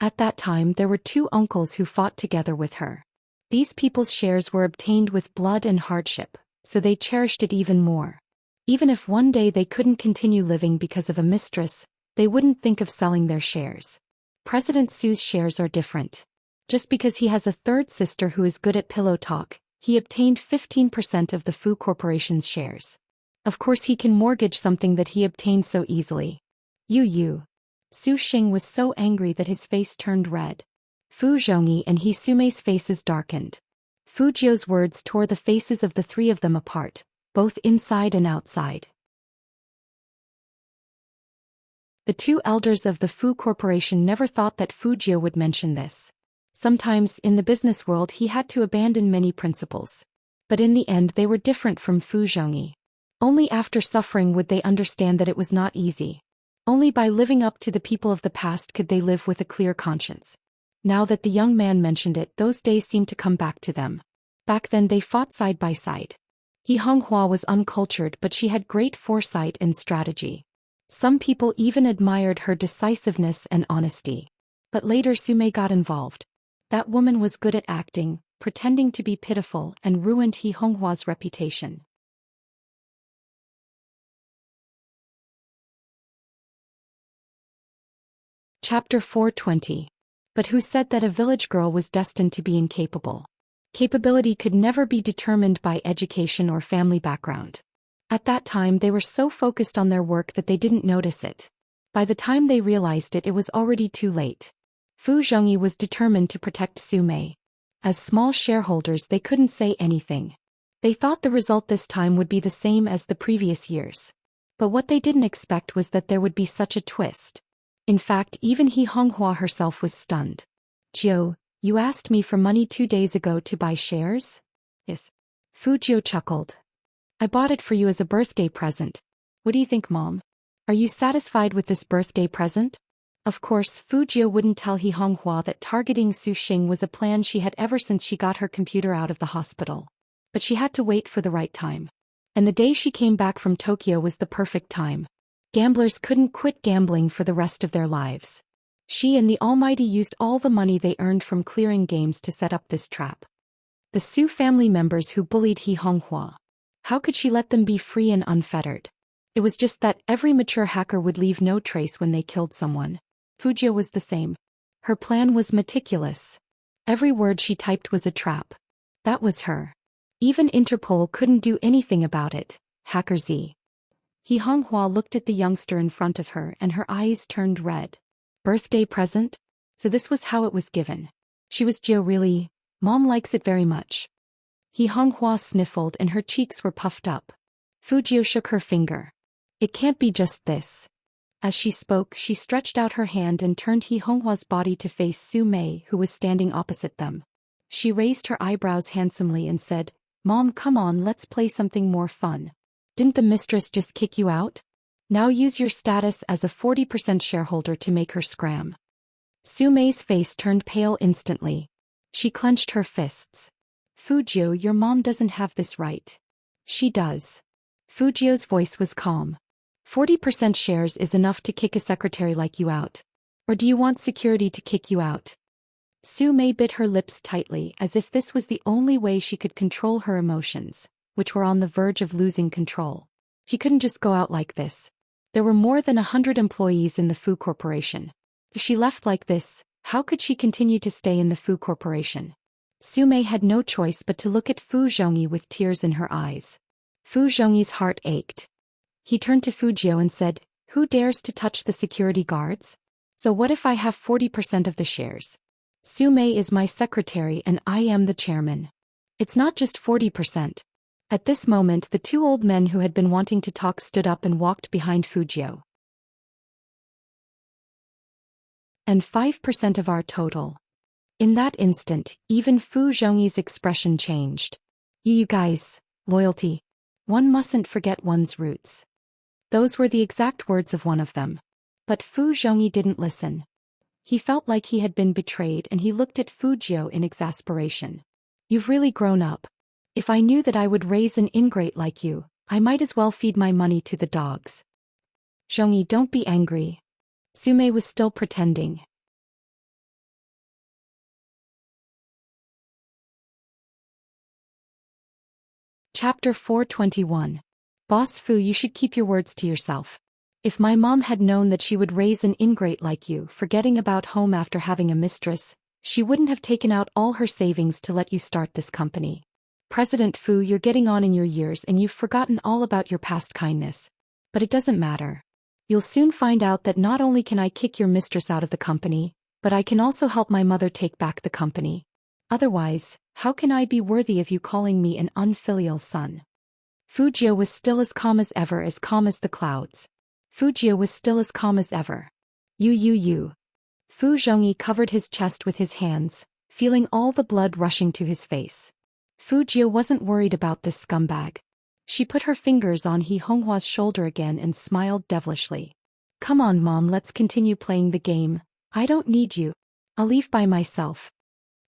At that time, there were 2 uncles who fought together with her. These people's shares were obtained with blood and hardship, so they cherished it even more. Even if one day they couldn't continue living because of a mistress, they wouldn't think of selling their shares. President Su's shares are different. Just because he has a 3rd sister who is good at pillow talk, he obtained 15% of the Fu Corporation's shares. Of course he can mortgage something that he obtained so easily. You. Su Xing was so angry that his face turned red. Fu Zhongyi and Su Mei's faces darkened. Fujio's words tore the faces of the 3 of them apart, both inside and outside. The 2 elders of the Fu Corporation never thought that Fujio would mention this. Sometimes, in the business world, he had to abandon many principles. But in the end, they were different from Fu Zhongyi. Only after suffering would they understand that it was not easy. Only by living up to the people of the past could they live with a clear conscience. Now that the young man mentioned it, those days seemed to come back to them. Back then they fought side by side. He Honghua was uncultured, but she had great foresight and strategy. Some people even admired her decisiveness and honesty. But later Su Mei got involved. That woman was good at acting, pretending to be pitiful, and ruined He Honghua's reputation. Chapter 420. But who said that a village girl was destined to be incapable? Capability could never be determined by education or family background. At that time they were so focused on their work that they didn't notice it. By the time they realized it, it was already too late. Fu Zhongyi was determined to protect Su Mei. As small shareholders, they couldn't say anything. They thought the result this time would be the same as the previous years. But what they didn't expect was that there would be such a twist. In fact, even He Honghua herself was stunned. Jiu, you asked me for money 2 days ago to buy shares? Yes. Fujio chuckled. I bought it for you as a birthday present. What do you think, Mom? Are you satisfied with this birthday present? Of course, Fujio wouldn't tell He Honghua that targeting Su Xing was a plan she had ever since she got her computer out of the hospital. But she had to wait for the right time. And the day she came back from Tokyo was the perfect time. Gamblers couldn't quit gambling for the rest of their lives. She and the Almighty used all the money they earned from clearing games to set up this trap. The Su family members who bullied He Honghua. How could she let them be free and unfettered? It was just that every mature hacker would leave no trace when they killed someone. Fujio was the same. Her plan was meticulous. Every word she typed was a trap. That was her. Even Interpol couldn't do anything about it. Hacker Z. He Honghua looked at the youngster in front of her and her eyes turned red. Birthday present? So this was how it was given. She was Jill really? Mom likes it very much. He Honghua sniffled and her cheeks were puffed up. Fujio shook her finger. It can't be just this. As she spoke, she stretched out her hand and turned He Honghua's body to face Su Mei, who was standing opposite them. She raised her eyebrows handsomely and said, Mom, come on, let's play something more fun. Didn't the mistress just kick you out? Now use your status as a 40% shareholder to make her scram. Su Mei's face turned pale instantly. She clenched her fists. Fujio, your mom doesn't have this right. She does. Fujio's voice was calm. 40% shares is enough to kick a secretary like you out. Or do you want security to kick you out? Su Mei bit her lips tightly as if this was the only way she could control her emotions, which were on the verge of losing control. She couldn't just go out like this. There were more than 100 employees in the Fu Corporation. If she left like this, how could she continue to stay in the Fu Corporation? Su Mei had no choice but to look at Fu Zhongyi with tears in her eyes. Fu Zhongyi's heart ached. He turned to Fujio and said, Who dares to touch the security guards? So what if I have 40% of the shares? Su Mei is my secretary and I am the chairman. It's not just 40%. At this moment, the two old men who had been wanting to talk stood up and walked behind Fujio. And 5% of our total. In that instant, even Fu Zhongyi's expression changed. You guys, loyalty. One mustn't forget one's roots. Those were the exact words of one of them. But Fu Zhongyi didn't listen. He felt like he had been betrayed and he looked at Fujio in exasperation. You've really grown up. If I knew that I would raise an ingrate like you, I might as well feed my money to the dogs. Zhongyi, don't be angry. Su Mei was still pretending. Chapter 421. Boss Fu, you should keep your words to yourself. If my mom had known that she would raise an ingrate like you, forgetting about home after having a mistress, she wouldn't have taken out all her savings to let you start this company. President Fu, you're getting on in your years and you've forgotten all about your past kindness. But it doesn't matter. You'll soon find out that not only can I kick your mistress out of the company, but I can also help my mother take back the company. Otherwise, how can I be worthy of you calling me an unfilial son? Fujio was still as calm as ever, as calm as the clouds. Fujio was still as calm as ever. You. Fu Zhongyi covered his chest with his hands, feeling all the blood rushing to his face. Fujio wasn't worried about this scumbag. She put her fingers on He Honghua's shoulder again and smiled devilishly. Come on, Mom, let's continue playing the game. I don't need you. I'll leave by myself.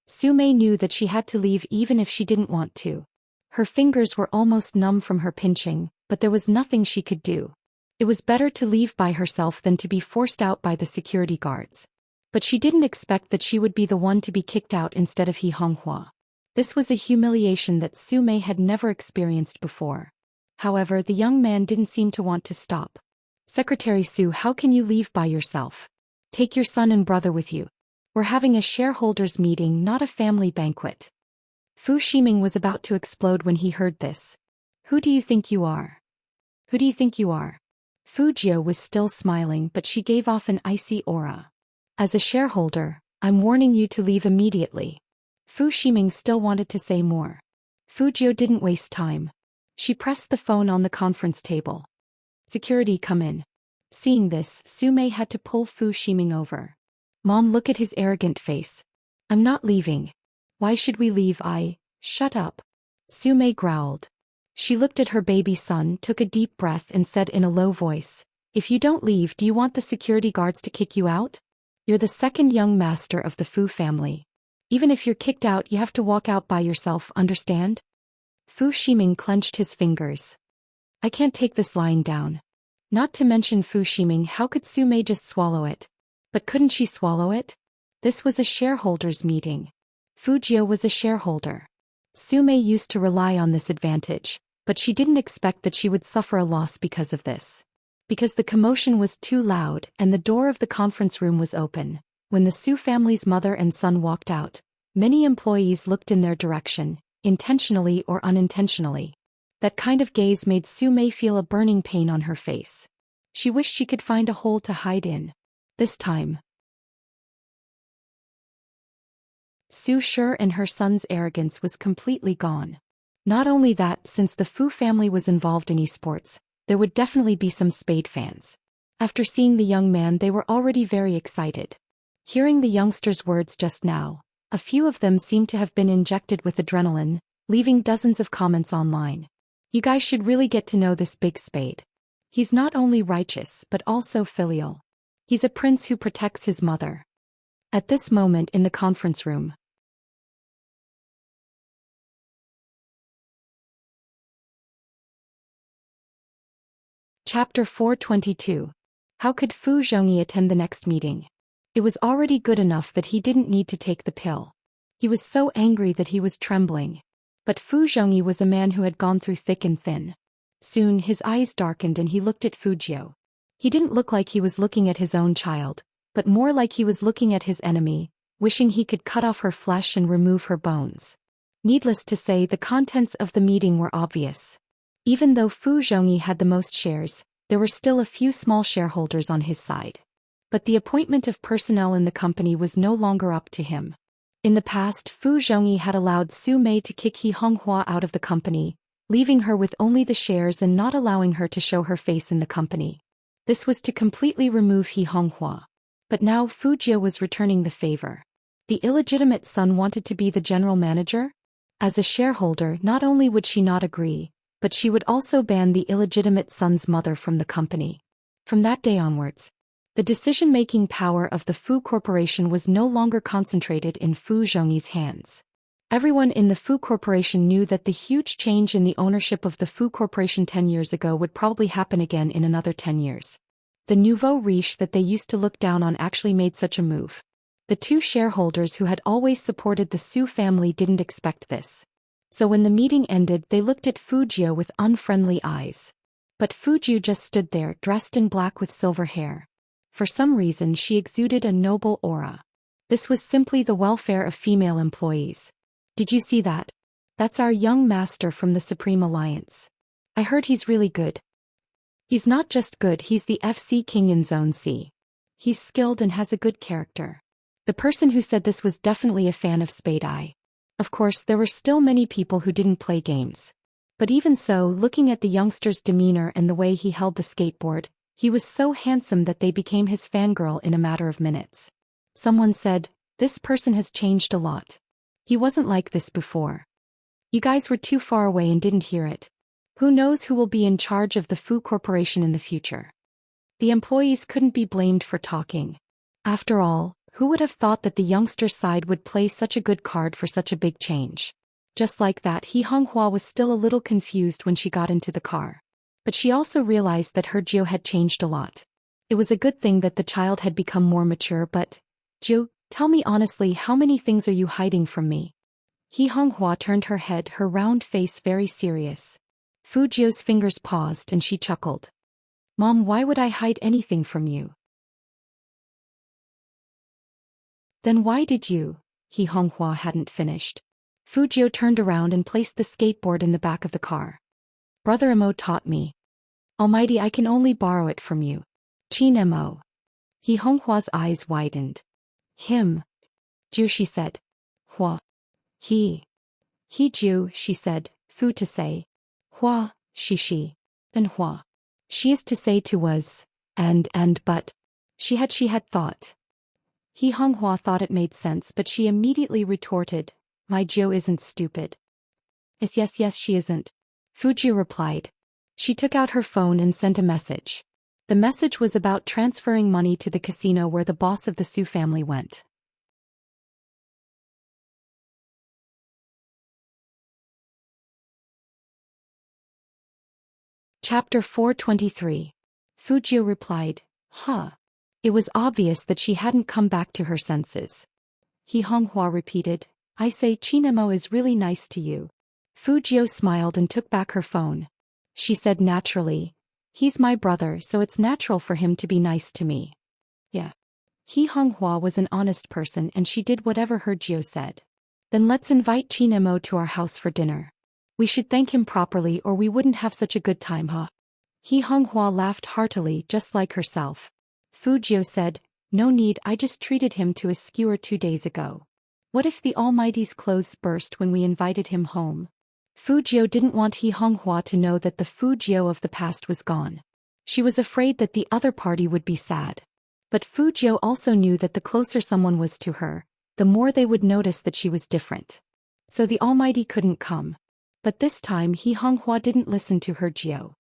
Su Mei knew that she had to leave even if she didn't want to. Her fingers were almost numb from her pinching, but there was nothing she could do. It was better to leave by herself than to be forced out by the security guards. But she didn't expect that she would be the one to be kicked out instead of He Honghua. This was a humiliation that Su Mei had never experienced before. However, the young man didn't seem to want to stop. Secretary Su, how can you leave by yourself? Take your son and brother with you. We're having a shareholders meeting, not a family banquet. Fu Shiming was about to explode when he heard this. Who do you think you are? Who do you think you are? Fujio was still smiling, but she gave off an icy aura. As a shareholder, I'm warning you to leave immediately. Fu Shiming still wanted to say more. Fujio didn't waste time. She pressed the phone on the conference table. Security, come in. Seeing this, Su Mei had to pull Fu Shiming over. Mom, look at his arrogant face. I'm not leaving. Why should we leave? Shut up. Su Mei growled. She looked at her baby son, took a deep breath and said in a low voice, If you don't leave, do you want the security guards to kick you out? You're the second young master of the Fu family. Even if you're kicked out, you have to walk out by yourself, understand? Fu Shiming clenched his fingers. I can't take this lying down. Not to mention Fu Shiming, how could Su Mei just swallow it? But couldn't she swallow it? This was a shareholders meeting. Fujio was a shareholder. Su Mei used to rely on this advantage, but she didn't expect that she would suffer a loss because of this. Because the commotion was too loud and the door of the conference room was open, when the Su family's mother and son walked out, many employees looked in their direction, intentionally or unintentionally. That kind of gaze made Su Mei feel a burning pain on her face. She wished she could find a hole to hide in. This time, Su Sure and her son's arrogance was completely gone. Not only that, since the Fu family was involved in esports, there would definitely be some Spade fans. After seeing the young man, they were already very excited. Hearing the youngsters' words just now, a few of them seemed to have been injected with adrenaline, leaving dozens of comments online. You guys should really get to know this big Spade. He's not only righteous but also filial. He's a prince who protects his mother. At this moment in the conference room, Chapter 422. How could Fu Zhongyi attend the next meeting? It was already good enough that he didn't need to take the pill. He was so angry that he was trembling. But Fu Zhongyi was a man who had gone through thick and thin. Soon his eyes darkened and he looked at Fujio. He didn't look like he was looking at his own child, but more like he was looking at his enemy, wishing he could cut off her flesh and remove her bones. Needless to say, the contents of the meeting were obvious. Even though Fu Zhongyi had the most shares, there were still a few small shareholders on his side. But the appointment of personnel in the company was no longer up to him. In the past, Fu Zhongyi had allowed Su Mei to kick He Honghua out of the company, leaving her with only the shares and not allowing her to show her face in the company. This was to completely remove He Honghua. But now Fujio was returning the favor. The illegitimate son wanted to be the general manager? As a shareholder, not only would she not agree, but she would also ban the illegitimate son's mother from the company. From that day onwards, the decision-making power of the Fu Corporation was no longer concentrated in Fu Zhongyi's hands. Everyone in the Fu Corporation knew that the huge change in the ownership of the Fu Corporation 10 years ago would probably happen again in another 10 years. The nouveau riche that they used to look down on actually made such a move. The two shareholders who had always supported the Su family didn't expect this. So when the meeting ended, they looked at Fujio with unfriendly eyes. But Fujio just stood there, dressed in black with silver hair. For some reason, she exuded a noble aura. This was simply the welfare of female employees. Did you see that? That's our young master from the Supreme Alliance. I heard he's really good. He's not just good, he's the FC King in Zone C. He's skilled and has a good character. The person who said this was definitely a fan of Spade Eye. Of course, there were still many people who didn't play games. But even so, looking at the youngster's demeanor and the way he held the skateboard, he was so handsome that they became his fangirl in a matter of minutes. Someone said, "This person has changed a lot. He wasn't like this before." You guys were too far away and didn't hear it. Who knows who will be in charge of the Fu Corporation in the future? The employees couldn't be blamed for talking. After all, who would have thought that the youngster's side would play such a good card for such a big change? Just like that, He Honghua was still a little confused when she got into the car. But she also realized that her Jiu had changed a lot. It was a good thing that the child had become more mature, but, "Jiu, tell me honestly, how many things are you hiding from me?" He Honghua turned her head, her round face very serious. Fujio's fingers paused and she chuckled. "Mom, why would I hide anything from you?" "Then why did you?" He Honghua hadn't finished. Fujio turned around and placed the skateboard in the back of the car. "Brother Mo taught me. Almighty, I can only borrow it from you. Chin Mo." He Honghua's eyes widened. "Him." "Jiu," she said. "Hua." He Jiu," she said. "Fu to say. Hua, she. And Hua. She is to say to was, and but. She had thought. He Honghua thought it made sense, but she immediately retorted, "My Jiu isn't stupid." Yes, she isn't. Fuji replied. She took out her phone and sent a message. The message was about transferring money to the casino where the boss of the Su family went. Chapter 423. Fujio replied, "Huh." It was obvious that she hadn't come back to her senses. He Honghua repeated, "I say Chinemo is really nice to you." Fujio smiled and took back her phone. She said naturally, "He's my brother, so it's natural for him to be nice to me." Yeah. He Honghua was an honest person and she did whatever her Jio said. "Then let's invite Chinemo to our house for dinner. We should thank him properly or we wouldn't have such a good time, huh?" He Honghua laughed heartily, just like herself. Fujio said, "No need, I just treated him to a skewer 2 days ago." What if the Almighty's clothes burst when we invited him home? Fujio didn't want He Honghua to know that the Fujio of the past was gone. She was afraid that the other party would be sad. But Fujio also knew that the closer someone was to her, the more they would notice that she was different. So the Almighty couldn't come. But this time He Honghua didn't listen to her Jio.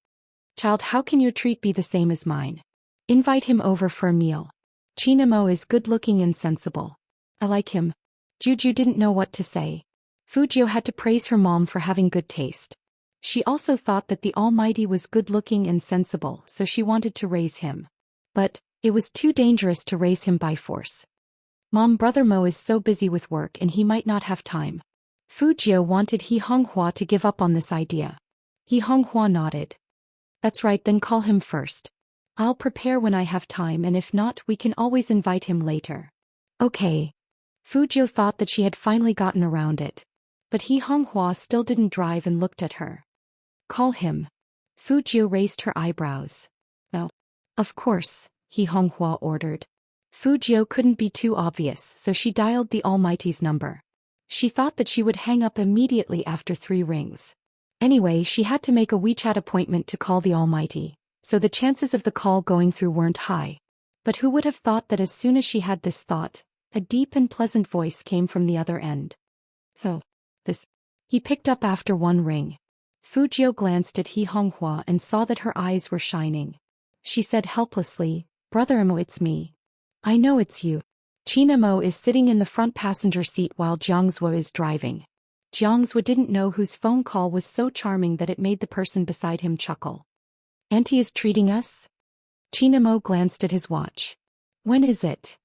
Child, how can your treat be the same as mine? Invite him over for a meal. Chinamo is good-looking and sensible. I like him. Juju didn't know what to say. Fujio had to praise her mom for having good taste. She also thought that the Almighty was good-looking and sensible, so she wanted to raise him. But it was too dangerous to raise him by force. Mom, Brother Mo is so busy with work and he might not have time. Fujio wanted He Honghua to give up on this idea. He Honghua nodded. That's right, then call him first. I'll prepare when I have time, and if not, we can always invite him later. Okay. Fujio thought that she had finally gotten around it. But He Honghua still didn't drive and looked at her. Call him. Fujio raised her eyebrows. Oh. Of course, He Honghua ordered. Fujio couldn't be too obvious, so she dialed the Almighty's number. She thought that she would hang up immediately after 3 rings. Anyway, she had to make a WeChat appointment to call the Almighty, so the chances of the call going through weren't high. But who would have thought that as soon as she had this thought, a deep and pleasant voice came from the other end. Oh, this. He picked up after 1 ring. Fujio glanced at He Honghua and saw that her eyes were shining. She said helplessly, Brother Imo, it's me. I know it's you. Chinamo is sitting in the front passenger seat while Jiangzhou is driving. Jiangzhou didn't know whose phone call was so charming that it made the person beside him chuckle. Auntie is treating us? Chinamo glanced at his watch. When is it?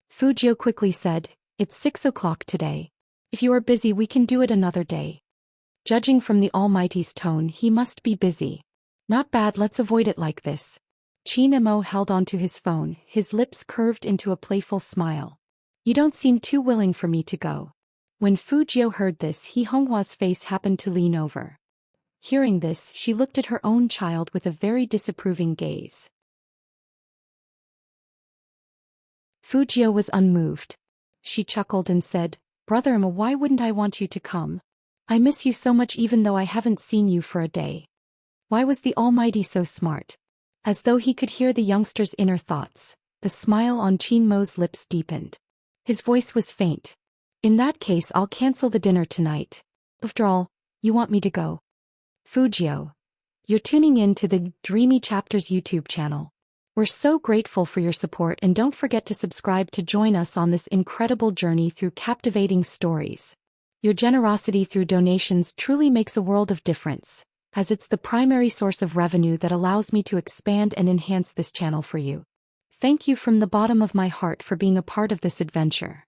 Fujio quickly said, it's 6 o'clock today. If you are busy, we can do it another day. Judging from the Almighty's tone, he must be busy. Not bad, let's avoid it like this. Chinamo held onto his phone, his lips curved into a playful smile. You don't seem too willing for me to go. When Fujio heard this, He Honghua's face happened to lean over. Hearing this, she looked at her own child with a very disapproving gaze. Fujio was unmoved. She chuckled and said, Brother Emma, why wouldn't I want you to come? I miss you so much even though I haven't seen you for a day. Why was the Almighty so smart? As though he could hear the youngster's inner thoughts, the smile on Chinmo's lips deepened. His voice was faint. In that case, I'll cancel the dinner tonight. After all, you want me to go. Fujio. You're tuning in to the Dreamy Chapters YouTube channel. We're so grateful for your support, and don't forget to subscribe to join us on this incredible journey through captivating stories. Your generosity through donations truly makes a world of difference, as it's the primary source of revenue that allows me to expand and enhance this channel for you. Thank you from the bottom of my heart for being a part of this adventure.